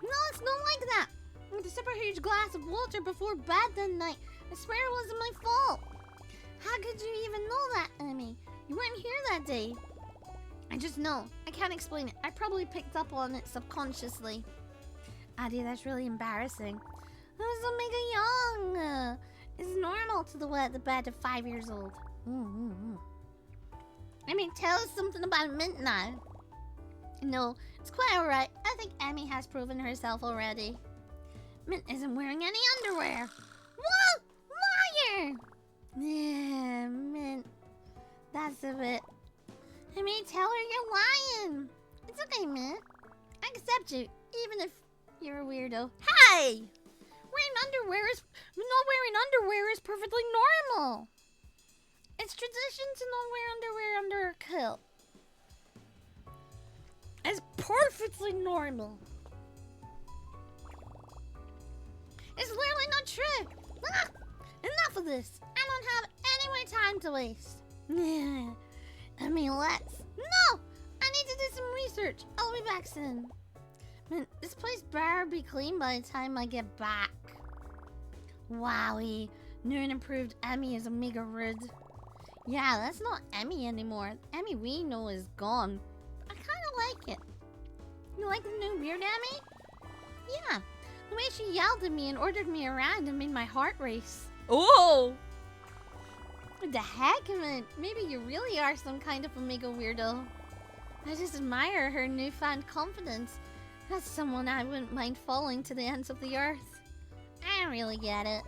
No, it's not like that. With a super huge glass of water before bed that night. I swear it wasn't my fault. How could you even know that, Emmy? You weren't here that day. I just know. I can't explain it. I probably picked up on it subconsciously. Addie, that's really embarrassing. I was Omega young. It's normal to wet the bed at 5 years old. I mean, tell us something about Mint now. No, it's quite alright. I think Emmy has proven herself already. Mint isn't wearing any underwear. What? Liar! Yeah, Mint. That's a bit... I mean, tell her you're lying. It's okay, Mint. I accept you, even if you're a weirdo. Hey! Not wearing underwear is perfectly normal. It's tradition to not wear underwear under a kilt. It's perfectly normal. It's literally not true. Enough of this. I don't have any more time to waste. I mean, let's. No! I need to do some research. I'll be back soon. Man, this place better be clean by the time I get back. Wowie. New and improved Emmy is Omega rude. Yeah, that's not Emmy anymore. Emmy we know is gone. I kind of like it. You like the new weird Emmy? Yeah. The way she yelled at me and ordered me around and made my heart race. Oh! What the heck, man? Maybe you really are some kind of Omega weirdo. I just admire her newfound confidence. That's someone I wouldn't mind following to the ends of the earth. I don't really get it.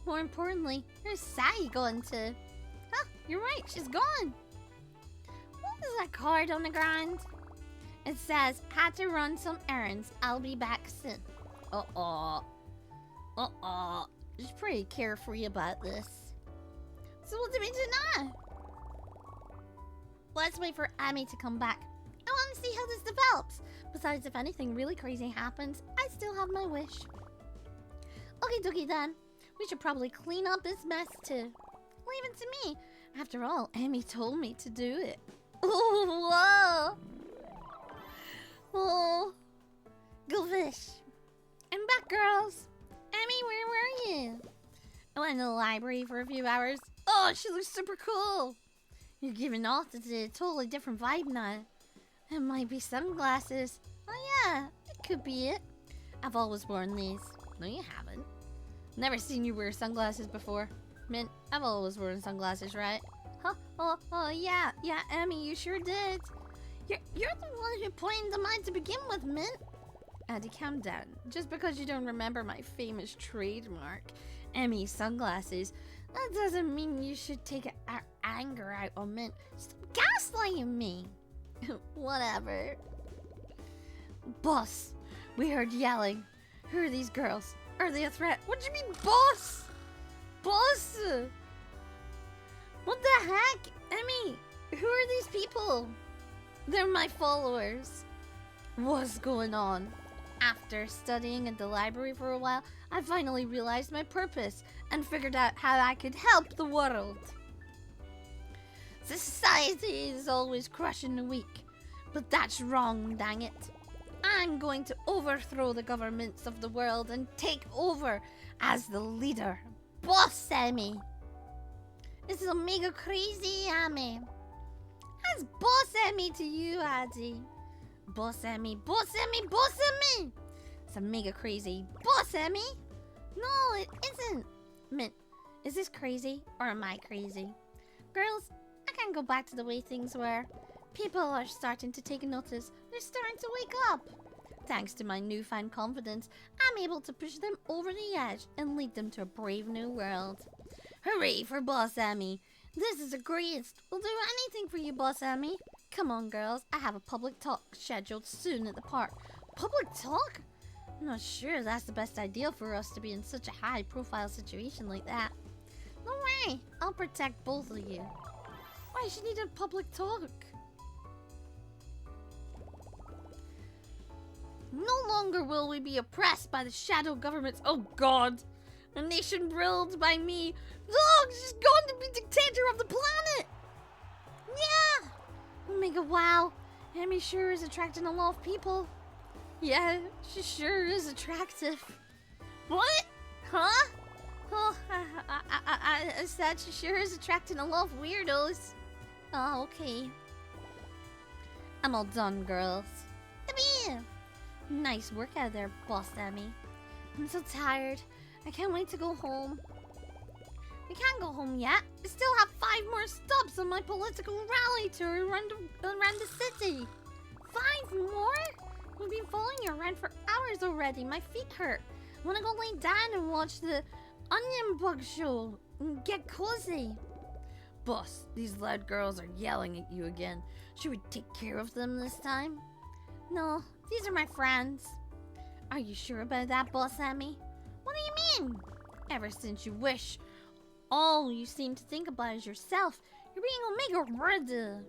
More importantly, where's Sai going to? Huh, you're right, she's gone. What is that card on the ground? It says, had to run some errands. I'll be back soon. She's pretty carefree about this. So what do we do now? Let's wait for Amy to come back. I want to see how this develops. Besides, if anything really crazy happens, I still have my wish. Okay, dookie then. We should probably clean up this mess too. Leave it to me. After all, Emmy told me to do it. Oh, whoa. Oh, go fish. I'm back, girls. Emmy, where were you? I went to the library for a few hours. Oh, she looks super cool. You're giving off a totally different vibe now. It might be sunglasses. Oh yeah, it could be it. I've always worn these. No, you haven't. Never seen you wear sunglasses before. Mint, I've always worn sunglasses, right? Huh? Oh yeah, Emmy, you sure did. You're the one who pointed them out to begin with, Mint. Addie, calm down. Just because you don't remember my famous trademark, Emmy sunglasses, that doesn't mean you should take our anger out on Mint. Stop gaslighting me. Whatever. Boss, we heard yelling. Who are these girls? Are they a threat? What do you mean, boss? Boss? What the heck? Emmy, who are these people? They're my followers. What's going on? After studying at the library for a while, I finally realized my purpose and figured out how I could help the world. Society is always crushing the weak, but that's wrong, dang it. I'm going to overthrow the governments of the world and take over as the leader. Boss Emmy. This is mega crazy, Emmy. That's Boss Emmy to you, Addie. Boss Emmy, Boss Emmy, Boss Emmy. It's a mega crazy. Boss Emmy? No, it isn't. Mint, is this crazy or am I crazy? Girls, I can't go back to the way things were. People are starting to take notice. They're starting to wake up. Thanks to my newfound confidence, I'm able to push them over the edge and lead them to a brave new world. Hooray for Boss Emmy. This is the greatest. We'll do anything for you, Boss Emmy. Come on, girls. I have a public talk scheduled soon at the park. Public talk? I'm not sure that's the best idea for us to be in such a high-profile situation like that. No way. I'll protect both of you. Why she need a public talk? No longer will we be oppressed by the shadow governments. Oh God. A nation ruled by me. Look, she's going to be dictator of the planet. Yeah. Omega, wow. Emmy sure is attracting a lot of people. Yeah, she sure is attractive. What? Huh? Oh, I said she sure is attracting a lot of weirdos. Oh, okay. I'm all done, girls. Come here. Nice work out there, Boss Emmy. I'm so tired. I can't wait to go home. We can't go home yet. I still have 5 more stops on my political rally tour around the city. 5 more? We've been following you around for hours already. My feet hurt. I want to go lay down and watch the Onion Bug show and get cozy. Boss, these loud girls are yelling at you again. Should we take care of them this time? No, these are my friends. Are you sure about that, Boss Emmy? What do you mean? Ever since you wish, all you seem to think about is yourself. You're being Omega rude.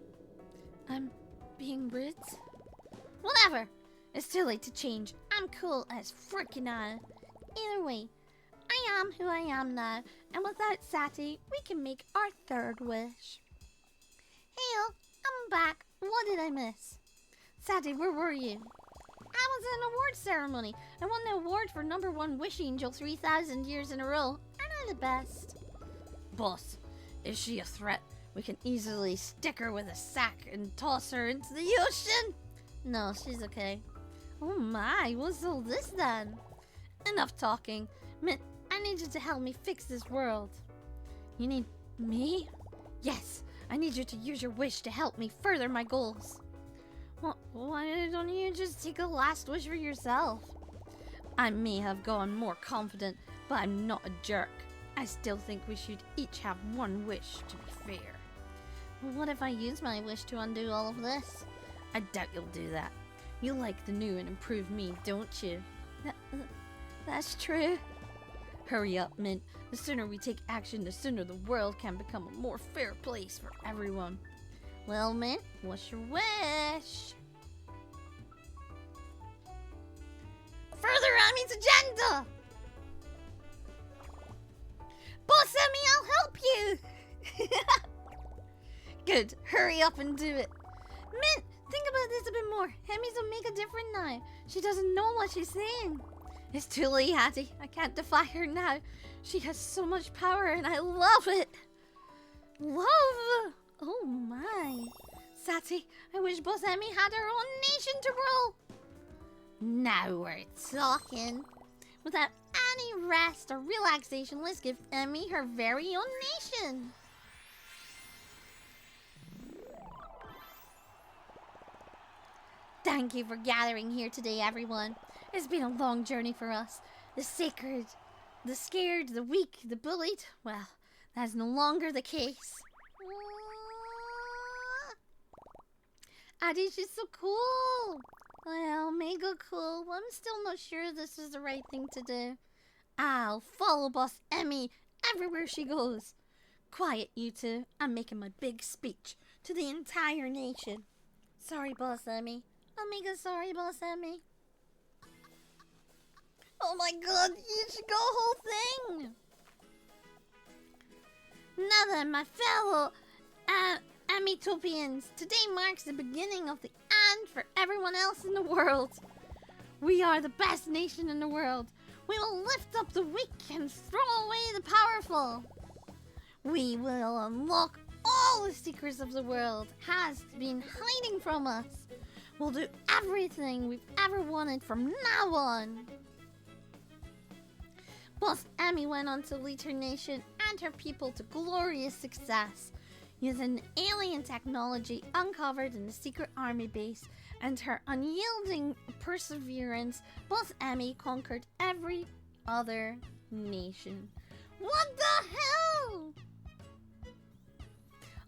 I'm being rude? Whatever. It's too late to change. I'm cool as frickin' on. Either way, I am who I am now, and without Sati, we can make our 3rd wish. Hey, I'm back. What did I miss? Sati, where were you? I was at an award ceremony. I won the award for #1 Wish Angel 3,000 years in a row. Aren't I the best? Boss, is she a threat? We can easily stick her with a sack and toss her into the ocean. No, she's okay. Oh my, what's all this then? Enough talking. Mint, I need you to help me fix this world. You need me? Yes, I need you to use your wish to help me further my goals. Why don't you just take a last wish for yourself? I may have gone more confident, but I'm not a jerk. I still think we should each have 1 wish, to be fair. What if I use my wish to undo all of this? I doubt you'll do that. You like the new and improved me, don't you? That's true. Hurry up, Mint. The sooner we take action, the sooner the world can become a more fair place for everyone. Well, Mint, what's your wish? tonight's agenda. Boss Emmy, I'll help you. Good. Hurry up and do it. Mint, think about this a bit more. Hemi's will make a difference now. She doesn't know what she's saying. It's too late, Hattie. I can't defy her now. She has so much power and I love it. Love? Oh my. Sati, I wish Boss Emmy had her own nation to rule. Now we're talking. Without any rest or relaxation, let's give Emmy her very own nation. Thank you for gathering here today, everyone. It's been a long journey for us. The sacred, the scared, the weak, the bullied. Well, that's no longer the case. Addie, she's so cool. Well, mega cool. But I'm still not sure this is the right thing to do. I'll follow Boss Emmy everywhere she goes. Quiet, you two. I'm making my big speech to the entire nation. Sorry, Boss Emmy. I'm mega sorry, Boss Emmy. Oh my god, you should go whole thing. Now then, my fellow Emmytopians, today marks the beginning of the end for everyone else in the world. We are the best nation in the world. We will lift up the weak and throw away the powerful. We will unlock all the secrets of the world has been hiding from us. We'll do everything we've ever wanted from now on. Boss Emmy went on to lead her nation and her people to glorious success. Using alien technology uncovered in the secret army base and her unyielding perseverance, Boss Emmy conquered every other nation. What the hell?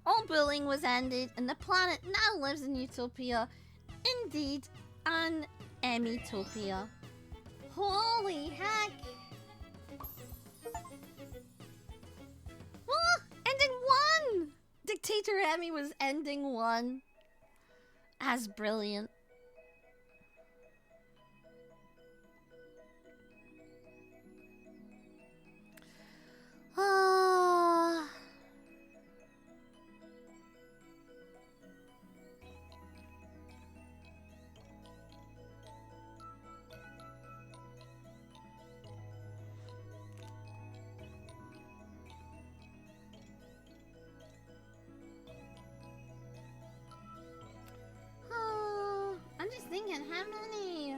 All bullying was ended and the planet now lives in utopia. Indeed, an Emmytopia. Holy heck! Oh, ended one! Dictator Emmy was ending one. As brilliant. Ah. I'm just thinking, how many?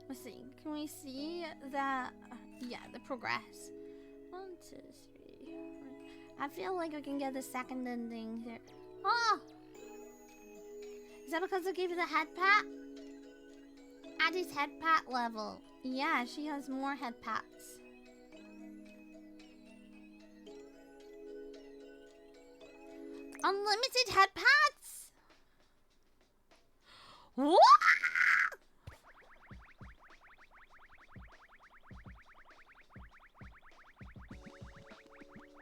Let's see. Can we see that? Yeah, the progress. 1, 2, 3. 4. I feel like I can get the second ending here. Oh! Is that because I gave you the head pat? Addie's head pat level. Yeah, she has more head pats. Unlimited head pats? What?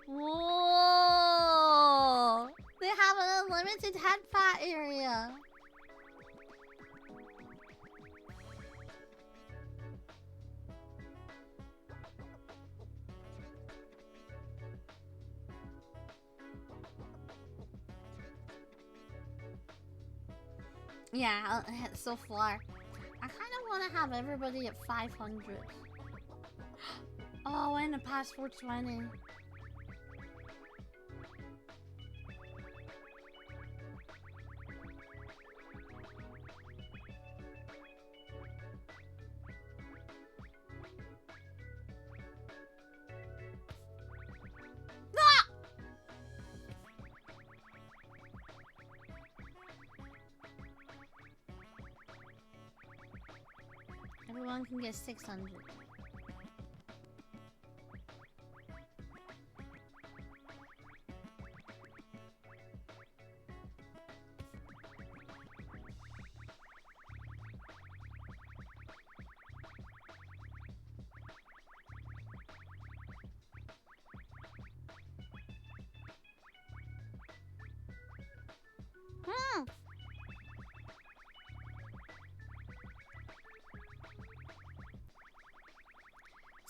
Whoa! They have an unlimited head pat area. Yeah, so far. I kind of want to have everybody at 500. Oh, and a past 420. Everyone can get 600.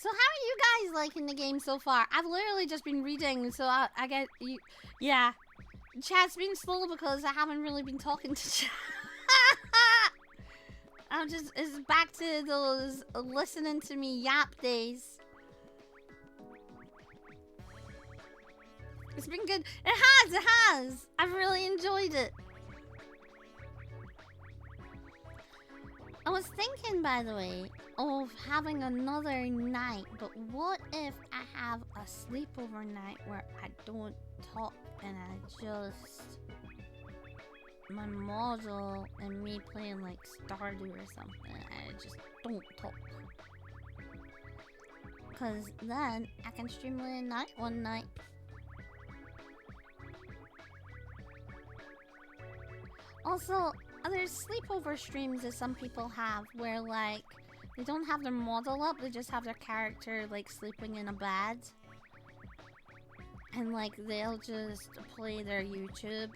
So how are you guys liking the game so far? I've literally just been reading, so I get you. Yeah, chat's been slow because I haven't really been talking to chat. It's back to those listening to me yap days. It's been good. It has. I've really enjoyed it. I was thinking, by the way, of having another night, but what if I have a sleepover night where I don't talk and I just... my model and me playing like Stardew or something, I just don't talk. Cause then I can stream late at night one night. Also, there's sleepover streams that some people have where like they don't have their model up, they just have their character like sleeping in a bed. And like they'll just play their YouTube.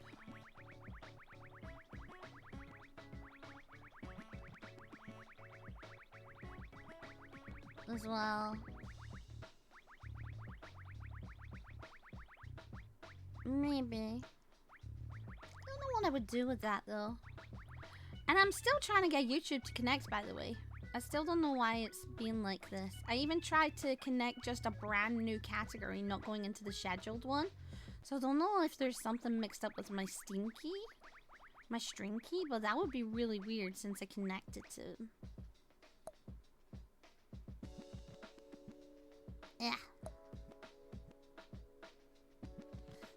As well. Maybe. I don't know what I would do with that though. And I'm still trying to get YouTube to connect, by the way. I still don't know why it's being like this. I even tried to connect just a brand new category, not going into the scheduled one. So I don't know if there's something mixed up with my Steam key. My string key, but that would be really weird since I connected to... Yeah.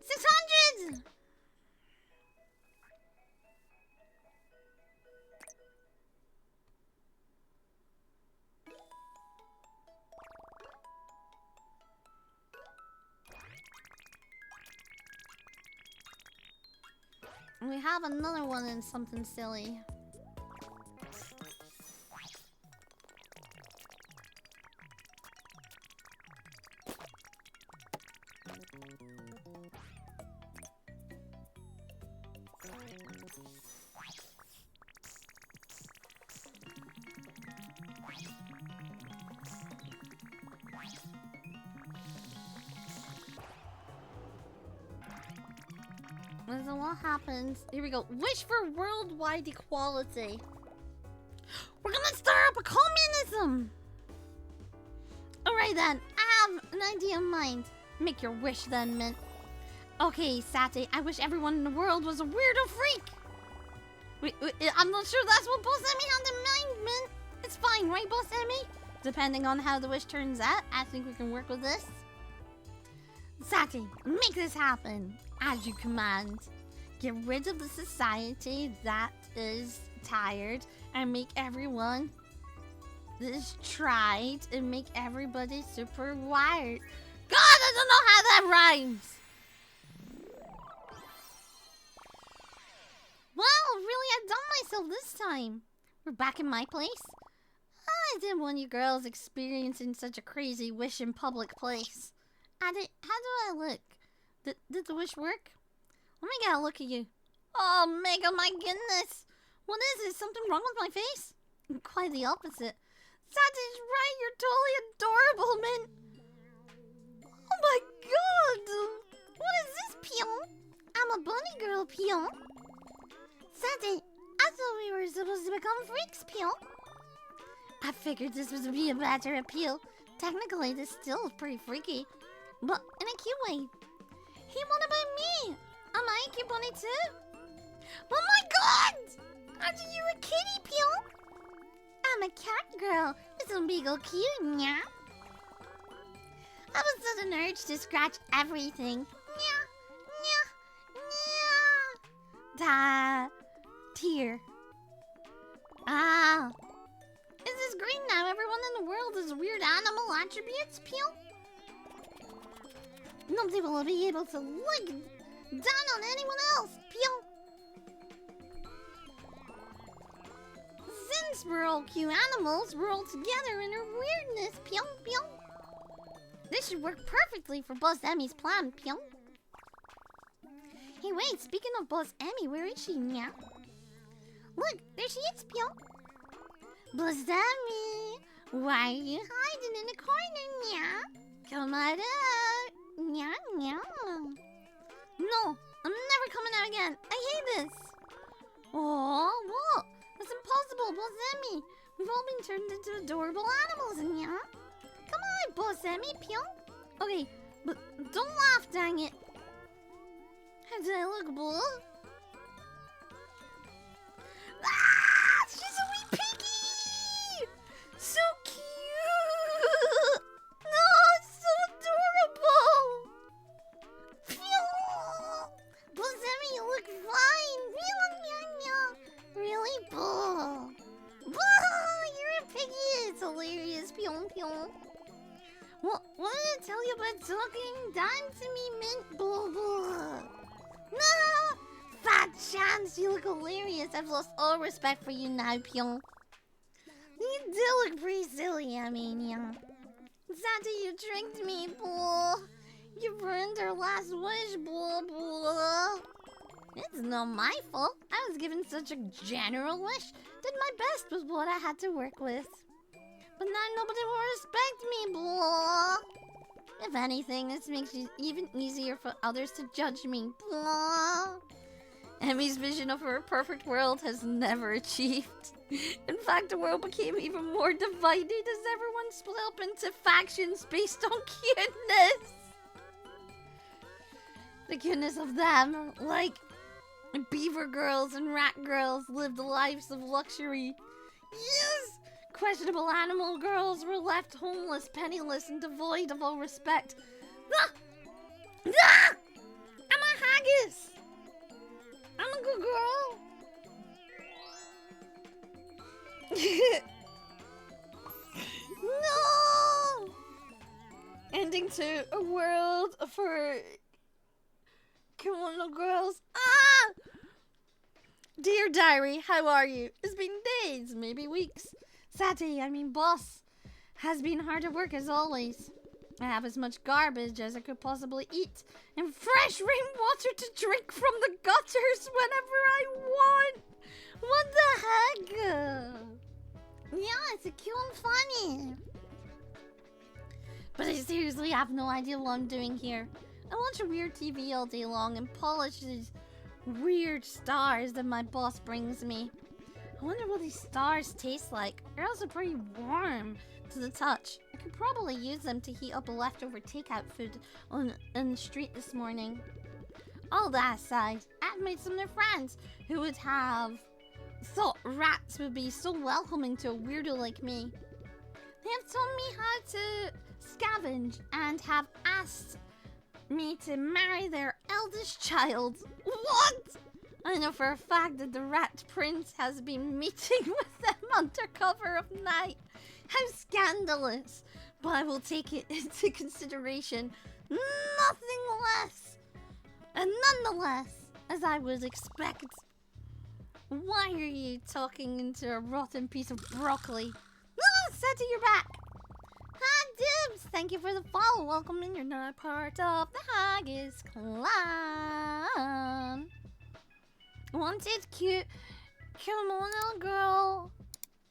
600! We have another one in something silly. So what happens? Here we go. Wish for worldwide equality. We're gonna start up a communism! Alright then, I have an idea in mind. Make your wish then, Mint. Okay, Sati, I wish everyone in the world was a weirdo freak! Wait, I'm not sure that's what Boss Emmy had in mind, Mint. It's fine, right, Boss Emmy? Depending on how the wish turns out, I think we can work with this. Sati, make this happen, as you command. Get rid of the society that is tired and make everyone that is tried and make everybody super wired. God, I don't know how that rhymes. Well, really, I've done myself this time. We're back in my place. I didn't want you girls experiencing such a crazy wish in public place. How do I look? Did the wish work? Let me get a look at you. Oh, Mega, my goodness. What is it? Something wrong with my face? Quite the opposite. Sati's right, you're totally adorable, man. Oh my god. What is this, Pion? I'm a bunny girl, Pion. Sati, I thought we were supposed to become freaks, Pion. I figured this would be a better appeal. Technically, this still is pretty freaky. But in a cute way. Hey, what about me? Am I a cute bunny too? Oh my god! Aren't you a kitty, Pion? I'm a cat girl. This will be go cute, nya. I was such an urge to scratch everything. Nya, nya, nya. Da. Tear. Ah. Is this green now? Everyone in the world has weird animal attributes, Pion? Nobody will be able to look down on anyone else, Pion. Since we're all cute animals, we're all together in our weirdness, Pion, Pion. This should work perfectly for Buzz Emmy's plan, Pion. Hey, wait, speaking of Buzz Emmy, where is she now? Look, there she is, Pion. Buzz Emmy, Why are you hiding in the corner, meow? Come on out. Meow, meow. No, I'm never coming out again. I hate this. Oh, what? That's impossible, Boss Emmy. We've all been turned into adorable animals, meow. Come on, Boss Emmy, Pyong. Okay, but don't laugh, dang it. How do I look, Bull? Ah! She's a wee piggy! So cute! No, it's so adorable! Phew! Bozemi, you look fine! Really, Bull? Bull, you're a piggy! It's hilarious, Pyong Pyong. What did I tell you about talking? Dime to me, mint Bull Bull. No! Fat chance, you look hilarious. I've lost all respect for you now, Pyong. You do look pretty silly, I mean, yeah. Santa, you tricked me, Bull. You ruined our last wish, Bull Bull. It's not my fault. I was given such a general wish. Did my best with what I had to work with. But now nobody will respect me, Bull. If anything, this makes it even easier for others to judge me, Bull. Emmy's vision of her perfect world has never achieved. In fact, the world became even more divided as everyone split up into factions based on cuteness. The cuteness of them, like beaver girls and rat girls, lived lives of luxury. Yes! Questionable animal girls were left homeless, penniless, and devoid of all respect. Ah! Ah! I'm a haggis! I'm a good girl. No! Ending to a world for kimono girls. Ah! Dear diary, how are you? It's been days, maybe weeks. Sati, boss, has been hard at work as always. I have as much garbage as I could possibly eat, and fresh rainwater to drink from the gutters whenever I want. What the heck? Yeah, it's a cute and funny. But I seriously have no idea what I'm doing here. I watch weird TV all day long and polish these weird stars that my boss brings me. I wonder what these stars taste like. They're also pretty warm to the touch. I could probably use them to heat up a leftover takeout food on the street this morning. All that aside, I've made some new friends who would have thought rats would be so welcoming to a weirdo like me. They have told me how to scavenge and have asked me to marry their eldest child. What? I know for a fact that the rat prince has been meeting with them under cover of night. How scandalous! But I will take it into consideration. Nothing less. And nonetheless, as I would expect. Why are you talking into a rotten piece of broccoli? No, Santa, you're back. Hi, Dibs. Thank you for the follow. Welcome in. You're not a part of the Haggis clan. Wanted cute kimono girl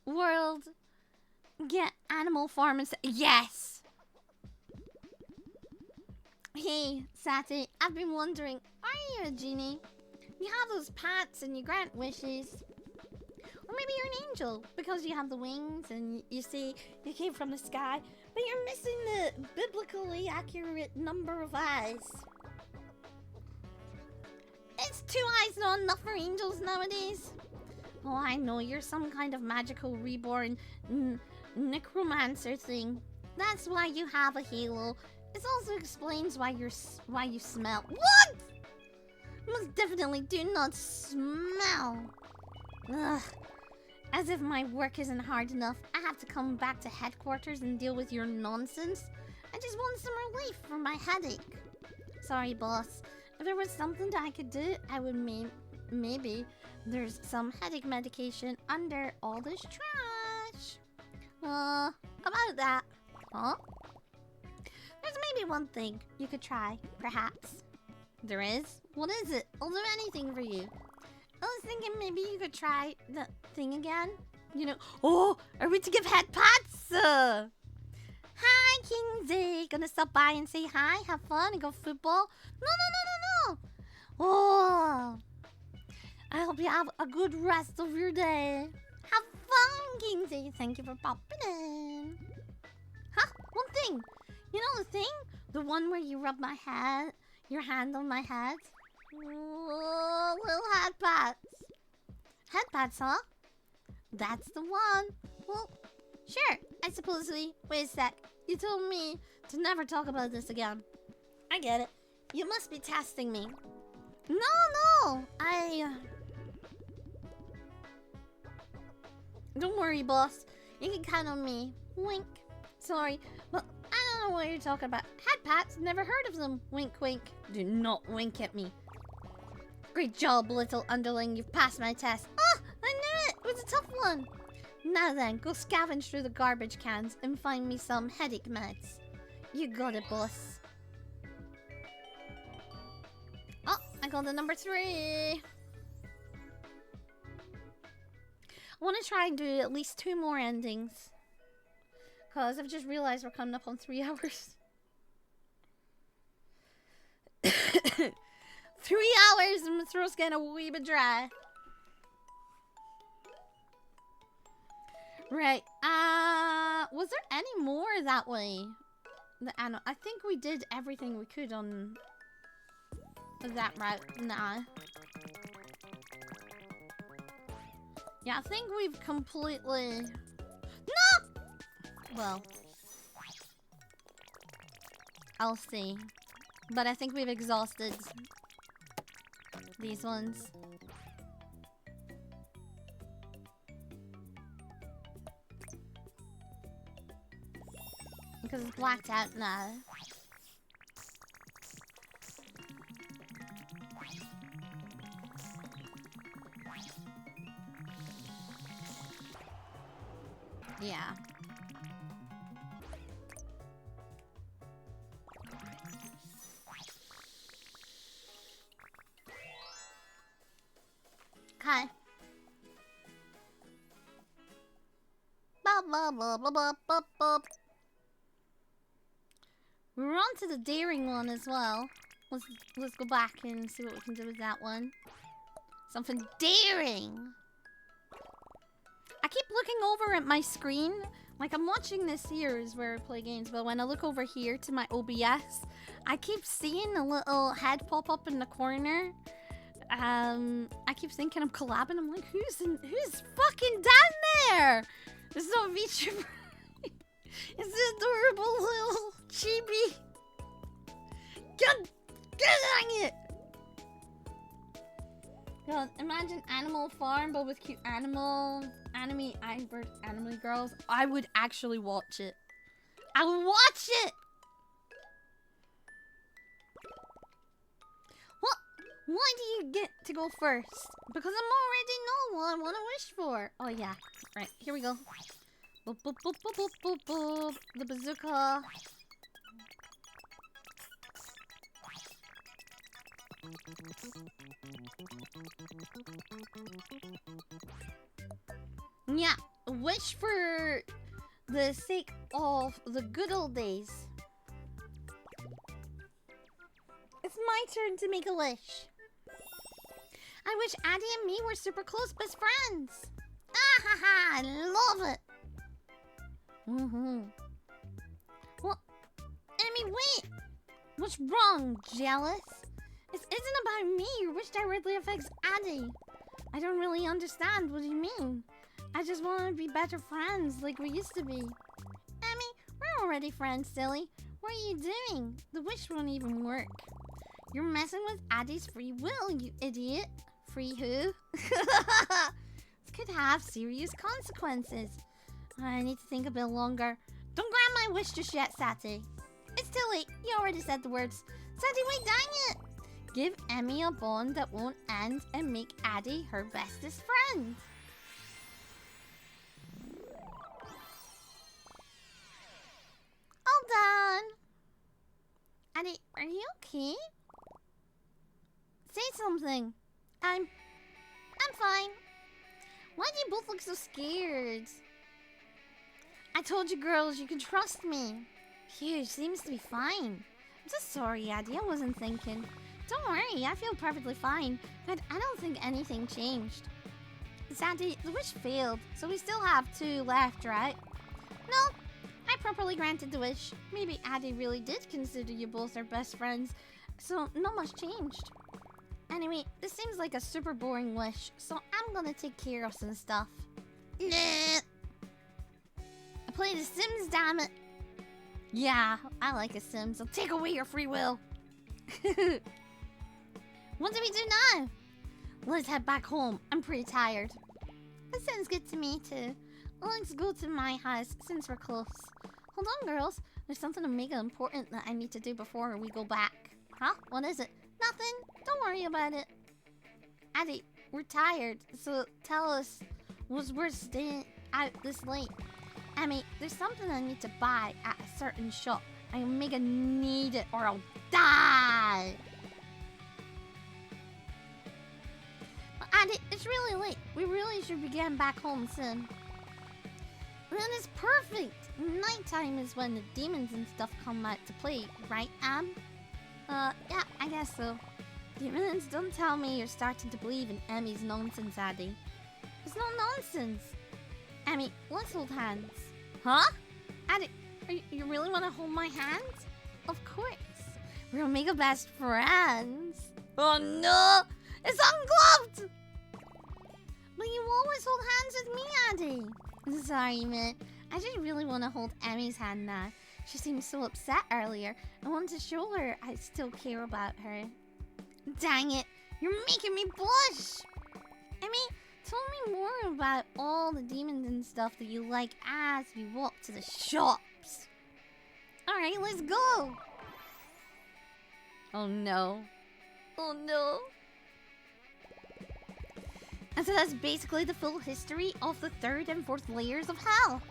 world. Get Animal Farm and yes. Hey, Sati, I've been wondering, are you a genie? You have those pats and you grant wishes. Or maybe you're an angel because you have the wings and you see you came from the sky, but you're missing the biblically accurate number of eyes. It's 2 eyes not enough for angels nowadays. Oh, I know, you're some kind of magical reborn necromancer thing. That's why you have a halo. It also explains why you smell. What? Most definitely do not smell. Ugh. As if my work isn't hard enough, I have to come back to headquarters and deal with your nonsense. I just want some relief from my headache. Sorry, boss. If there was something that I could do, I would maybe there's some headache medication under all this trash. About that. Huh? There's maybe one thing you could try, perhaps. There is? What is it? I'll do anything for you. I was thinking maybe you could try the thing again. Oh, are we to give head pats? Hi, Kinsey. Gonna stop by and say hi, have fun, and go football? No, no, no, no, no. Oh, I hope you have a good rest of your day. Have fun, Kinsey. Thank you for popping in. Huh? One thing. You know the thing? The one where you rub my head, your hand on my head? Oh, little head pats. Head pats, huh? That's the one. Well, sure. I suppose we... Wait a sec. You told me to never talk about this again. I get it. You must be testing me. No. Don't worry, boss. You can count on me. Wink. Sorry, but I don't know what you're talking about. Head pats? Never heard of them. Wink, wink. Do not wink at me. Great job, little underling. You've passed my test. Oh, I knew it. It was a tough one. Now then, go scavenge through the garbage cans and find me some headache meds. You got it, boss. Oh, I got the number 3. I want to try and do at least 2 more endings. Because I've just realized we're coming up on 3 hours. 3 hours and my throat's getting a wee bit dry. Right. Was there any more that way? I think we did everything we could on that route. Nah. Yeah, I think we've completely... No! Well. I'll see. But I think we've exhausted these ones. Because it's blacked out now. Yeah. Okay. Blah, blah, blah, blah, blah, blah, blah. We're on to the daring one as well. Let's go back and see what we can do with that one. Something daring. I keep looking over at my screen. Like, I'm watching this here is where I play games, but when I look over here to my OBS, I keep seeing a little head pop up in the corner. I keep thinking I'm collabing. I'm like, who's fucking down there? There's no VTuber. It's an adorable little chibi. God dang it! God, imagine Animal Farm, but with cute anime girls. I would actually watch it. I would watch it! What? Why do you get to go first? Because I'm already know what I want to wish for. Oh yeah. Right, here we go. Boop, boop, boop, boop, boop, boop, boop. The bazooka. Yeah, wish for the sake of the good old days. It's my turn to make a wish. I wish Addie and me were super close best friends. Ah ha ha, I love it. Well, I mean, wait. What's wrong, jealous? This isn't about me. Your wish directly affects Addie. I don't really understand. What do you mean? I just want to be better friends like we used to be. Emmy, we're already friends, silly. What are you doing? The wish won't even work. You're messing with Addie's free will, you idiot. Free who? This could have serious consequences. I need to think a bit longer. Don't grant my wish just yet, Sati. It's too late. You already said the words. Sati, wait, dang it! Give Emmy a bond that won't end and make Addie her bestest friend. All done. Addie, are you okay? Say something. I'm fine. Why do you both look so scared? I told you girls you can trust me. Here, seems to be fine. I'm so sorry, Addy. I wasn't thinking. Don't worry, I feel perfectly fine. But I don't think anything changed. Sandy, the wish failed, so we still have 2 left, right? No, I properly granted the wish. Maybe Addy really did consider you both her best friends, so not much changed. Anyway, this seems like a super boring wish, so I'm gonna take care of some stuff. Nah. I play The Sims, damn it. Yeah, I like a Sims. I'll take away your free will. What do we do now? Let's head back home. I'm pretty tired. That sounds good to me, too. Let's go to my house since we're close. Hold on, girls. There's something mega important that I need to do before we go back. Huh? What is it? Nothing. Don't worry about it. Addy, we're tired, so tell us what's worth staying out this late. I mean, there's something I need to buy at a certain shop. I mega need it or I'll die. But Addy, it's really late. We really should be getting back home soon. Then it's perfect. Nighttime is when the demons and stuff come out to play, right, Am? Yeah, I guess so. Demons, don't tell me you're starting to believe in Emmy's nonsense, Addy. It's no nonsense. Emmy, let's hold hands. Huh? Addy, you really want to hold my hand? Of course. We're mega best friends. Oh no! It's ungloved! But you always hold hands with me, Addy. Sorry, man. I just really want to hold Emmy's hand now. She seemed so upset earlier. I wanted to show her I still care about her. Dang it! You're making me blush! Emmy, tell me more about all the demons and stuff that you like as we walk to the shops. Alright, let's go! Oh no. Oh no. And so that's basically the full history of the 3rd and 4th layers of hell.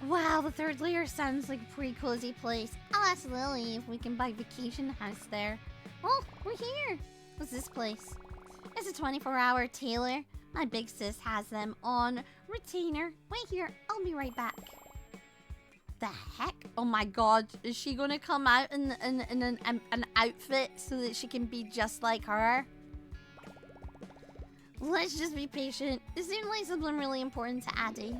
Wow, the 3rd layer sounds like a pretty cozy place. I'll ask Lily if we can buy vacation house there. Oh, we're here. What's this place? It's a 24-hour tailor. My big sis has them on retainer. Wait here, I'll be right back. The heck? Oh my god, is she gonna come out in an outfit so that she can be just like her? Let's just be patient. It seems like something really important to Addy.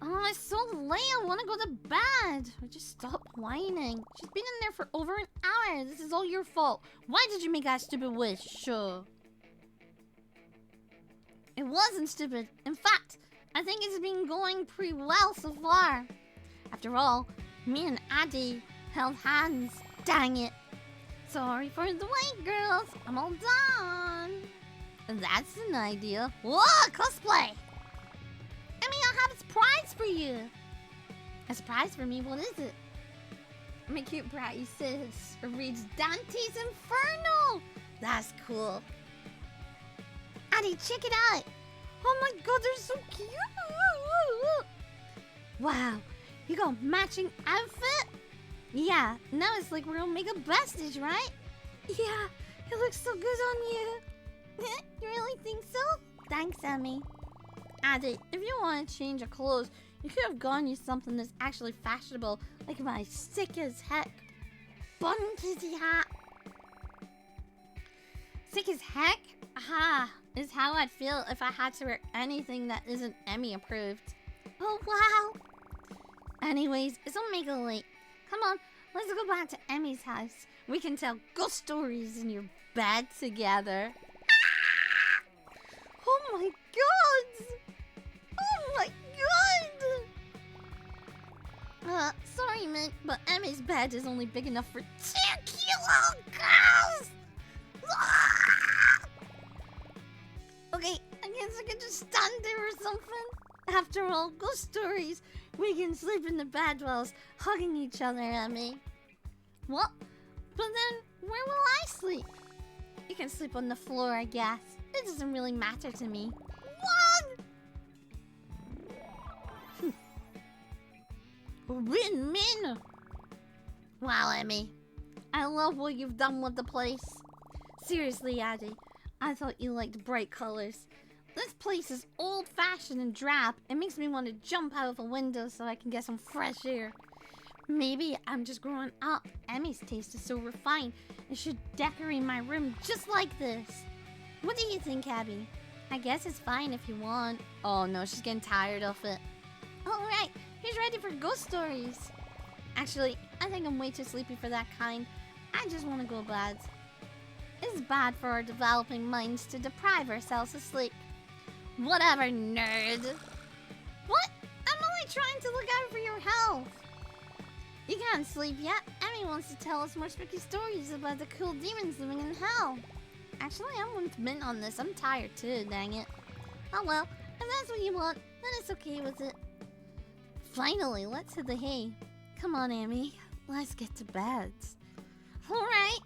Oh, it's so late. I want to go to bed. Just stop whining. She's been in there for over an hour. This is all your fault. Why did you make that stupid wish? Sure. It wasn't stupid. In fact, I think it's been going pretty well so far. After all, me and Addy held hands. Dang it. Sorry for the wait, girls. I'm all done. That's an idea. Whoa, cosplay! Emmy, I have a surprise for you. A surprise for me? What is it? My cute bratty sis reads Dante's Inferno. That's cool. Addy, check it out. Oh my god, they're so cute. Wow, you got a matching outfit? Yeah, now it's like we're Omega besties, right? Yeah, it looks so good on you. You really think so? Thanks, Emmy. Addy, if you want to change your clothes, you could have gone you something that's actually fashionable, like my sick as heck bun kitty hat. Sick as heck? Aha, is how I'd feel if I had to wear anything that isn't Emmy approved. Oh wow. Anyways, it's Omega late. Come on, let's go back to Emmy's house. We can tell ghost stories in your bed together. Oh my god! Oh my god! Sorry, Mint, but Emmy's bed is only big enough for 2 cute girls! Okay, I guess I can just stand there or something. After all, ghost stories, we can sleep in the bed whilst hugging each other, Emmy. What? But then, where will I sleep? You can sleep on the floor, I guess. It doesn't really matter to me. What? Win-win! Wow, Emmy. I love what you've done with the place. Seriously, Addy. I thought you liked bright colors. This place is old-fashioned and drab. It makes me want to jump out of a window so I can get some fresh air. Maybe I'm just growing up. Emmy's taste is so refined. I should decorate my room just like this. What do you think, Abby? I guess it's fine if you want. Oh no, she's getting tired of it. Alright, who's ready for ghost stories? Actually, I think I'm way too sleepy for that kind. I just want to go to bed. It's bad for our developing minds to deprive ourselves of sleep. Whatever, nerd. What? I'm only trying to look out for your health. You can't sleep yet. Emmy wants to tell us more spooky stories about the cool demons living in hell. Actually, I'm going to mint on this. I'm tired too, dang it. Oh well, if that's what you want, then it's okay with it. Finally, let's hit the hay. Come on, Emmy. Let's get to bed. Alright.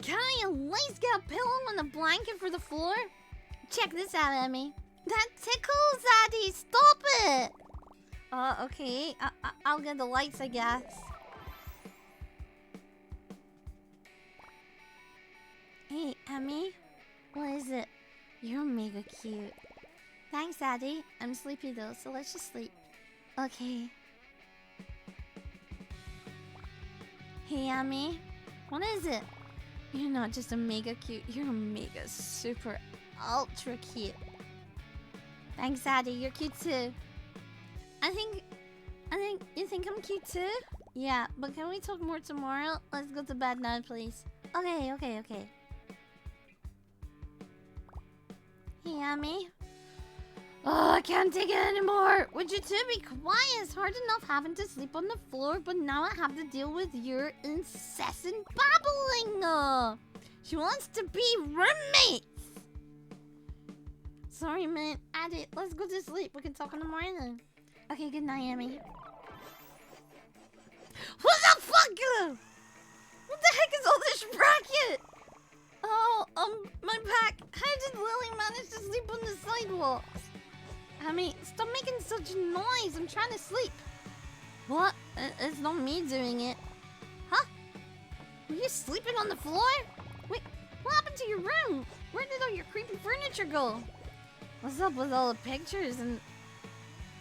Can I at least get a pillow and a blanket for the floor? Check this out, Emmy. That tickles, Zaddy. Stop it. Okay. I'll get the lights, I guess. Hey, Emmy. What is it? You're mega cute. Thanks, Zaddy. I'm sleepy though, so let's just sleep. Okay. Hey, Emmy. What is it? You're not just a mega cute, you're a mega super ultra cute. Thanks, Zaddy. You're cute too. I think you think I'm cute too? Yeah, but can we talk more tomorrow? Let's go to bed now, please. Okay. Hey, Emmy. Oh, I can't take it anymore. Would you two be quiet? It's hard enough having to sleep on the floor, but now I have to deal with your incessant babbling. She wants to be roommates. Sorry, man. Addy, let's go to sleep. We can talk in the morning. Okay, good night, Emmy. What the fuck? What the heck is all this racket? Oh, my back. How did Lily manage to sleep on the sidewalks? Emmy, stop making such noise. I'm trying to sleep. What? It's not me doing it. Huh? Were you sleeping on the floor? Wait, what happened to your room? Where did all your creepy furniture go? What's up with all the pictures and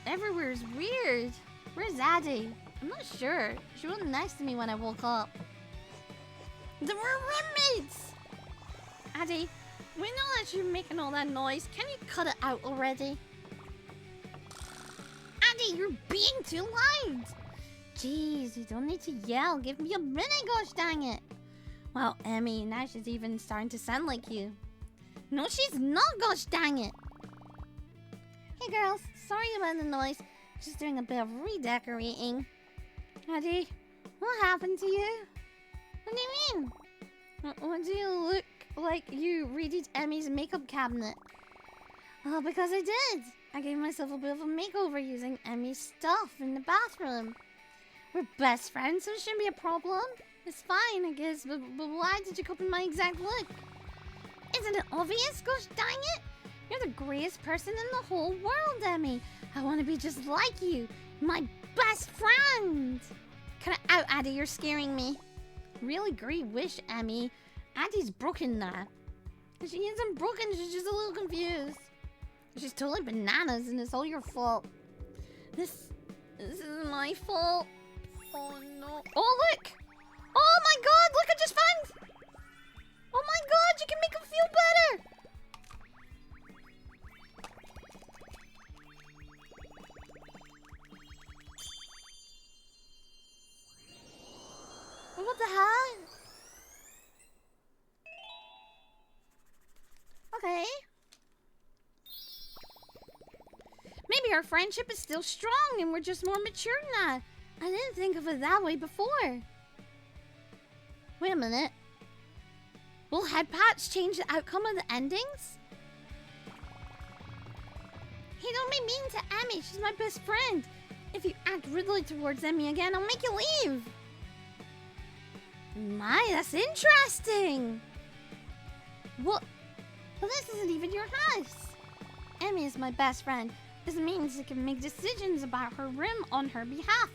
everywhere is weird? Where's Addie? I'm not sure. She wasn't next to me when I woke up. They were roommates! Addie, we know that you're making all that noise. Can you cut it out already? Addie, you're being too loud! Jeez, you don't need to yell. Give me a minute, gosh dang it. Well, Emmy, now she's even starting to sound like you. No, she's not, gosh dang it. Hey girls, sorry about the noise. Just doing a bit of redecorating. Addie, what happened to you? What do you mean? What do you look like you redid Emmy's makeup cabinet? Oh, because I did. I gave myself a bit of a makeover using Emmy's stuff in the bathroom. We're best friends, so it shouldn't be a problem. It's fine, I guess, but why did you copy my exact look? Isn't it obvious? Gosh dang it! You're the greatest person in the whole world, Emmy. I want to be just like you. My best friend. Cut it out, Addie. You're scaring me. Really great wish, Emmy. Addie's broken now. She isn't broken. She's just a little confused. She's totally bananas, and it's all your fault. This is my fault. Oh no. Oh look! Oh my god! Look, I just found. Oh my god! You can make him feel better. What the hell? Okay. Maybe our friendship is still strong and we're just more mature now. I didn't think of it that way before. Wait a minute. Will head patch change the outcome of the endings? Hey, don't be mean to Emmy. She's my best friend. If you act rudely towards Emmy again, I'll make you leave. My, that's interesting. What? Well, this isn't even your house. Emmy is my best friend. This means I can make decisions about her room on her behalf.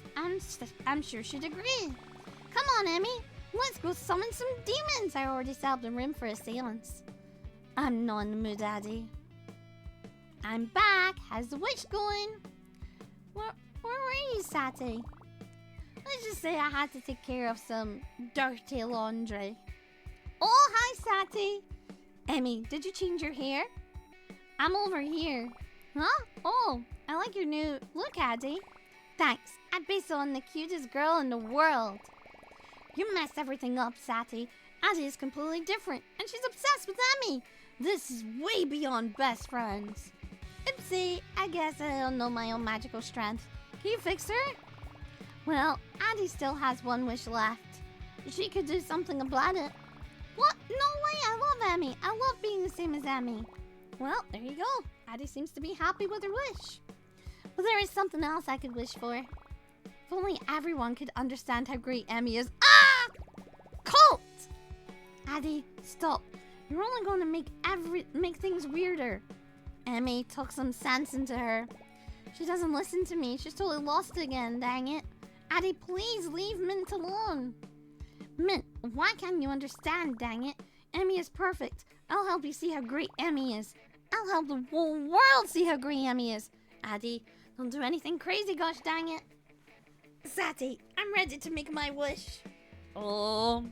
I'm sure she'd agree. Come on, Emmy. Let's go summon some demons. I already set up the room for assailants. I'm not in the mood, Daddy. I'm back. How's the wish going? Where were you, Sati? Let's just say I had to take care of some dirty laundry. Oh, hi, Sati. Emmy, did you change your hair? I'm over here. Huh? Oh, I like your new look, Addy. Thanks. I'd be so the cutest girl in the world. You messed everything up, Sati. Addy is completely different, and she's obsessed with Emmy. This is way beyond best friends. Oopsie, I guess I don't know my own magical strength. Can you fix her? Well, Addy still has one wish left. She could do something about it. What? No way, I love Emmy. I love being the same as Emmy. Well, there you go. Addy seems to be happy with her wish. But there is something else I could wish for. If only everyone could understand how great Emmy is. Ah! Colt! Addy, stop. You're only going to make things weirder. Emmy took some sense into her. She doesn't listen to me. She's totally lost again, dang it. Addy, please leave Mint alone. Mint, why can't you understand, dang it? Emmy is perfect. I'll help you see how great Emmy is. I'll help the whole world see how great Emmy is. Addy, don't do anything crazy, gosh dang it. Sati, I'm ready to make my wish. Oh.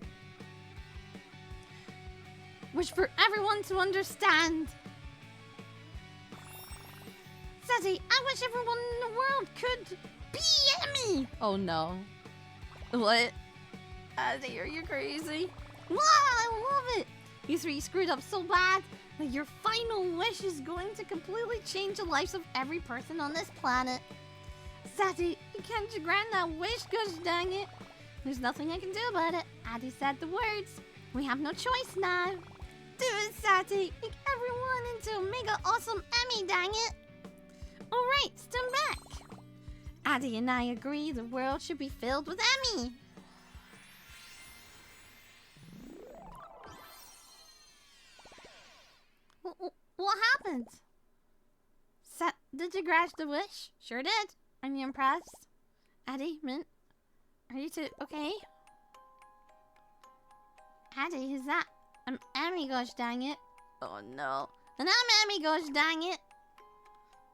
Wish for everyone to understand. Sati, I wish everyone in the world could be Emmy. Oh no. What? Addy, are you crazy? Wow, I love it. You three screwed up so bad that your final wish is going to completely change the lives of every person on this planet. Sati, you can't grant that wish, gosh dang it. There's nothing I can do about it. Addy said the words. We have no choice now. Do it, Sati. Make everyone into a mega awesome Emmy, dang it. Alright, stand back. Addy and I agree the world should be filled with Emmy. What happened? Did you grant the wish? Sure did. Are you impressed? Addy, Mint, are you two okay? Addy, who's that? I'm Emmy, gosh dang it. Oh no. And I'm Emmy, gosh dang it.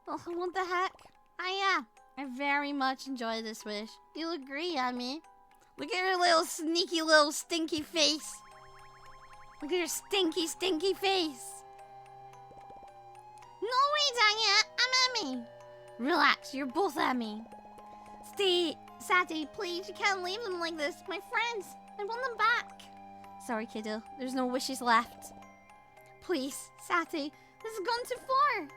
Oh, what the heck? Yeah. I very much enjoy this wish. You'll agree, Emmy. Look at her little sneaky little stinky face. Look at her stinky, stinky face. No way, dang it! I'm Emmy! Relax, you're both Emmy. Sati, please, you can't leave them like this. My friends, I want them back. Sorry, kiddo, there's no wishes left. Please, Sati, this has gone too far.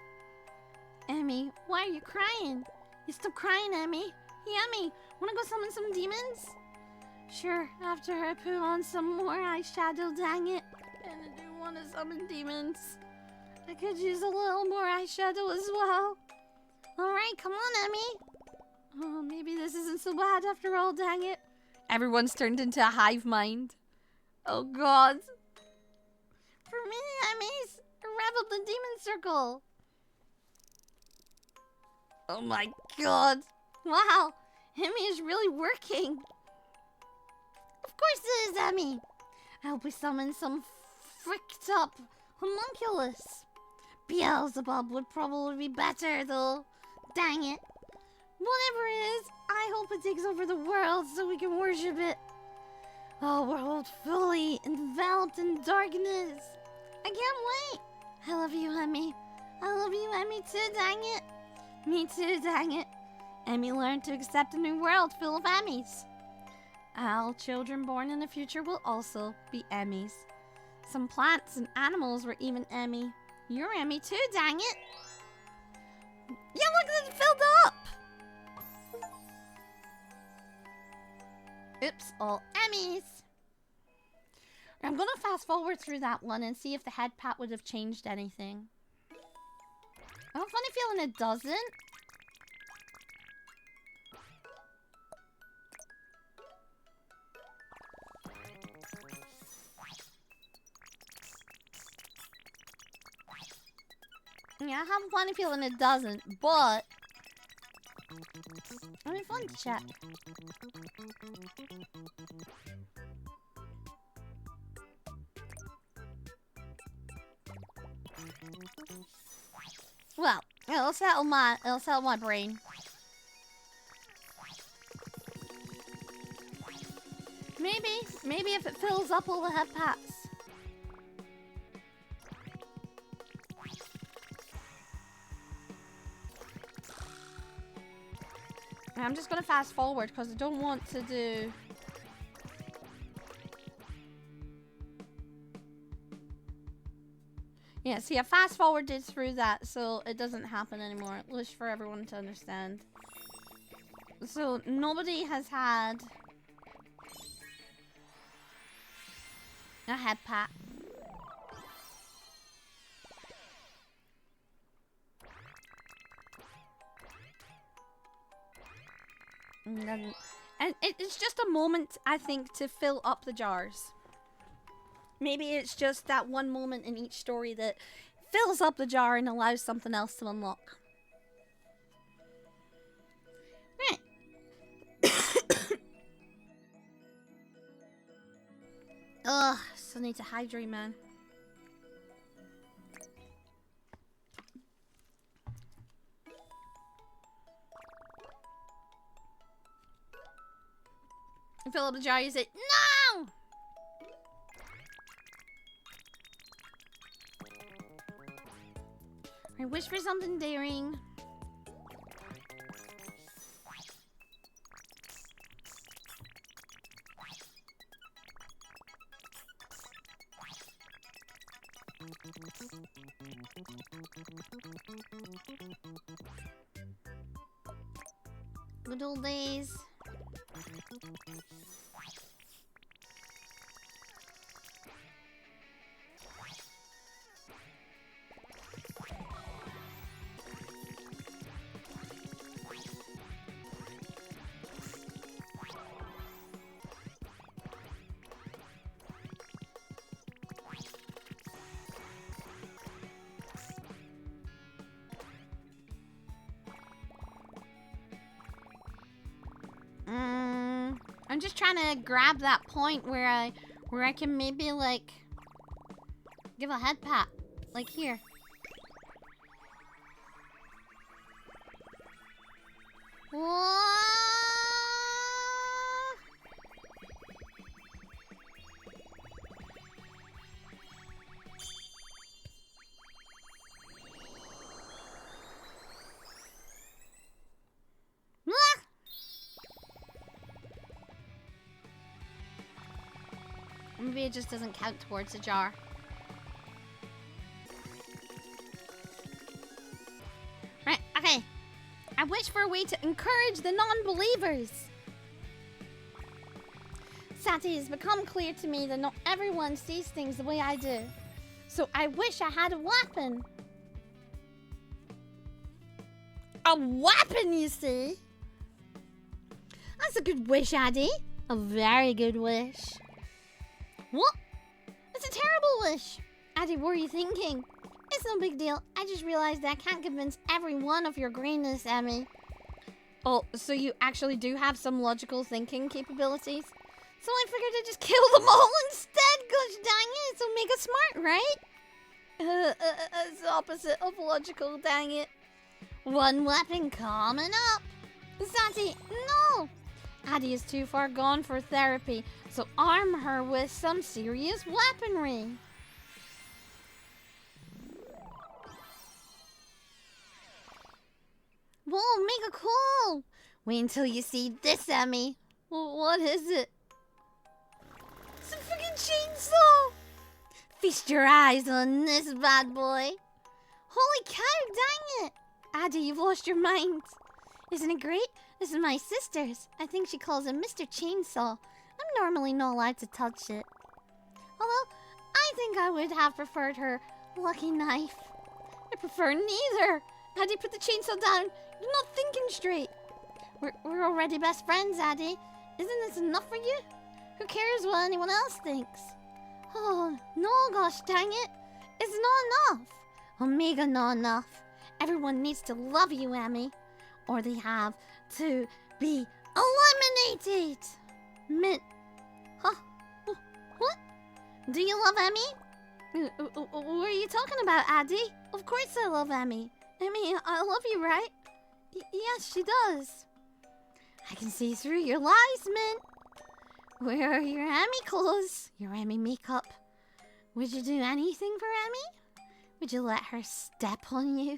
Emmy, why are you crying? You stop crying, Emmy. Hey, Emmy, wanna go summon some demons? Sure, after I put on some more eyeshadow, dang it. And I do wanna summon demons. I could use a little more eyeshadow as well. Alright, come on, Emmy. Oh, maybe this isn't so bad after all, dang it. Everyone's turned into a hive mind. Oh, God. For me, Emmy's unraveled the demon circle. Oh, my God. Wow, Emmy is really working. Of course it is, Emmy. I hope we summon some fricked up homunculus. Beelzebub would probably be better, though. Dang it. Whatever it is, I hope it takes over the world so we can worship it. Oh, we're all fully enveloped in darkness. I can't wait. I love you, Emmy. I love you, Emmy, too, dang it. Me too, dang it. Emmy learned to accept a new world full of Emmys. All children born in the future will also be Emmys. Some plants and animals were even Emmy. You're Emmy too, dang it. Yeah, look, it filled up. Oops, all Emmys. I'm gonna fast forward through that one and see if the head pat would have changed anything. I have a funny feeling it doesn't. Yeah, I have a funny feeling it doesn't, but it'll be fun to check. Well, it'll settle my brain. Maybe if it fills up all the head pats. I'm just gonna fast forward because I don't want to do. Yeah, see, I fast forwarded through that so it doesn't happen anymore. Just for everyone to understand. So nobody has had a head pat. And it's just a moment, I think, to fill up the jars. Maybe it's just that one moment in each story that fills up the jar and allows something else to unlock. Right. Ugh, still need to hydrate, man. Fill up the jar, you say, no! I wish for something daring. Good old days. I'm just trying to grab that point where I can maybe like give a head pat, like here. Maybe it just doesn't count towards the jar. Right, okay. I wish for a way to encourage the non-believers. Sati, it's become clear to me that not everyone sees things the way I do. So I wish I had a weapon. A weapon, you see? That's a good wish, Addy. A very good wish. What? It's a terrible wish. Addy, what are you thinking? It's no big deal. I just realized that I can't convince every one of your greenness, Emmy. Oh, so you actually do have some logical thinking capabilities? So I figured I'd just kill them all instead, gosh dang it. It's Omega Smart, right? It's the opposite of logical, dang it. One weapon coming up. Sati, no! Addy is too far gone for therapy, so arm her with some serious weaponry. Whoa, mega cool! Wait until you see this, Emmy. What is it? It's a freaking chainsaw! Feast your eyes on this bad boy. Holy cow, dang it! Addy, you've lost your mind. Isn't it great? This is my sister's. I think she calls it Mr. Chainsaw. I'm normally not allowed to touch it. Although, I think I would have preferred her lucky knife. I prefer neither. Addy, put the chainsaw down. You're not thinking straight. We're already best friends, Addy. Isn't this enough for you? Who cares what anyone else thinks? Oh, no, gosh dang it. It's not enough. Omega, not enough. Everyone needs to love you, Emmy. Or they have to be eliminated. Huh? What? Do you love Emmy? What are you talking about, Addy? Of course I love Emmy. Emmy, I love you, right? Yes, she does. I can see through your lies, Mint. Where are your Emmy clothes? Your Emmy makeup? Would you do anything for Emmy? Would you let her step on you?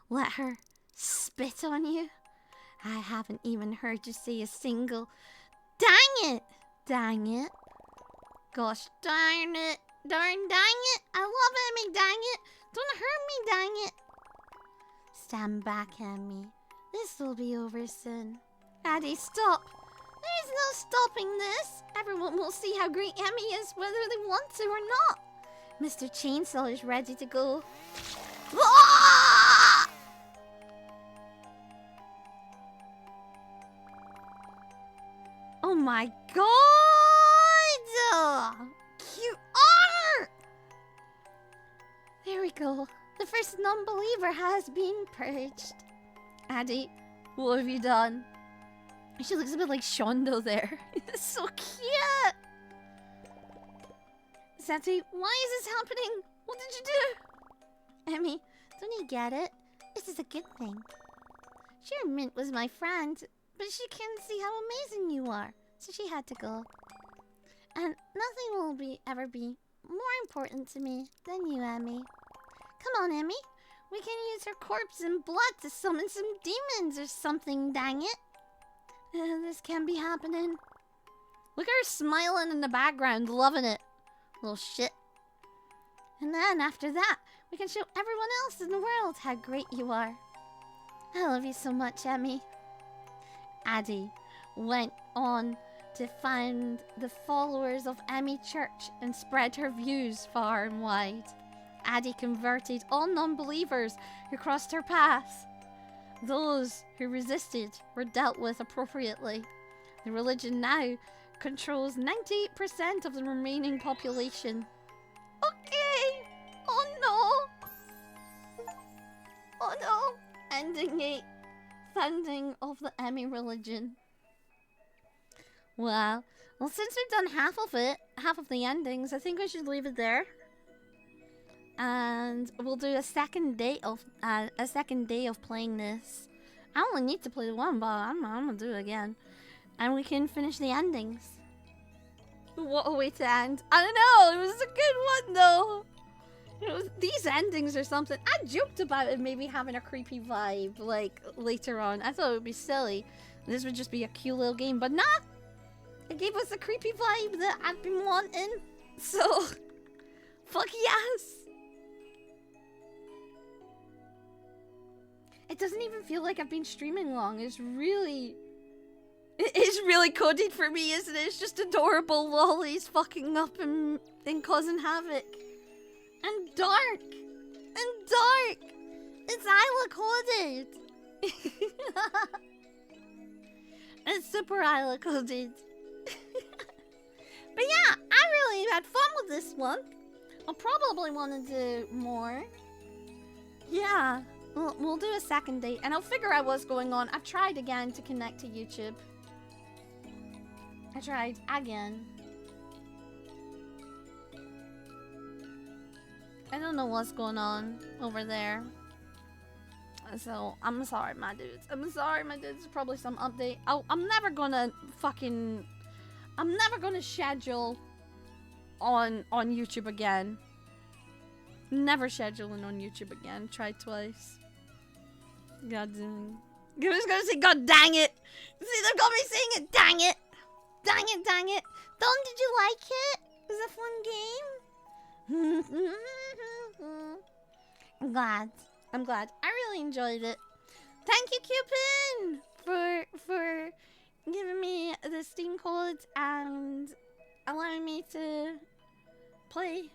Let her spit on you? I haven't even heard you say a single... Dang it! Dang it. Gosh darn it. Dang it. I love Emmy, dang it. Don't hurt me, dang it. Stand back, Emmy. This will be over soon. Addie, stop. There's no stopping this. Everyone will see how great Emmy is whether they want to or not. Mr. Chainsaw is ready to go. Ah! Oh my god! Cute art! There we go. The first non-believer has been purged. Addie, what have you done? She looks a bit like Shondo there. It's so cute! Sensei, why is this happening? What did you do? Emmy, don't you get it? This is a good thing. Sure, Mint was my friend, but she can't see how amazing you are, so she had to go. And nothing will ever be more important to me than you, Emmy. Come on, Emmy. We can use her corpse and blood to summon some demons or something, dang it. This can't be happening. Look at her smiling in the background, loving it. Little shit. And then after that, we can show everyone else in the world how great you are. I love you so much, Emmy. Addie went on to find the followers of Emmy Church and spread her views far and wide. Addie converted all non-believers who crossed her path. Those who resisted were dealt with appropriately. The religion now controls 98% of the remaining population. Okay! Oh no! Oh no! Ending a founding of the Emmy religion. Well, since we've done half of it, half of the endings, I think we should leave it there. And we'll do a second day of playing this. I only need to play one, but I'm gonna do it again, and we can finish the endings. What a way to end! I don't know. It was a good one though. It was, these endings or something. I joked about it maybe having a creepy vibe like later on. I thought it would be silly. This would just be a cute little game, but nah. It gave us a creepy vibe that I've been wanting. So, fuck yes. It doesn't even feel like I've been streaming long. It is really coded for me, isn't it? It's just adorable lollies fucking up and causing havoc. And dark. And dark. It's Isla coded. It's super Isla coded. But yeah, I really had fun with this one. I'll probably want to do more. Yeah. We'll do a second date, and I'll figure out what's going on. I've tried again to connect to YouTube. I tried again. I don't know what's going on over there. So, I'm sorry, my dudes. I'm sorry, my dudes. There's probably some update. I'm never gonna schedule on YouTube again. Never scheduling on YouTube again. Tried twice. God dang. I was gonna say God dang it. See, they've got me saying it. Dang it. Dang it, dang it. Don, did you like it? It was a fun game. I'm glad. I'm glad. I really enjoyed it. Thank you, Cupin, for giving me the Steam codes and allowing me to play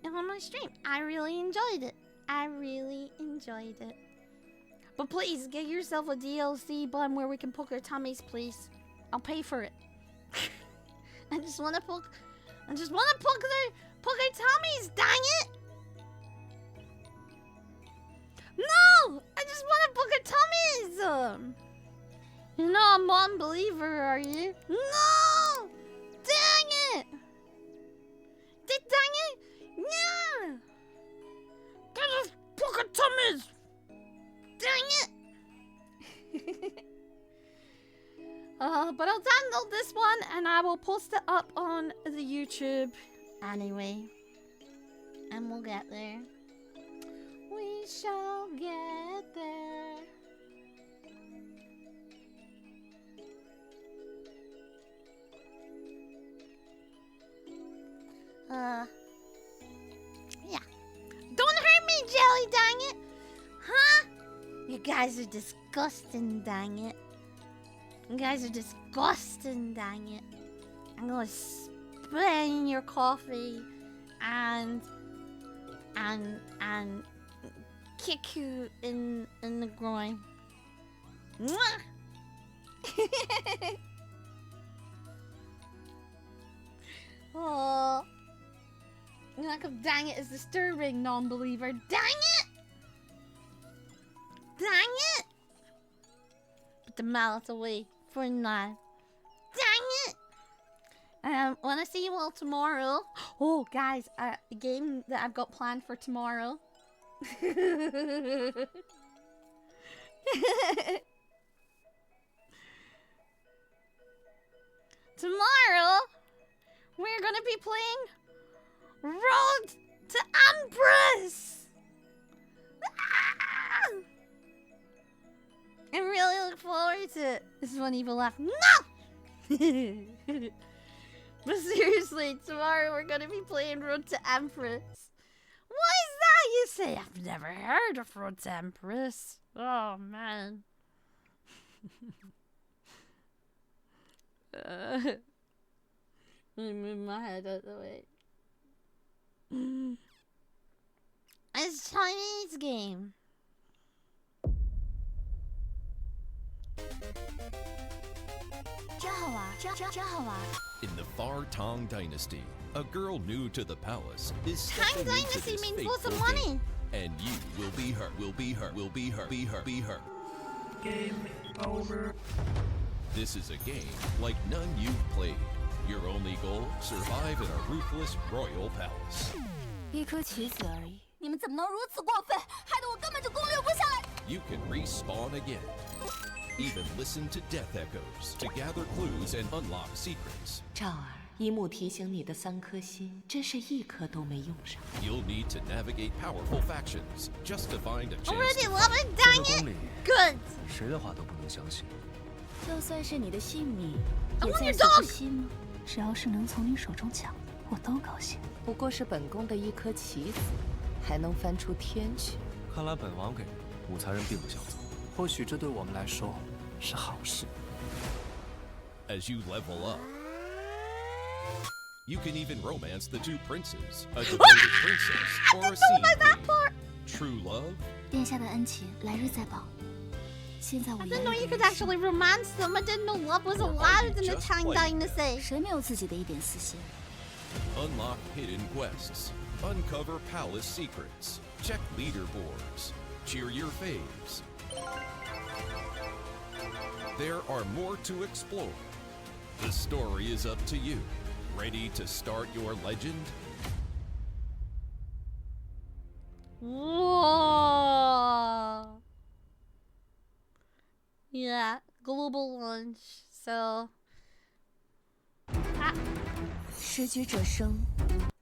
on my stream. I really enjoyed it. I really enjoyed it. But please, get yourself a DLC button where we can poke our tummies, please. I'll pay for it. I just want to poke our tummies, dang it! No! I just want to poke our tummies! You're not a non-believer, are you? No! Dang it! Dang it! No! got tummies! Dang it! But I'll download this one and I will post it up on the YouTube anyway. And we'll get there. We shall get there. Yeah. Don't hurt me, Jelly, dang it! Huh? You guys are disgusting, dang it. You guys are disgusting, dang it. I'm gonna spit in your coffee and kick you in the groin. Mwah! Oh, like, dang it is disturbing, non-believer. Dang it! Dang it! Put the mouth away for now. Dang it! Wanna see you all tomorrow? Oh, guys, a game that I've got planned for tomorrow. Tomorrow, we're gonna be playing Road to Empress! Ah! I really look forward to it. This is one evil laugh. No! But seriously, tomorrow we're gonna be playing Road to Empress. What is that you say? I've never heard of Road to Empress. Oh, man. Let me move my head out of the way. It's a Chinese game. In the Far Tang Dynasty, a girl new to the palace is Tang stepping into Dynasty this means lots of fateful money. game, and you will be her, will be her, will be her, be her, be her. Game over. This is a game like none you've played. Your only goal, survive in a ruthless royal palace. 一颗棋子而已，你们怎么能如此过分，害得我根本就攻略不下来。 You can respawn again. Even listen to death echoes to gather clues and unlock secrets. 赵儿，一幕提醒你的3颗心，真是一颗都没用上。 You'll need to navigate powerful factions just to find a chance Already to love it, dang it. Good. 谁的话都不能相信。就算是你的性命， I 也 want 在 your 所 dog. 不惜吗？只要是能从你手中抢，我都高兴。不过是本宫的一颗棋子，还能翻出天去。看来本王给武才人并不想走，或许这对我们来说是好事。 as you level up. You can even romance the two princes, a devoted princess or a scene queen. True love? 殿下的恩情来日再报。现在我 I 眼 didn't know 里 you 的 could 人生 actually romance them. I didn't know love was allowed in the Just Tang wait. Dynasty. 谁没有自己的一点私心？ Unlock hidden quests. Uncover palace secrets. Check leaderboards. Cheer your faves. There are more to explore. The story is up to you. Ready to start your legend? Whoa. Yeah, global launch. So.失居者生。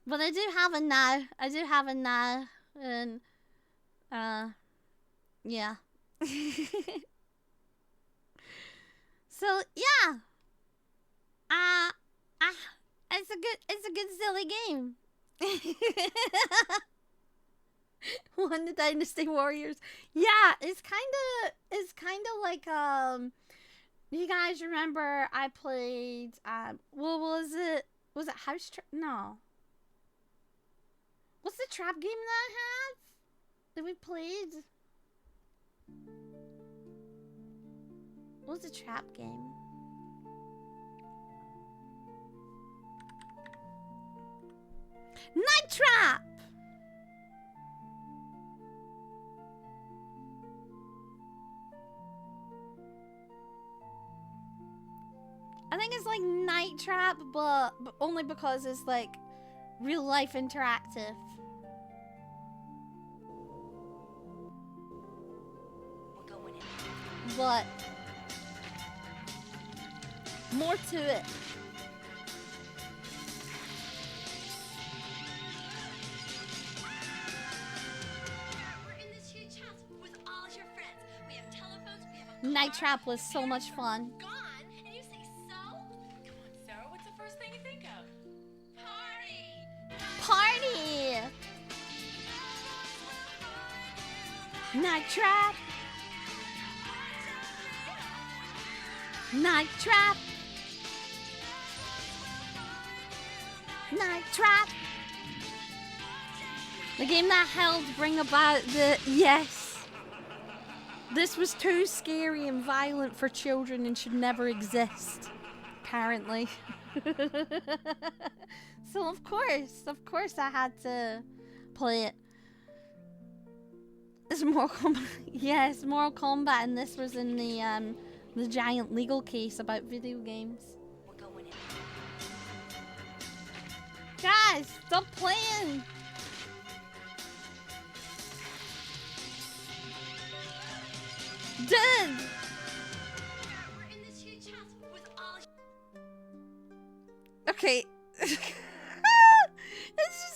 But I do have a now. I do have a now. And, yeah. So, yeah. It's a good silly game. Won the Dynasty Warriors. Yeah, it's kind of like, you guys remember I played, what was it? Was it House Trap? No. What's the trap game that I had? That we played? What was the trap game? Night Trap! I think it's like Night Trap, but only because it's like real life interactive. but more to it. We're in this huge house with all your friends. We have telephones, we have a Night car, Trap was so much fun. gone, and you say so? Come on, Sarah, what's the first thing you think of? Party! Party! Night Trap! Night Trap! Night Trap! The game that helped bring about the... Yes! This was too scary and violent for children and should never exist. Apparently. So of course I had to play it. It's Mortal Kombat. Yes, Mortal Kombat, and this was in the giant legal case about video games. We're going in. Guys, stop playing! Dude! We're in this huge house with all Okay. I just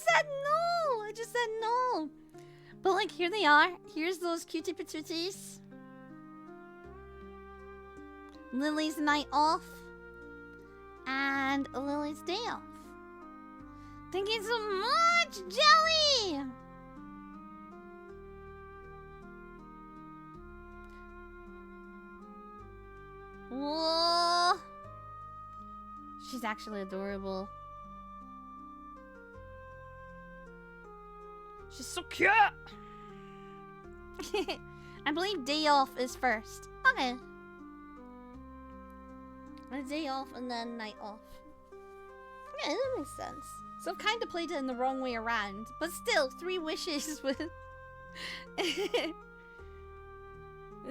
said no! I just said no! But like, here they are. Here's those cutie patooties. Lily's night off. And Lily's day off. Thank you so much, Jelly! Whoa! She's actually adorable. She's so cute! I believe day off is first. Okay. A day off and then night off. Yeah, that makes sense. So I've kind of played it in the wrong way around. But still, 3 wishes with...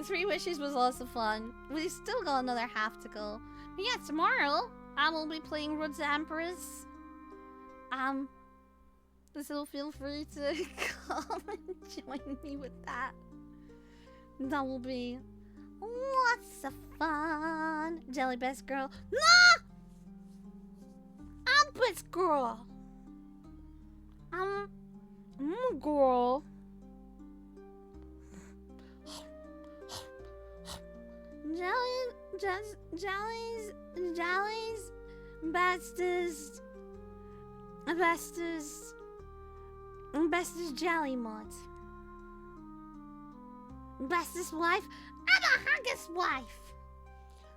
3 wishes was also fun. We still got another half to go. But yeah, tomorrow I will be playing Road to Emperors. So feel free to come and join me with that. That will be lots of fun. Jelly best girl. No! I'm best girl. I'm a girl. Jelly's bestest jelly mod. Bestest wife. I'm a Haggis wife.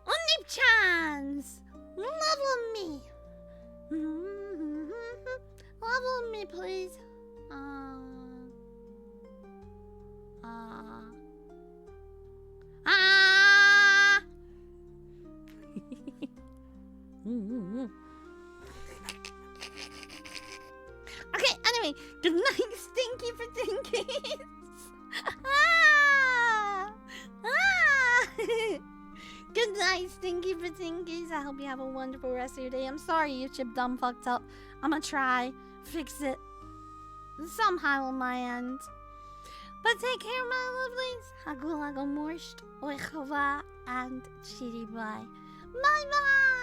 Only chance. Love on me. Love on me, please. Okay, anyway, good night, Stinky for Tinkies. Good night, Stinky for Tinkies. I hope you have a wonderful rest of your day. I'm sorry YouTube done fucked up. I'm gonna try fix it somehow on my end. But take care, my lovelies. Hagulago morsht, oichova, and chiri bye. Bye bye.